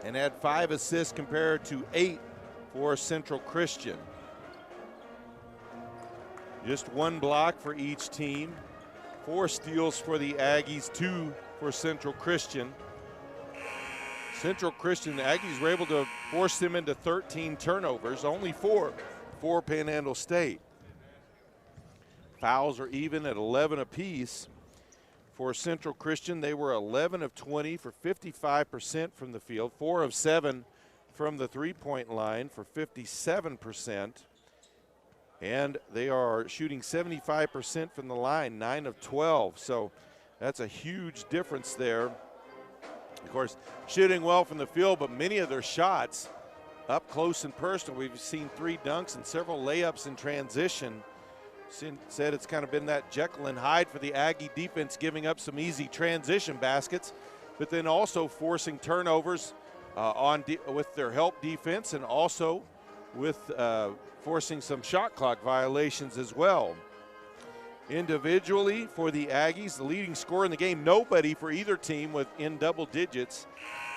and had 5 assists compared to 8 for Central Christian. Just 1 block for each team, 4 steals for the Aggies, 2 for Central Christian. Central Christian, the Aggies were able to force them into 13 turnovers, only 4 for Panhandle State. Fouls are even at 11 apiece. For Central Christian, they were 11 of 20 for 55% from the field, 4 of 7 from the three-point line for 57%. And they are shooting 75% from the line, 9 of 12. So that's a huge difference there. Of course, shooting well from the field, but many of their shots up close and personal. We've seen 3 dunks and several layups in transition. Said it's kind of been that Jekyll and Hyde for the Aggie defense, giving up some easy transition baskets, but then also forcing turnovers with their help defense, and also with forcing some shot clock violations as well. Individually for the Aggies, the leading scorer in the game, nobody for either team within double digits,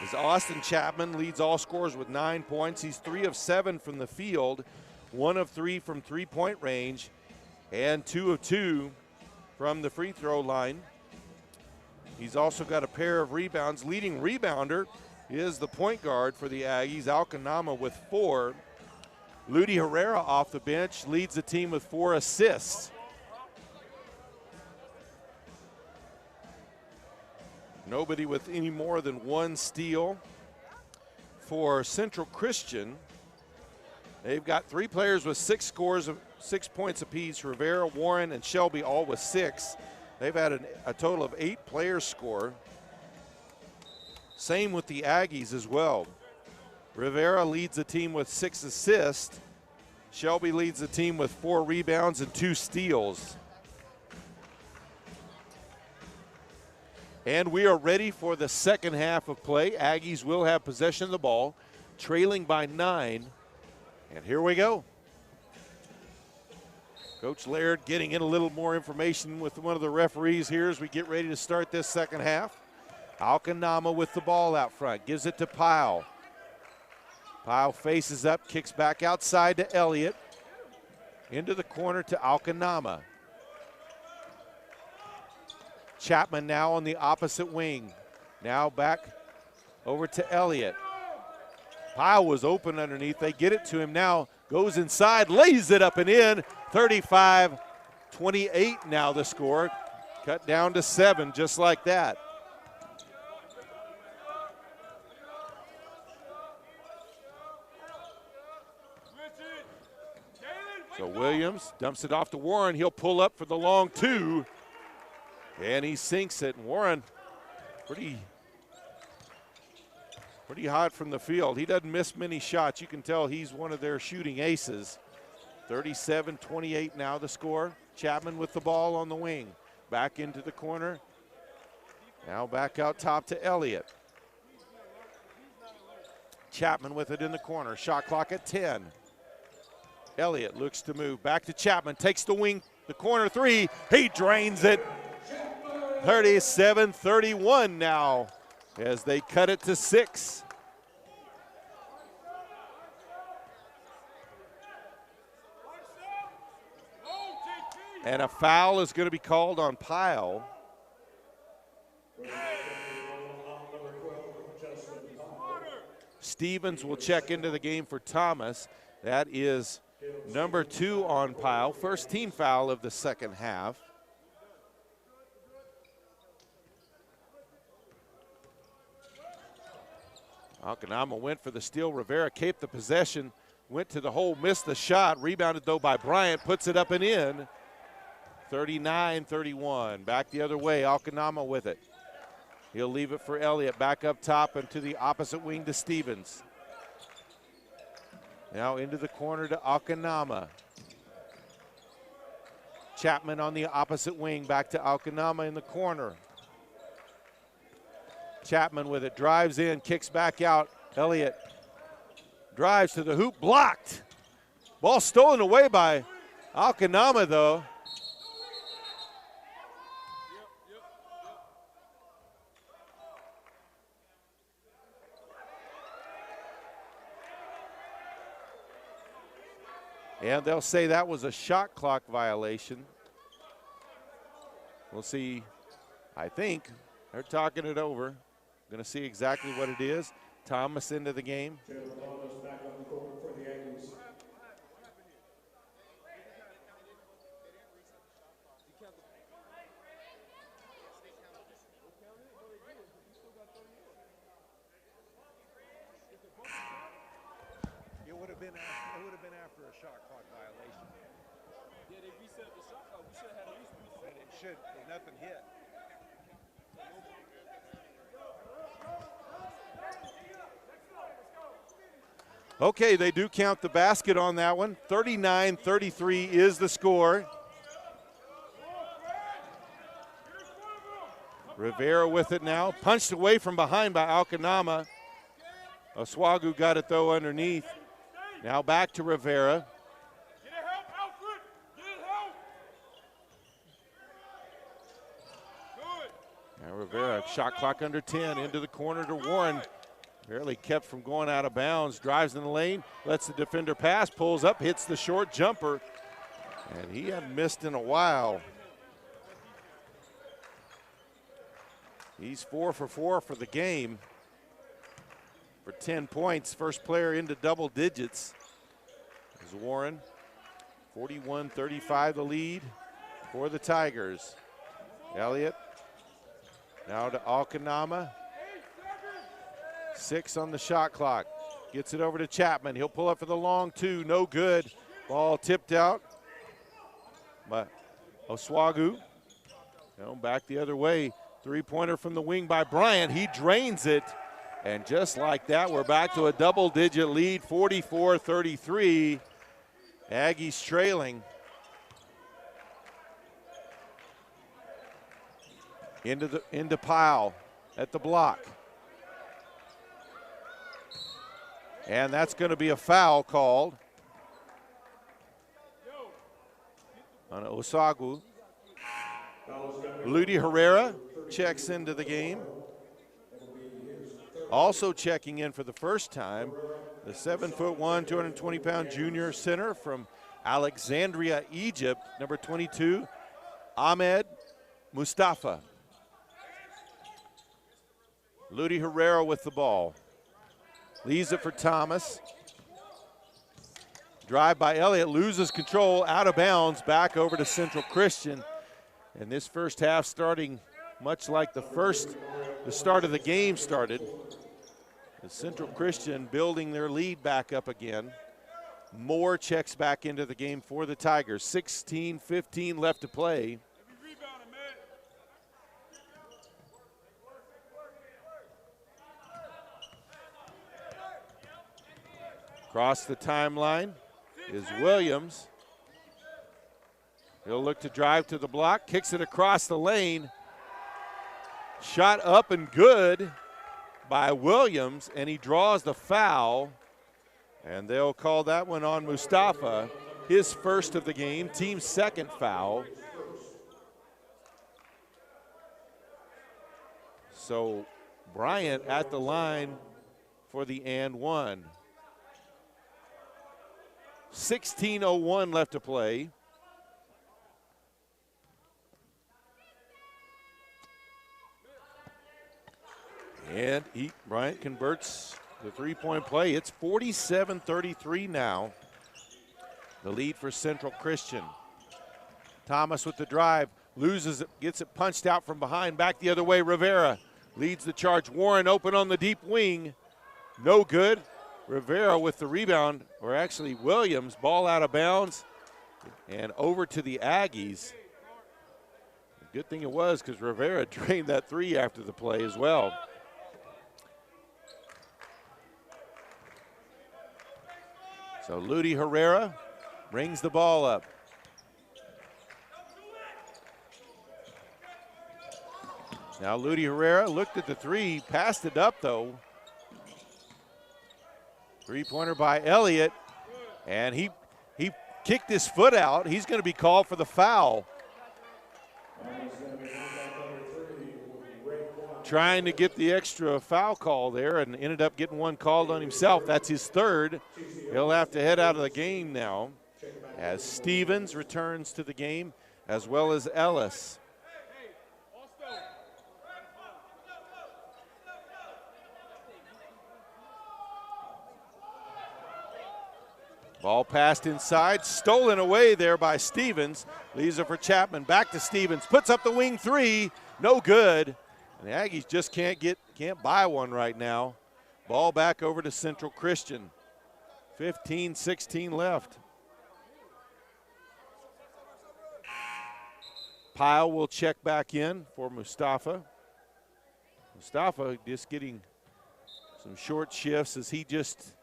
is Austin Chapman. Leads all scorers with 9 points. He's 3 of 7 from the field, 1 of 3 from three-point range, and 2 of 2 from the free throw line. He's also got a pair of rebounds. Leading rebounder is the point guard for the Aggies, Alcanama, with 4. Ludi Herrera off the bench leads the team with 4 assists. Nobody with any more than 1 steal for Central Christian. They've got 3 players with 6 scores of 6 points apiece. Rivera, Warren, and Shelby all with 6. They've had a total of 8 players score. Same with the Aggies as well. Rivera leads the team with 6 assists. Shelby leads the team with 4 rebounds and 2 steals. And we are ready for the second half of play. Aggies will have possession of the ball, trailing by 9. And here we go. Coach Laird getting in a little more information with one of the referees here as we get ready to start this second half. Alcanama with the ball out front, gives it to Pyle. Pyle faces up, kicks back outside to Elliott. Into the corner to Alcanama. Chapman now on the opposite wing. Now back over to Elliott. Pyle was open underneath. They get it to him now. Goes inside, lays it up and in. 35-28 now the score. Cut down to 7 just like that. So Williams dumps it off to Warren. He'll pull up for the long 2. And he sinks it. Warren pretty hot from the field. He doesn't miss many shots. You can tell he's one of their shooting aces. 37-28 now the score. Chapman with the ball on the wing. Back into the corner. Now back out top to Elliott. Chapman with it in the corner. Shot clock at 10. Elliott looks to move. Back to Chapman. Takes the wing, the corner 3. He drains it. 37-31 now as they cut it to 6. And a foul is going to be called on Pyle. Stevens will check into the game for Thomas. That is number 2 on Pyle. First team foul of the second half. Alcanama went for the steal. Rivera kept the possession, went to the hole, missed the shot. Rebounded, though, by Bryant. Puts it up and in. 39-31. Back the other way. Alcanama with it. He'll leave it for Elliott. Back up top and to the opposite wing to Stevens. Now into the corner to Akanama. Chapman on the opposite wing. Back to Akanama in the corner. Chapman with it. Drives in. Kicks back out. Elliott drives to the hoop. Blocked. Ball stolen away by Akanama, though. And they'll say that was a shot clock violation. We'll see. I think they're talking it over. Going to see exactly what it is. Thomas into the game. Thomas back on the court for the Aggies. It would have been after a shot clock violation. Yeah, they reset the shot clock. We should have had at least reset. It should. Nothing hit. Okay, they do count the basket on that one. 39-33 is the score. Rivera with it now. Punched away from behind by Akanama. Oswagu got it, though, underneath. Now back to Rivera. Get it help, Alfred. Get it help. Good. Now Rivera, shot clock under 10, into the corner to Warren. Barely kept from going out of bounds. Drives in the lane, lets the defender pass, pulls up, hits the short jumper. And he hadn't missed in a while. He's 4 for 4 for the game for 10 points. First player into double digits is Warren. 41-35 the lead for the Tigers. Elliott now to Akanama. 6 on the shot clock. Gets it over to Chapman. He'll pull up for the long two. No good. Ball tipped out. But Oswagu back the other way. Three-pointer from the wing by Bryant. He drains it. And just like that, we're back to a double-digit lead, 44-33. Aggies trailing. Into Pyle at the block. And that's going to be a foul called on Oswagu. Lady Herrera checks into the game. Also checking in for the first time, the 7'1", 220-pound junior center from Alexandria, Egypt, number 22, Ahmed Mustafa. Lady Herrera with the ball. Leaves it for Thomas. Drive by Elliott, loses control, out of bounds, back over to Central Christian. And this first half starting much like the start of the game started. The Central Christian building their lead back up again. Moore checks back into the game for the Tigers. 16-15 left to play. Across the timeline is Williams. He'll look to drive to the block, kicks it across the lane. Shot up and good by Williams, and he draws the foul. And they'll call that one on Mustafa, his first of the game, team's second foul. So Bryant at the line for the and one. 16:01 left to play. And Bryant converts the three-point play. It's 47-33 now. The lead for Central Christian. Thomas with the drive, loses it, gets it punched out from behind, back the other way. Rivera leads the charge. Warren open on the deep wing. No good. Rivera with the rebound, or actually Williams, ball out of bounds and over to the Aggies. Good thing it was, because Rivera drained that three after the play as well. So Ludi Herrera brings the ball up. Now Ludi Herrera looked at the three, passed it up though. Three-pointer by Elliott, and he kicked his foot out. He's going to be called for the foul. Trying to get the extra foul call there and ended up getting one called on himself. That's his third. He'll have to head out of the game now as Stevens returns to the game, as well as Ellis. Ball passed inside, stolen away there by Stevens. Leaves it for Chapman, back to Stevens, puts up the wing three, no good. And the Aggies just can't buy one right now. Ball back over to Central Christian. 15-16 left. Pyle will check back in for Mustafa. Mustafa just getting some short shifts as he just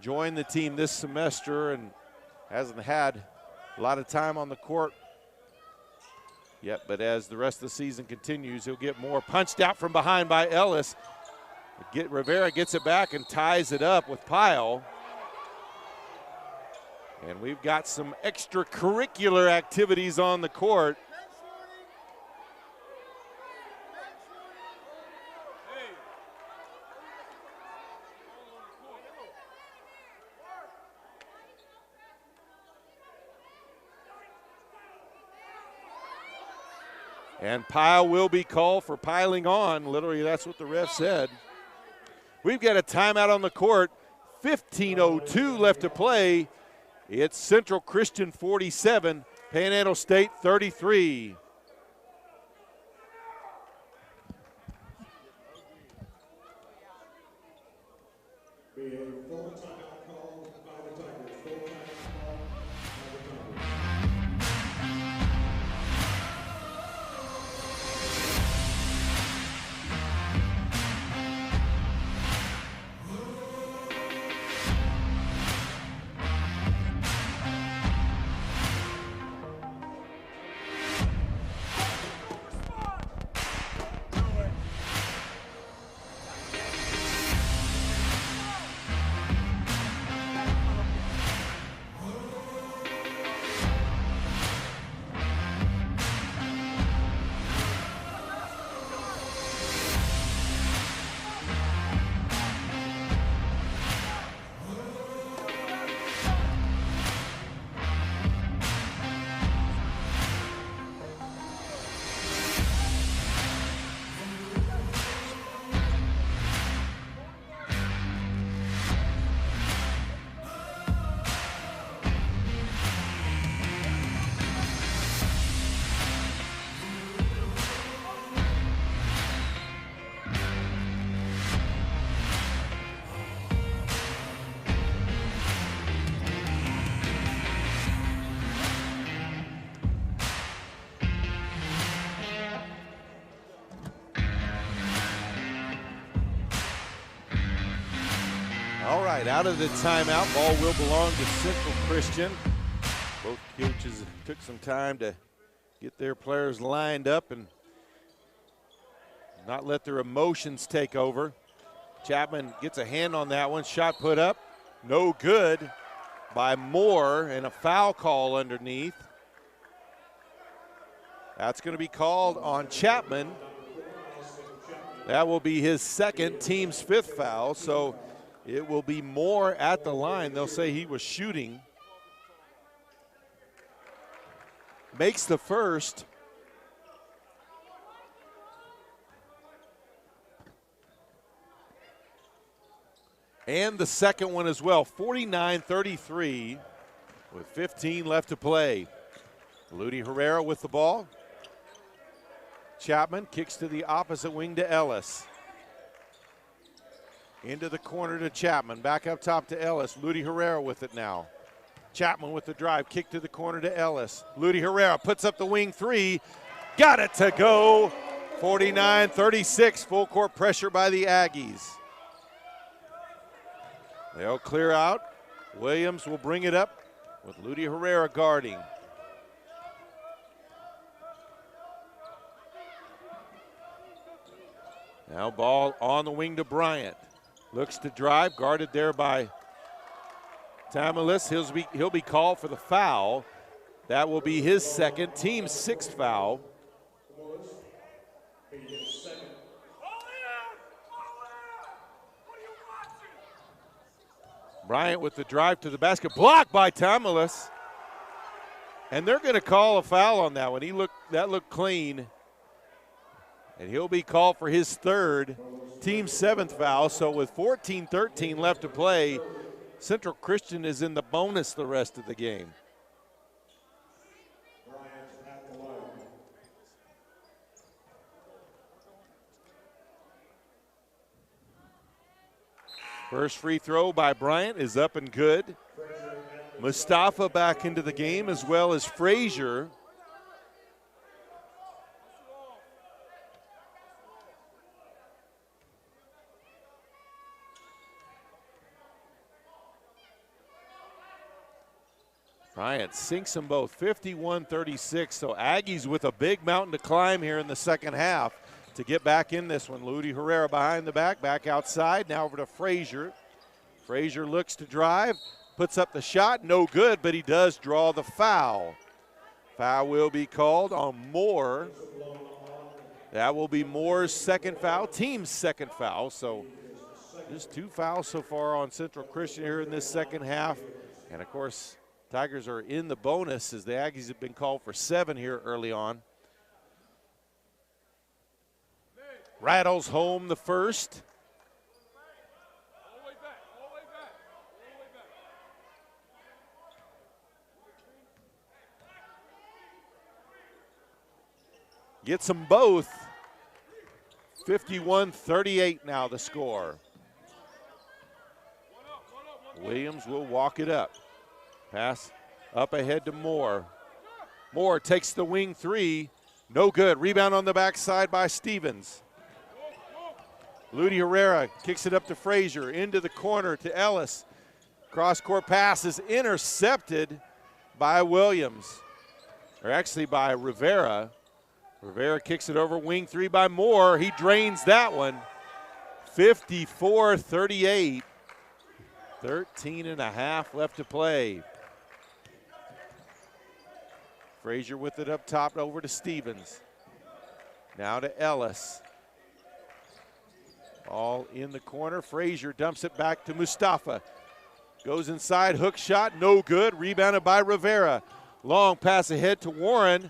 joined the team this semester and hasn't had a lot of time on the court yet, but as the rest of the season continues, he'll get more. Punched out from behind by Ellis. Rivera gets it back and ties it up with Pyle. And we've got some extracurricular activities on the court. And Pyle will be called for piling on. Literally, that's what the ref said. We've got a timeout on the court. 15:02 left to play. It's Central Christian 47, Panhandle State 33. All right, out of the timeout, ball will belong to Central Christian. Both coaches took some time to get their players lined up and not let their emotions take over. Chapman gets a hand on that one, shot put up, no good by Moore, and a foul call underneath. That's going to be called on Chapman. That will be his second, team's fifth foul, so it will be Moore at the line. They'll say he was shooting. Makes the first. And the second one as well. 49-33 with 15 left to play. Ludi Herrera with the ball. Chapman kicks to the opposite wing to Ellis. Into the corner to Chapman. Back up top to Ellis. Ludi Herrera with it now. Chapman with the drive, kick to the corner to Ellis. Ludi Herrera puts up the wing three, got it to go. 49-36, full court pressure by the Aggies. They'll clear out. Williams will bring it up with Ludi Herrera guarding. Now ball on the wing to Bryant. Looks to drive, guarded there by Tamalis. He'll be called for the foul. That will be his second, team's sixth foul. Bryant with the drive to the basket, blocked by Tamalis. And they're going to call a foul on that one. That looked clean. And he'll be called for his third, team's seventh foul. So with 14-13 left to play, Central Christian is in the bonus the rest of the game. First free throw by Bryant is up and good. Mustafa back into the game, as well as Frazier. Bryant sinks them both, 51-36. So Aggies with a big mountain to climb here in the second half to get back in this one. Ludi Herrera behind the back outside. Now over to Frazier. Frazier looks to drive, puts up the shot, no good, but he does draw the foul. Foul will be called on Moore. That will be Moore's second foul, team's second foul. So just two fouls so far on Central Christian here in this second half. And of course, Tigers are in the bonus as the Aggies have been called for 7 here early on. Rattles home the first. Gets them both. 51-38 now the score. Williams will walk it up. Pass up ahead to Moore. Moore takes the wing three. No good. Rebound on the backside by Stevens. Ludi Herrera kicks it up to Frazier. Into the corner to Ellis. Cross-court pass is intercepted by Williams. Or actually by Rivera. Rivera kicks it over. Wing three by Moore. He drains that one. 54-38. 13 and a half left to play. Frazier with it up top over to Stevens. Now to Ellis. All in the corner. Frazier dumps it back to Mustafa. Goes inside, hook shot, no good. Rebounded by Rivera. Long pass ahead to Warren.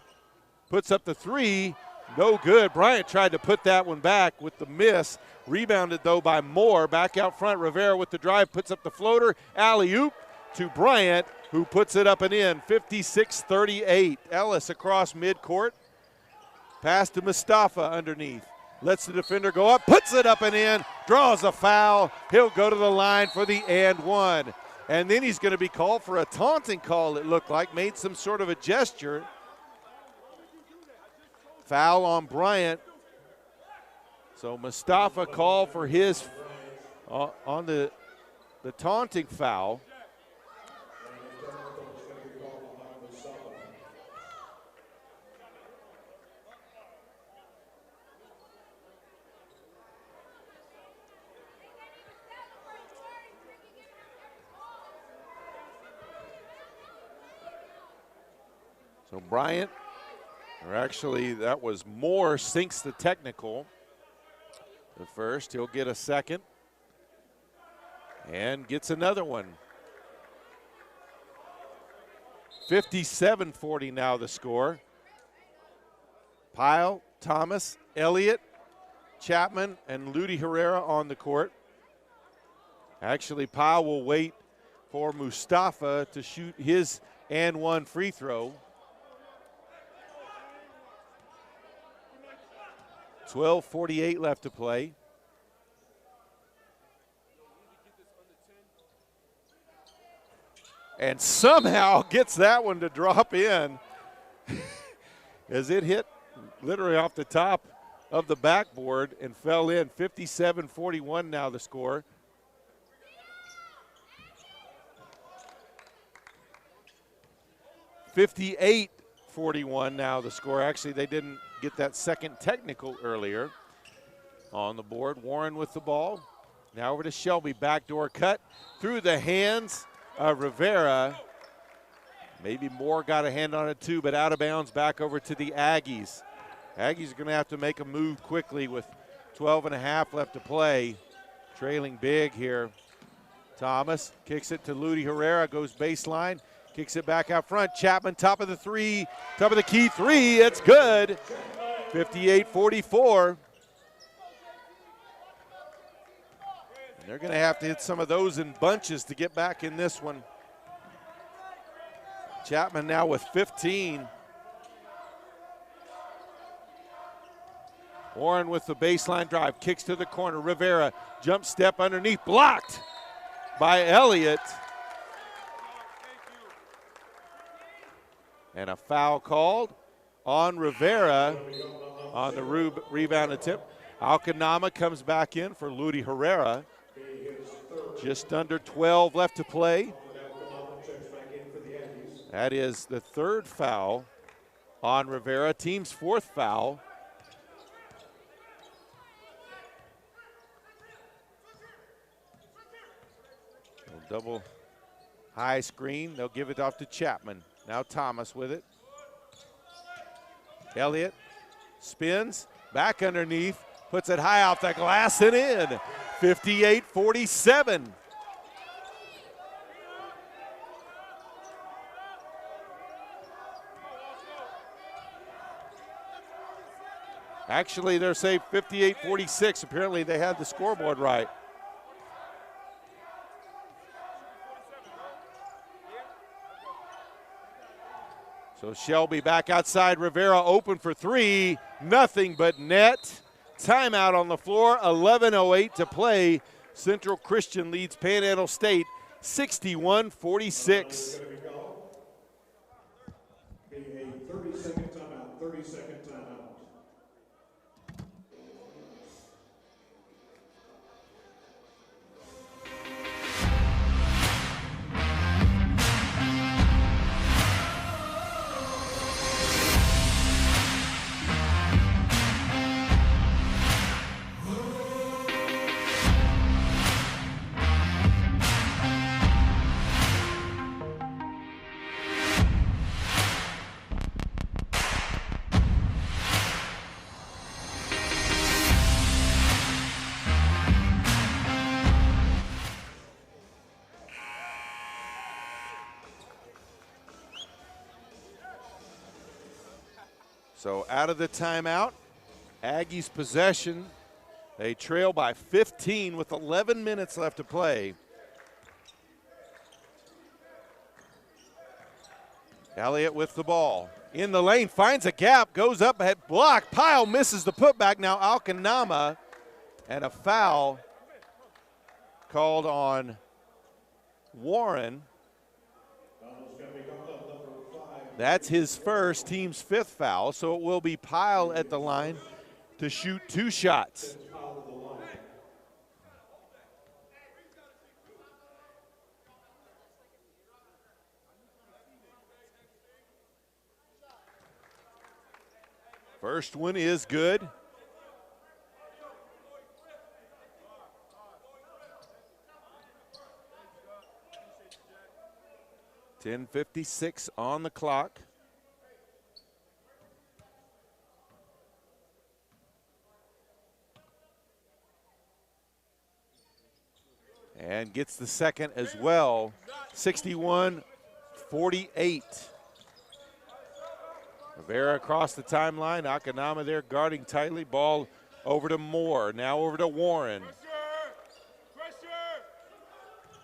Puts up the three, no good. Bryant tried to put that one back with the miss. Rebounded though by Moore. Back out front, Rivera with the drive, puts up the floater. Alley-oop to Bryant, who puts it up and in. 56-38. Ellis across midcourt. Pass to Mustafa underneath. Lets the defender go up, puts it up and in, draws a foul. He'll go to the line for the and one. And then he's going to be called for a taunting call, it looked like. Made some sort of a gesture. Foul on Bryant. So Mustafa called for his on the taunting foul. So Bryant, or actually that was Moore, sinks the technical. The first, he'll get a second. And gets another one. 57-40 now the score. Pyle, Thomas, Elliott, Chapman, and Ludi Herrera on the court. Actually, Pyle will wait for Mustafa to shoot his and one free throw. 12:48 left to play. and somehow gets that one to drop in as it hit literally off the top of the backboard and fell in. 57-41 now the score. (58-41) now the score. Actually, they didn't get that second technical earlier on the board. Warren with the ball. Now over to Shelby. Backdoor cut through the hands of Rivera. Maybe Moore got a hand on it too, but out of bounds back over to the Aggies. Aggies are going to have to make a move quickly with 12 and a half left to play. Trailing big here. Thomas kicks it to Ludi Herrera, goes baseline. Kicks it back out front. Chapman, top of the three, top of the key three. It's good. 58-44. They're going to have to hit some of those in bunches to get back in this one. Chapman now with 15. Warren with the baseline drive. Kicks to the corner. Rivera, jump step underneath. Blocked by Elliott. And a foul called on Rivera on the rebound attempt. Alcanama comes back in for Ludi Herrera. Just under 12 left to play. That is the third foul on Rivera, team's fourth foul. Double high screen. They'll give it off to Chapman. Now Thomas with it. Elliott spins, back underneath, puts it high off the glass and in. 58-47. Actually, they're saying 58-46. Apparently they had the scoreboard right. So Shelby back outside. Rivera open for three. Nothing but net. Timeout on the floor. 11:08 to play. Central Christian leads Panhandle State 61-46. A 30-second timeout. 30-second timeout. So out of the timeout, Aggies possession. They trail by 15 with 11 minutes left to play. Elliott with the ball. In the lane, finds a gap, goes up ahead, block. Pyle misses the putback. Now Alcanama, and a foul called on Warren. That's his first, team's fifth foul, so it will be Pyle at the line to shoot two shots. First one is good. .56 on the clock. And gets the second as well. 61-48. Rivera across the timeline. Akanama there guarding tightly. Ball over to Moore. Now over to Warren.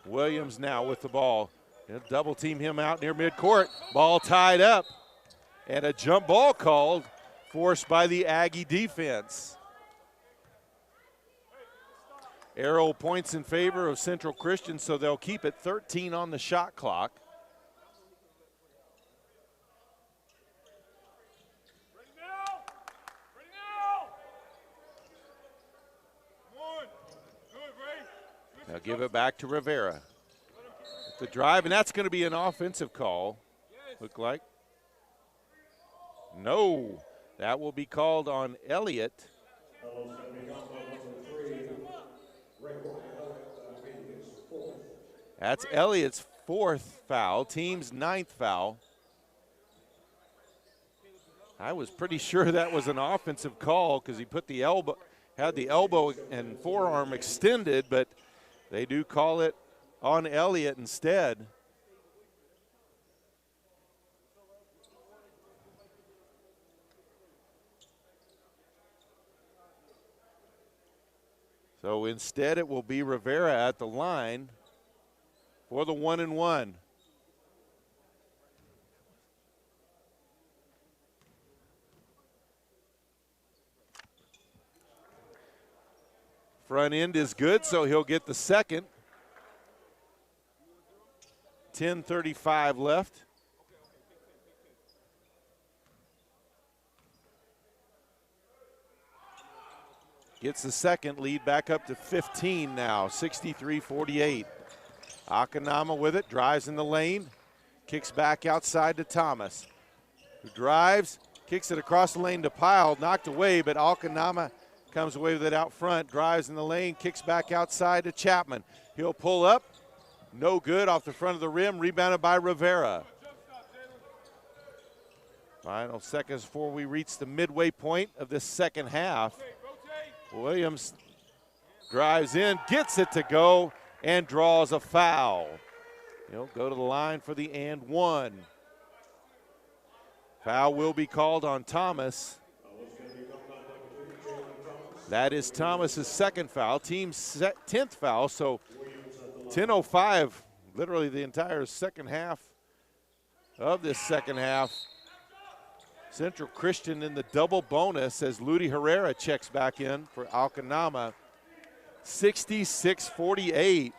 Williams now with the ball. They'll double team him out near midcourt. Ball tied up. And a jump ball called, forced by the Aggie defense. Arrow points in favor of Central Christian, so they'll keep it 13 on the shot clock. They'll give it back to Rivera. The drive, and that's going to be an offensive call, look like. No, that will be called on Elliott. That's Elliott's 4th foul, team's 9th foul. I was pretty sure that was an offensive call because he put the elbow, had the elbow and forearm extended, but they do call it on Elliott instead. So instead it will be Rivera at the line for the 1-and-1. Front end is good, so he'll get the second. 10:35 left. Gets the second, lead back up to 15 now, 63-48. Akanama with it, drives in the lane, kicks back outside to Thomas, who drives, kicks it across the lane to Pyle, knocked away, but Akanama comes away with it out front, drives in the lane, kicks back outside to Chapman. He'll pull up, no good, off the front of the rim, rebounded by Rivera. Final seconds before we reach the midway point of this second half. Williams drives in, gets it to go, and draws a foul. He'll go to the line for the and one. Foul will be called on Thomas. That is Thomas's second foul, team's 10th foul, so 10:05, literally the entire second half of this second half. Central Christian in the double bonus as Ludi Herrera checks back in for Akanama. 66-48.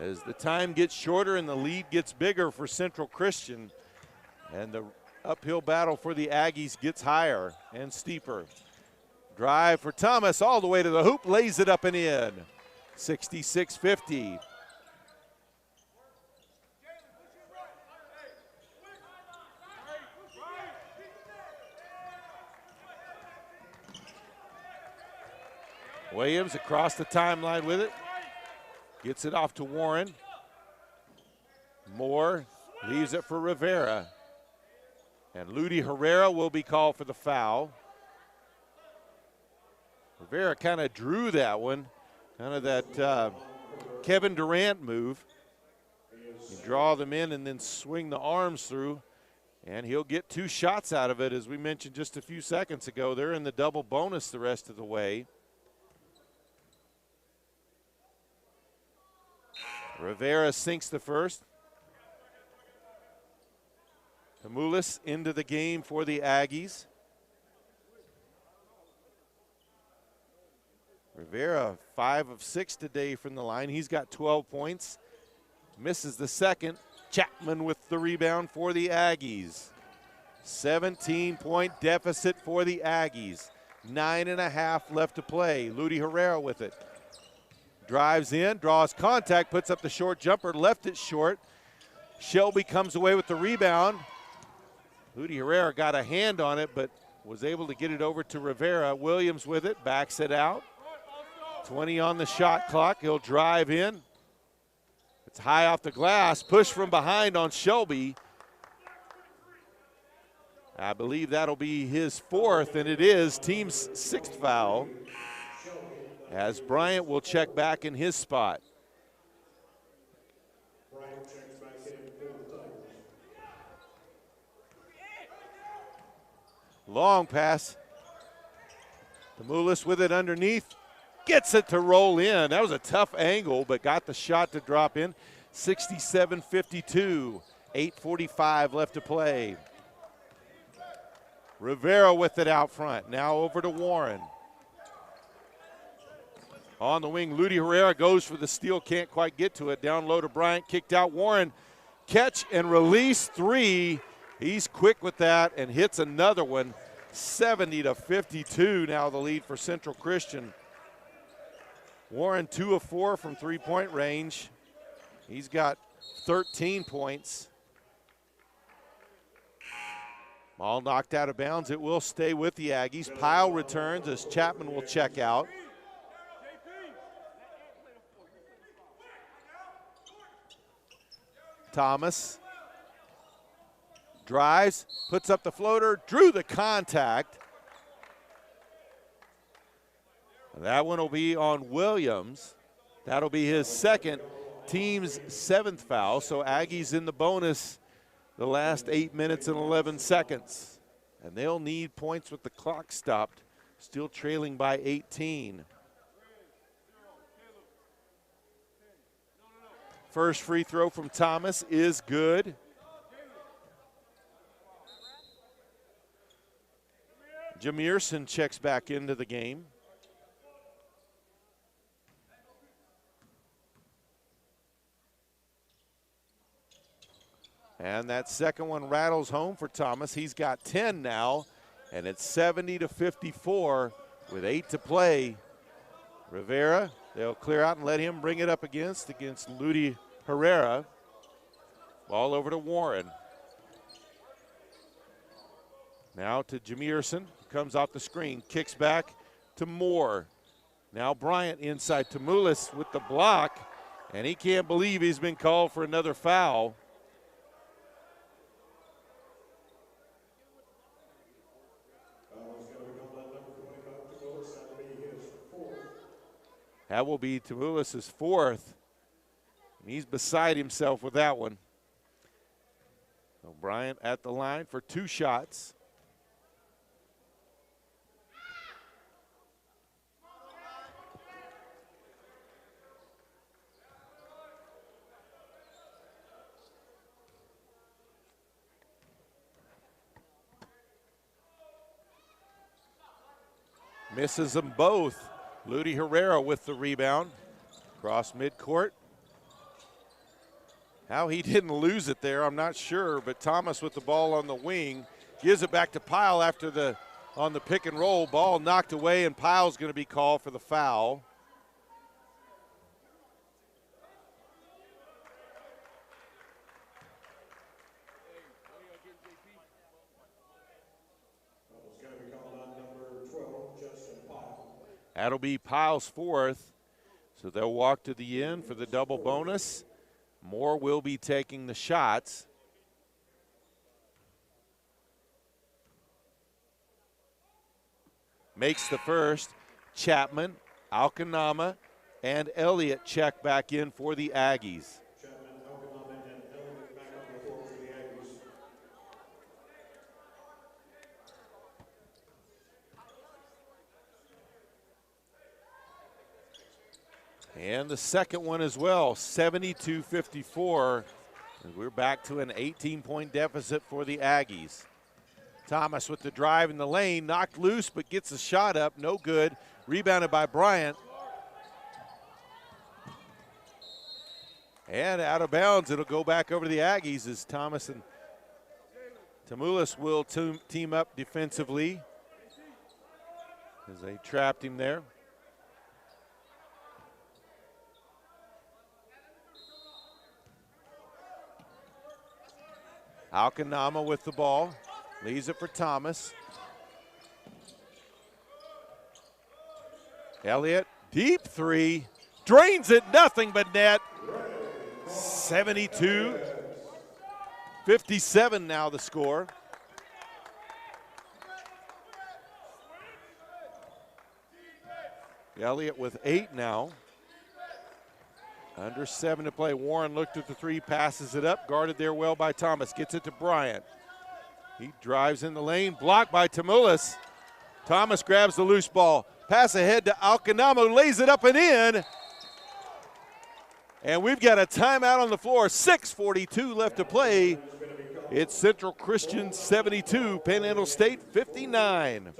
As the time gets shorter and the lead gets bigger for Central Christian, and the uphill battle for the Aggies gets higher and steeper. Drive for Thomas all the way to the hoop, lays it up and in. 66-50. Williams across the timeline with it. Gets it off to Warren. Moore leaves it for Rivera. And Ludi Herrera will be called for the foul. Rivera kind of drew that one. Kind of that Kevin Durant move. You draw them in and then swing the arms through. And he'll get 2 shots out of it, as we mentioned just a few seconds ago. They're in the double bonus the rest of the way. Rivera sinks the first. Tamulis into the game for the Aggies. Rivera 5 of 6 today from the line. He's got 12 points. Misses the second. Chapman with the rebound for the Aggies. 17-point deficit for the Aggies. 9.5 left to play. Ludi Herrera with it. Drives in, draws contact, puts up the short jumper, left it short. Shelby comes away with the rebound. Ludi Herrera got a hand on it, but was able to get it over to Rivera. Williams with it, backs it out. 20 on the shot clock, he'll drive in. It's high off the glass, push from behind on Shelby. I believe that'll be his 4th, and it is team's 6th foul, as Bryant will check back in his spot. Long pass. Tamulis with it underneath. Gets it to roll in. That was a tough angle, but got the shot to drop in. 67-52. 8:45 left to play. Rivera with it out front. Now over to Warren. On the wing, Ludi Herrera goes for the steal, can't quite get to it. Down low to Bryant, kicked out. Warren, catch and release 3. He's quick with that and hits another one. 70-52 now the lead for Central Christian. Warren 2 of 4 from three-point range. He's got 13 points. Ball knocked out of bounds. It will stay with the Aggies. Pyle returns as Chapman will check out. Thomas drives, puts up the floater, drew the contact. That one will be on Williams. That'll be his second, team's 7th foul. So Aggies in the bonus the last 8 minutes and 11 seconds. And they'll need points with the clock stopped, still trailing by 18. First free throw from Thomas is good. Jameerson checks back into the game. And that second one rattles home for Thomas. He's got 10 now, and it's 70-54 with 8 to play. Rivera, they'll clear out and let him bring it up against Lady Herrera. Ball over to Warren. Now to Jameerson, comes off the screen, kicks back to Moore. Now Bryant inside to Mulis with the block, and he can't believe he's been called for another foul. That will be Tamulis' 4th. And he's beside himself with that one. So Bryant at the line for 2 shots. Misses them both. Lady Herrera with the rebound. Cross midcourt. How he didn't lose it there, I'm not sure, but Thomas with the ball on the wing gives it back to Pyle after on the pick and roll. Ball knocked away, and Pyle's going to be called for the foul. That'll be Pyle's 4th. So they'll walk to the end for the double bonus. Moore will be taking the shots. Makes the first. Chapman, Alcanama, and Elliott check back in for the Aggies. And the second one as well, 72-54. We're back to an 18-point deficit for the Aggies. Thomas with the drive in the lane, knocked loose but gets the shot up, no good. Rebounded by Bryant. And out of bounds, it'll go back over to the Aggies as Thomas and Tamulis will team up defensively as they trapped him there. Alcanama with the ball, leaves it for Thomas. Elliott, deep 3, drains it, nothing but net. 72-57 now the score. Elliott with 8 now. Under 7 to play. Warren looked at the 3, passes it up, guarded there well by Thomas, gets it to Bryant. He drives in the lane, blocked by Tamulis. Thomas grabs the loose ball, pass ahead to Alcanamo, lays it up and in. And we've got a timeout on the floor, 6:42 left to play. It's Central Christian 72, Panhandle State 59.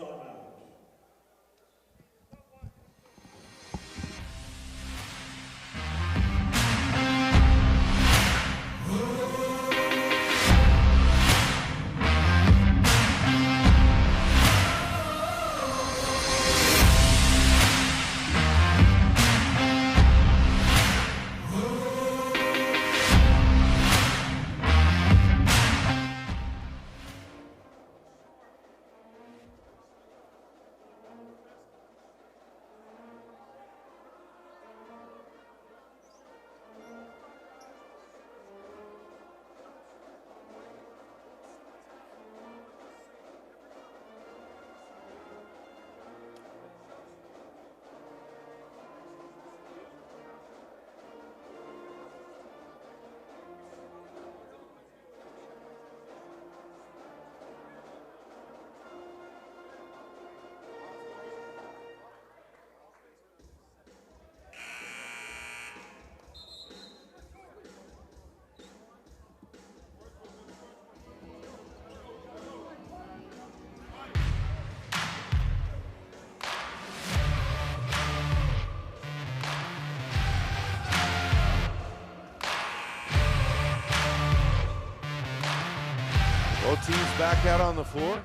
Both teams back out on the floor.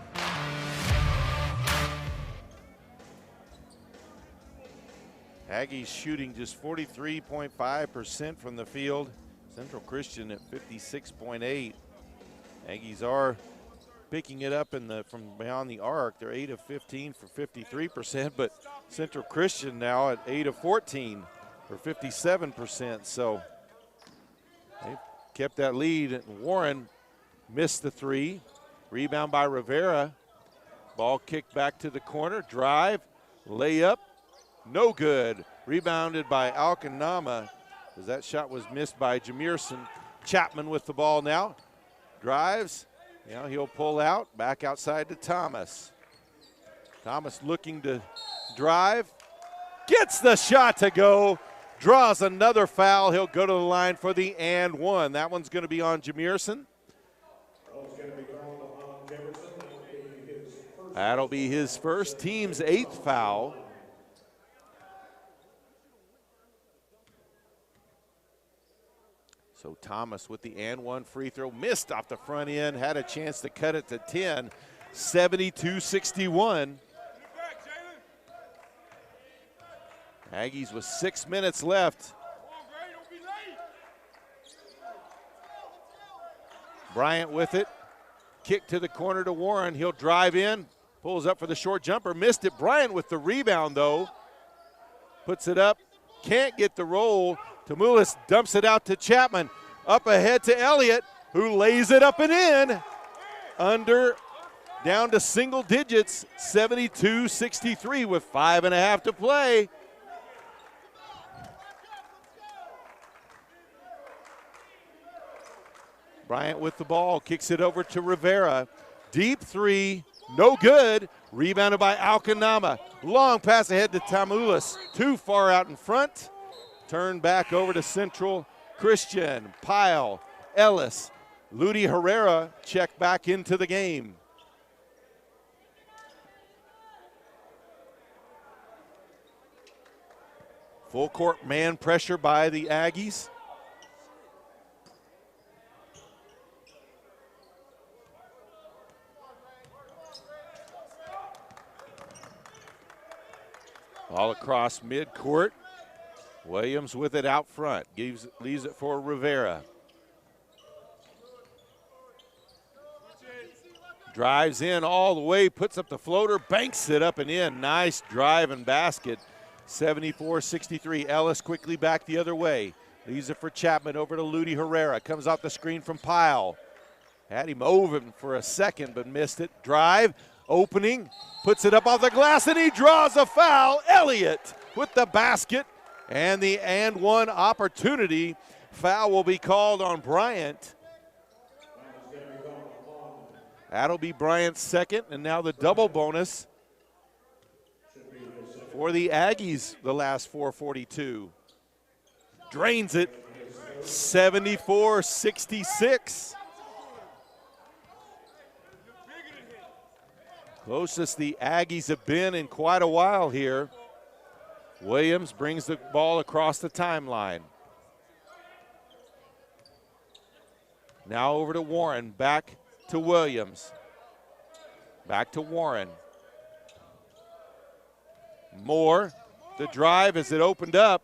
Aggies shooting just 43.5% from the field. Central Christian at 56.8. Aggies are picking it up from beyond the arc. They're 8 of 15 for 53%, but Central Christian now at 8 of 14 for 57%. So they kept that lead. Warren missed the three. Rebound by Rivera. Ball kicked back to the corner. Drive, layup, no good. Rebounded by Alcanama, as that shot was missed by Jameerson. Chapman with the ball now. Drives, he'll pull out, back outside to Thomas. Thomas looking to drive, gets the shot to go, draws another foul. He'll go to the line for the and one. That one's going to be on Jameerson. That'll be his first, team's 8th foul. So Thomas with the and one free throw, missed off the front end, had a chance to cut it to 10, 72-61. Aggies with 6 minutes left. Bryant with it, kick to the corner to Warren. He'll drive in, pulls up for the short jumper, missed it. Bryant with the rebound though, puts it up, can't get the roll. Tamulis dumps it out to Chapman. Up ahead to Elliott, who lays it up and in. Down to single digits, 72-63 with 5.5 to play. Bryant with the ball, kicks it over to Rivera. Deep three, no good. Rebounded by Alcanama. Long pass ahead to Tamulis. Too far out in front. Turn back over to Central Christian. Pyle, Ellis, Ludi Herrera check back into the game. Full court man pressure by the Aggies. All across midcourt. Williams with it out front, leaves it for Rivera. Drives in all the way, puts up the floater, banks it up and in. Nice drive and basket, 74-63. Ellis quickly back the other way. Leaves it for Chapman over to Ludi Herrera. Comes off the screen from Pyle. Had him over for a second, but missed it. Drive, opening, puts it up off the glass, and he draws a foul. Elliott with the basket. And the and one opportunity. Foul will be called on Bryant. That'll be Bryant's second, and now the double bonus for the Aggies, the last 4:42. Drains it, 74-66. Closest the Aggies have been in quite a while here. Williams brings the ball across the timeline. Now over to Warren, back to Williams. Back to Warren. Moore, the drive as it opened up.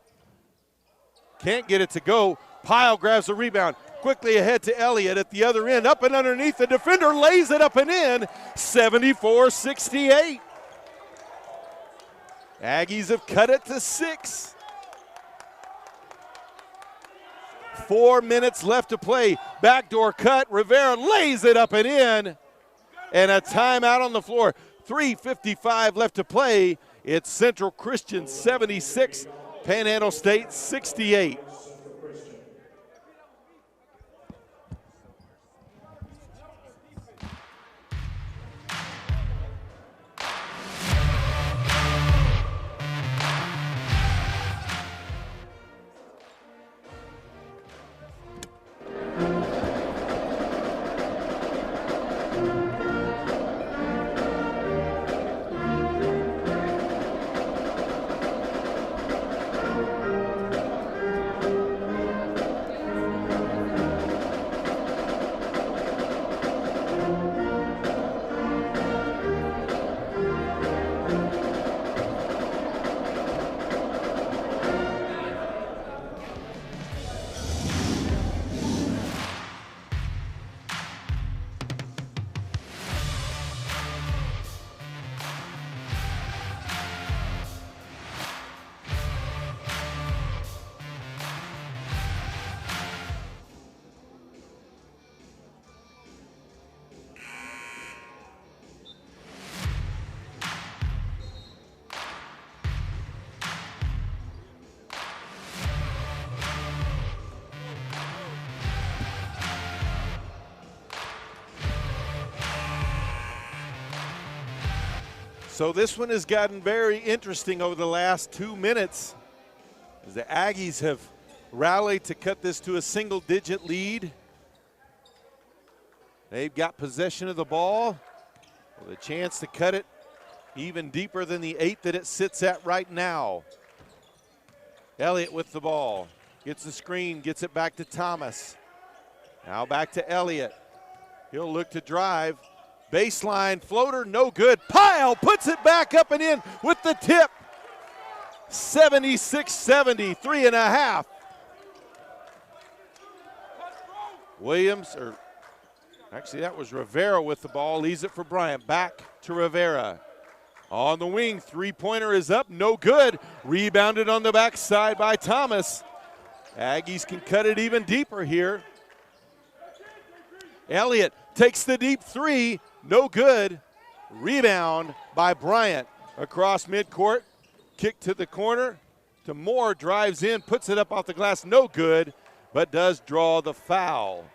Can't get it to go. Pyle grabs the rebound. Quickly ahead to Elliott at the other end. Up and underneath, the defender lays it up and in. 74-68. Aggies have cut it to 6. 4 minutes left to play. Backdoor cut. Rivera lays it up and in. And a timeout on the floor. 3:55 left to play. It's Central Christian 76, Panhandle State 68. So this one has gotten very interesting over the last 2 minutes as the Aggies have rallied to cut this to a single-digit lead. They've got possession of the ball with a chance to cut it even deeper than the 8 that it sits at right now. Elliott with the ball. Gets the screen, gets it back to Thomas. Now back to Elliott. He'll look to drive. Baseline floater, no good. Pyle puts it back up and in with the tip. 76-70, 3.5. Williams, or actually that was Rivera with the ball, leaves it for Bryant. Back to Rivera. On the wing, three-pointer is up, no good. Rebounded on the backside by Thomas. Aggies can cut it even deeper here. Elliott takes the deep three, no good. Rebound by Bryant across midcourt. Kick to the corner to Moore, drives in, puts it up off the glass, no good, but does draw the foul.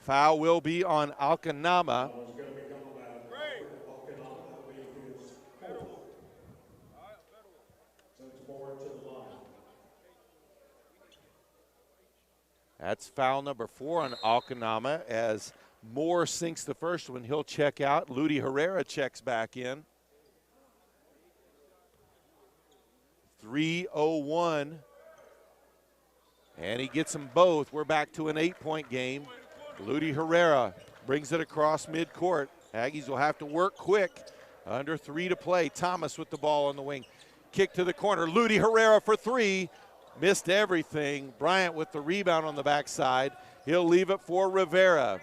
Foul will be on Alcanama. That's foul number 4 on Alcanama as Moore sinks the first one. He'll check out. Lady Herrera checks back in. 3:01. And he gets them both. We're back to an 8-point game. Lady Herrera brings it across midcourt. Aggies will have to work quick. Under 3 to play. Thomas with the ball on the wing. Kick to the corner. Lady Herrera for 3. Missed everything. Bryant with the rebound on the backside. He'll leave it for Rivera.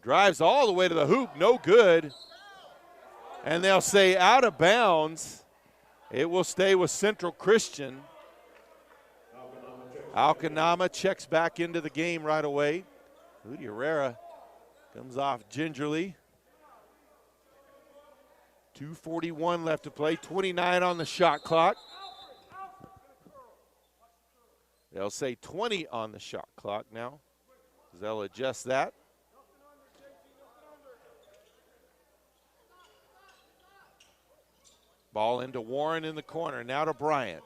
Drives all the way to the hoop, no good. And they'll say out of bounds. It will stay with Central Christian. Alcanama checks back into the game right away. Lady Herrera comes off gingerly. 2:41 left to play, 29 on the shot clock. They'll say 20 on the shot clock now. They'll adjust that. Ball into Warren in the corner, now to Bryant.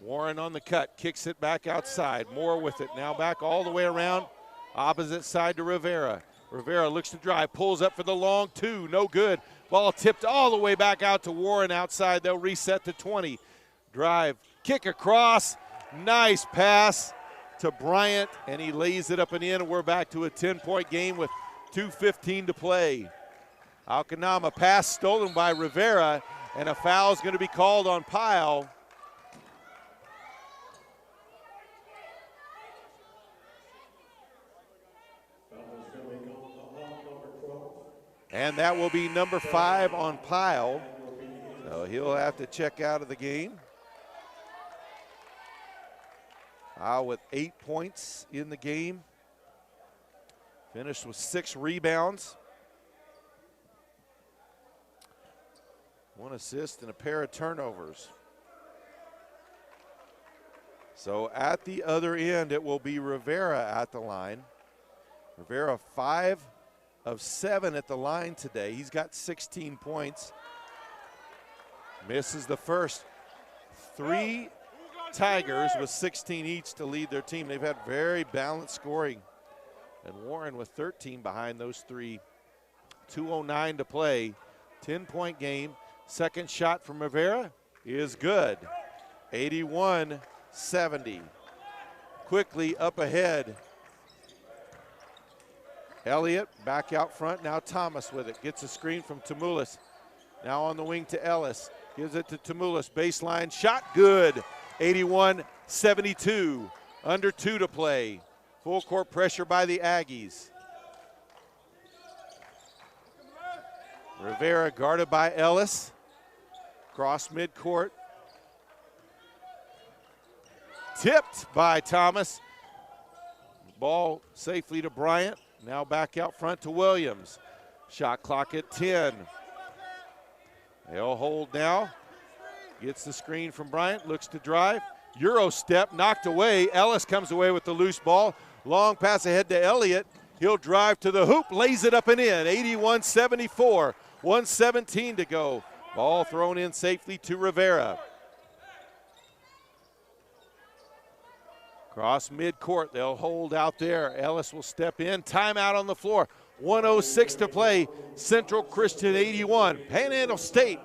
Warren on the cut, kicks it back outside. Moore with it, now back all the way around. Opposite side to Rivera. Rivera looks to drive, pulls up for the long 2, no good. Ball tipped all the way back out to Warren outside. They'll reset to 20. Drive, kick across, nice pass to Bryant, and he lays it up and in, and we're back to a 10-point game with 2:15 to play. Alcanama pass stolen by Rivera, and a foul is going to be called on Pyle. And that will be number 5 on Pyle. So he'll have to check out of the game. Pyle with 8 points in the game. Finished with 6 rebounds. 1 assist and a pair of turnovers. So at the other end, it will be Rivera at the line. Rivera 5 of 7 at the line today. He's got 16 points. Misses the first. 3 Tigers with 16 each to lead their team. They've had very balanced scoring. And Warren with 13 behind those 3. 2:09 to play. 10-point game. Second shot from Rivera is good. 81-70. Quickly up ahead. Elliott back out front. Now Thomas with it. Gets a screen from Tamulis. Now on the wing to Ellis. Gives it to Tamulis. Baseline shot good. 81-72. Under 2 to play. Full court pressure by the Aggies. Rivera guarded by Ellis. Cross midcourt. Tipped by Thomas. Ball safely to Bryant. Now back out front to Williams. Shot clock at 10. They'll hold now. Gets the screen from Bryant. Looks to drive. Euro step knocked away. Ellis comes away with the loose ball. Long pass ahead to Elliott. He'll drive to the hoop, lays it up and in. 81-74, 1:17 to go. Ball thrown in safely to Rivera. Cross midcourt, they'll hold out there. Ellis will step in, timeout on the floor. 1:06 to play, Central Christian 81, Panhandle State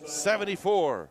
74.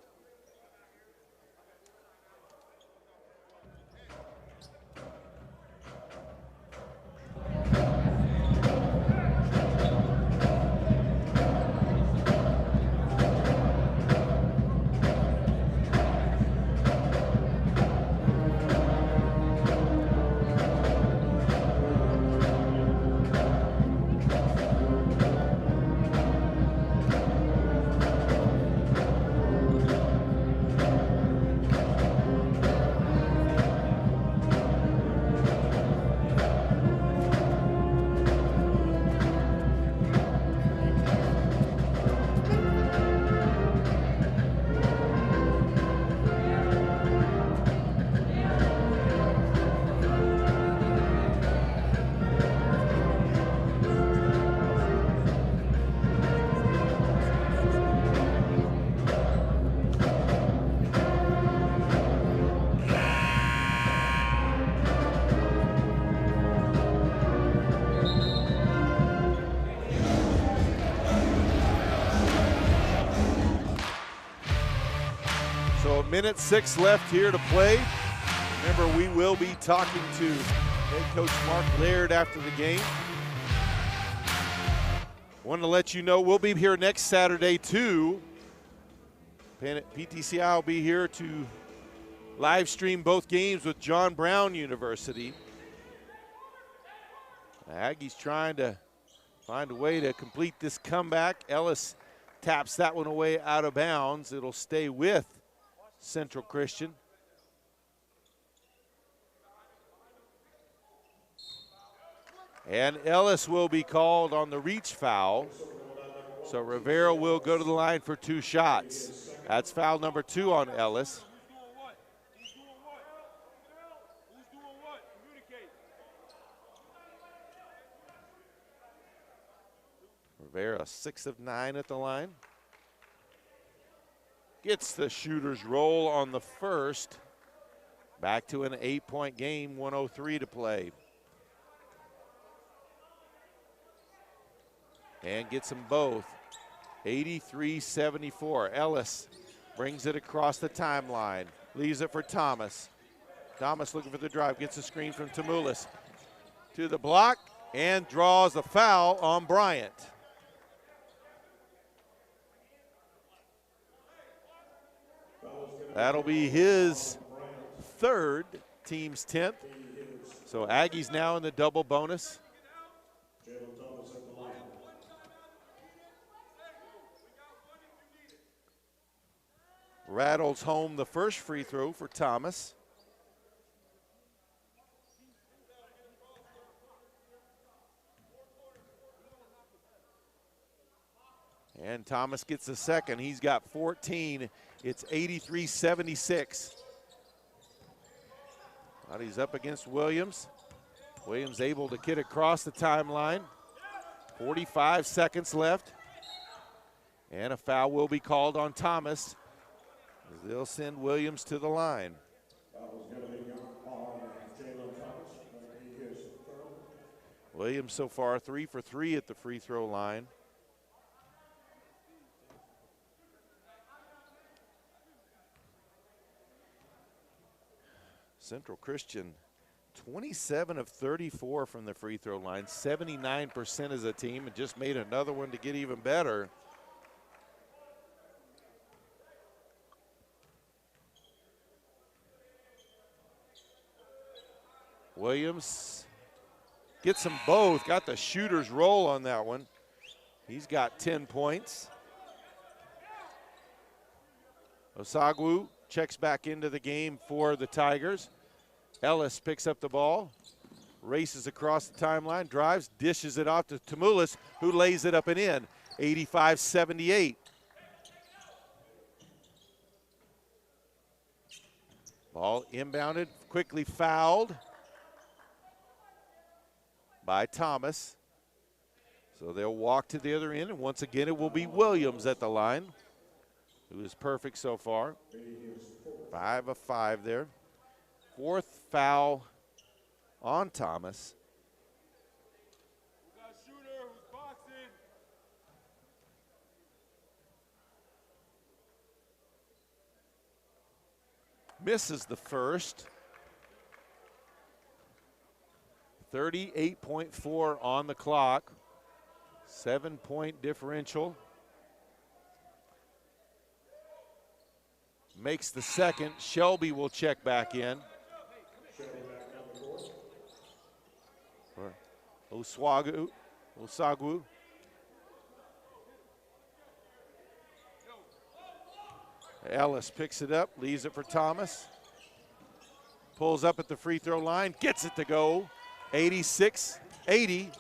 Minute 6 left here to play. Remember, we will be talking to head coach Mark Laird after the game. Want to let you know we'll be here next Saturday too. PTCI will be here to live stream both games with John Brown University. The Aggies trying to find a way to complete this comeback. Ellis taps that one away out of bounds. It'll stay with Central Christian. And Ellis will be called on the reach foul. So Rivera will go to the line for 2 shots. That's foul number 2 on Ellis. Rivera 6 of 9 at the line. Gets the shooter's roll on the first. Back to an 8-point game, 1:03 to play. And gets them both. 83-74. Ellis brings it across the timeline. Leaves it for Thomas. Thomas looking for the drive. Gets a screen from Tamulis. To the block and draws a foul on Bryant. That'll be his 3rd, team's 10th. So Aggies now in the double bonus. Rattles home the first free throw for Thomas. And Thomas gets the second. He's got 14. It's 83-76. But he's up against Williams. Williams able to get across the timeline. 45 seconds left. And a foul will be called on Thomas. They'll send Williams to the line. Williams so far 3 for 3 at the free throw line. Central Christian 27 of 34 from the free throw line, 79% as a team, and just made another one to get even better. Williams gets them both, got the shooter's roll on that one. He's got 10 points. Osagwu checks back into the game for the Tigers. Ellis picks up the ball, races across the timeline, drives, dishes it off to Tamulis, who lays it up and in, 85-78. Ball inbounded, quickly fouled. by Thomas. So they'll walk to the other end, and once again it will be Williams at the line, who is perfect so far. 5 of 5 there. 4th foul on Thomas. Misses the first. 38.4 on the clock. 7-point differential. Makes the second. Shelby will check back in. Osagwu. Ellis picks it up, leaves it for Thomas. Pulls up at the free throw line, gets it to go. 86-80.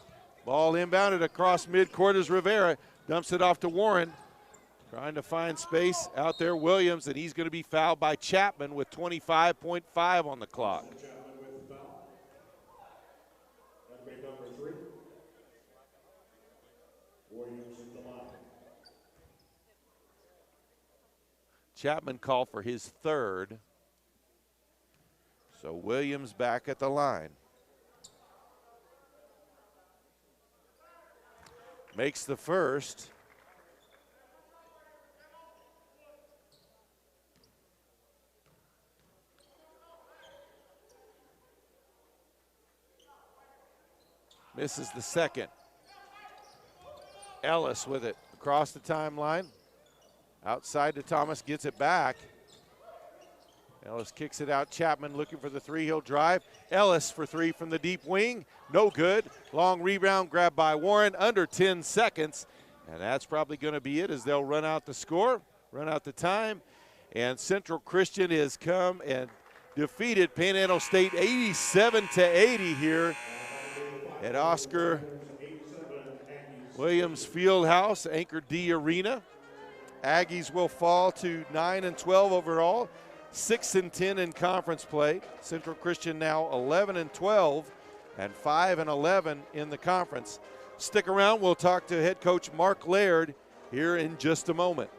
Ball inbounded across midcourt as Rivera dumps it off to Warren. Trying to find space out there, Williams, and he's going to be fouled by Chapman with 25.5 on the clock. Chapman called for his third. So Williams back at the line. Makes the first. Misses the second. Ellis with it across the timeline. Outside to Thomas, gets it back. Ellis kicks it out. Chapman looking for the three. He'll drive. Ellis for three from the deep wing. No good. Long rebound grabbed by Warren. Under 10 seconds. And that's probably going to be it as they'll run out the score, run out the time. And Central Christian has come and defeated Panhandle State 87-80 here at Oscar Williams Fieldhouse, Anchor D Arena. Aggies will fall to 9-12 overall, 6-10 in conference play. Central Christian now 11-12 and 5-11 in the conference. Stick around, we'll talk to head coach Mark Laird here in just a moment.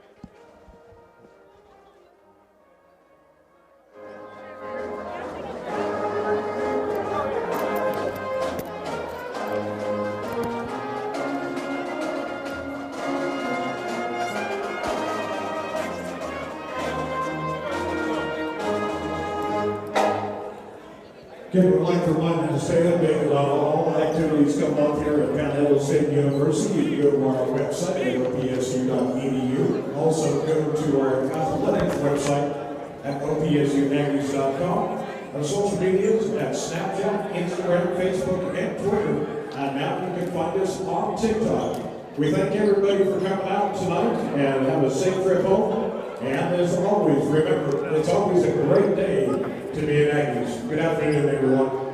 Okay, we'd like to remind you to stay updated on all activities coming up here at Panhandle State University. You can go to our website at opsu.edu. Also go to our athletics website at opsuaggies.com. Our social medias at Snapchat, Instagram, Facebook, and Twitter. And now you can find us on TikTok. We thank everybody for coming out tonight and have a safe trip home. And as always, remember, it's always a great day to be an Aggies. Good afternoon, everyone.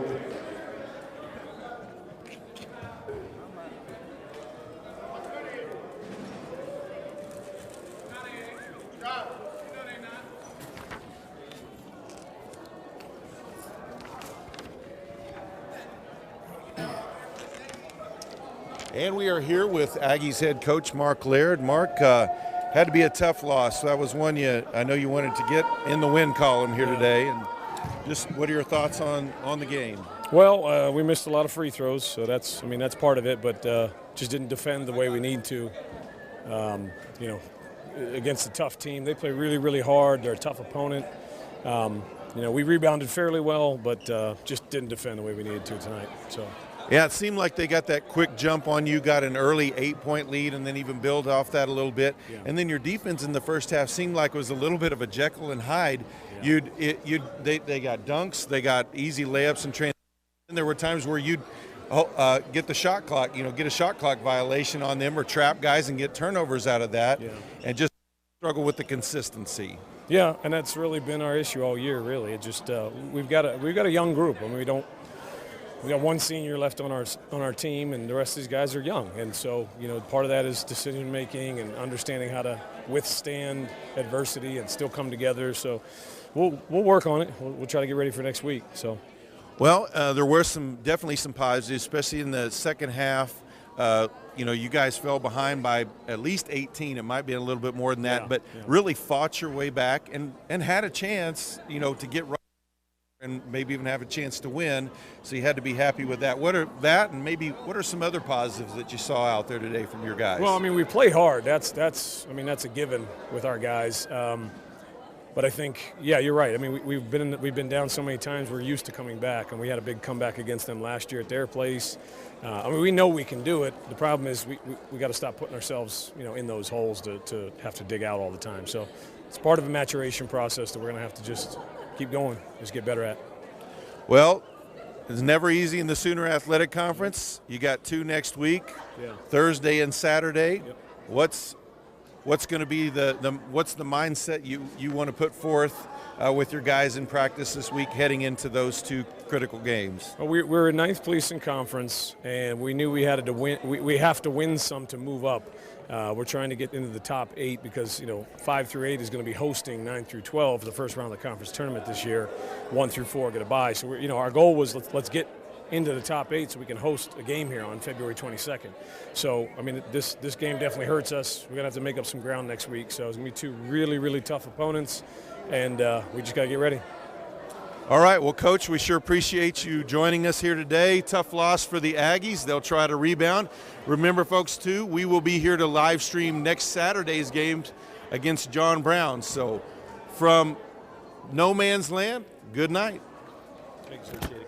And we are here with Aggies head coach Mark Laird. Mark, had to be a tough loss. That was one I know you wanted to get in the win column here today. And just what are your thoughts on the game? Well, we missed a lot of free throws, so that's part of it, but just didn't defend the way we need to. Against a tough team, they play really, really hard. They're a tough opponent. We rebounded fairly well, but just didn't defend the way we needed to tonight. So. Yeah, it seemed like they got that quick jump on you, got an early 8-point lead, and then even build off that a little bit. Yeah. And then your defense in the first half seemed like it was a little bit of a Jekyll and Hyde. Yeah. They got dunks, they got easy layups and transitions. And there were times where you'd get the shot clock, get a shot clock violation on them or trap guys and get turnovers out of that, and just struggle with the consistency. Yeah, and that's really been our issue all year. Really, it just we've got a young group. I mean, we got one senior left on our team, and the rest of these guys are young. And so, part of that is decision making and understanding how to withstand adversity and still come together. So, we'll work on it. We'll try to get ready for next week. So. Well, there were definitely some positives, especially in the second half. You guys fell behind by at least 18. It might be a little bit more than that, but really fought your way back and had a chance, to get right and maybe even have a chance to win. So you had to be happy with that. What are some other positives that you saw out there today from your guys? Well, I mean, we play hard. That's a given with our guys. But I think, you're right. I mean, we've been down so many times. We're used to coming back, and we had a big comeback against them last year at their place. We know we can do it. The problem is we got to stop putting ourselves, in those holes to have to dig out all the time. So it's part of a maturation process that we're going to have to just keep going, just get better at. Well, it's never easy in the Sooner Athletic Conference. You got 2 next week, Thursday and Saturday. Yep. What's going to be what's the mindset you want to put forth with your guys in practice this week heading into those 2 critical games? Well, we're in 9th place in conference, and we knew we had to win. We have to win some to move up. We're trying to get into the top 8 because 5 through 8 is going to be hosting 9 through 12 for the first round of the conference tournament this year. 1 through 4 get a bye. So our goal was let's get into the top 8 so we can host a game here on February 22nd. So, I mean, this game definitely hurts us. We're going to have to make up some ground next week. So it's going to be 2 really, really tough opponents, and we just got to get ready. All right, well, Coach, we sure appreciate you joining us here today. Tough loss for the Aggies. They'll try to rebound. Remember, folks, too, we will be here to live stream next Saturday's game against John Brown. So from no man's land, good night. Thanks, appreciate it.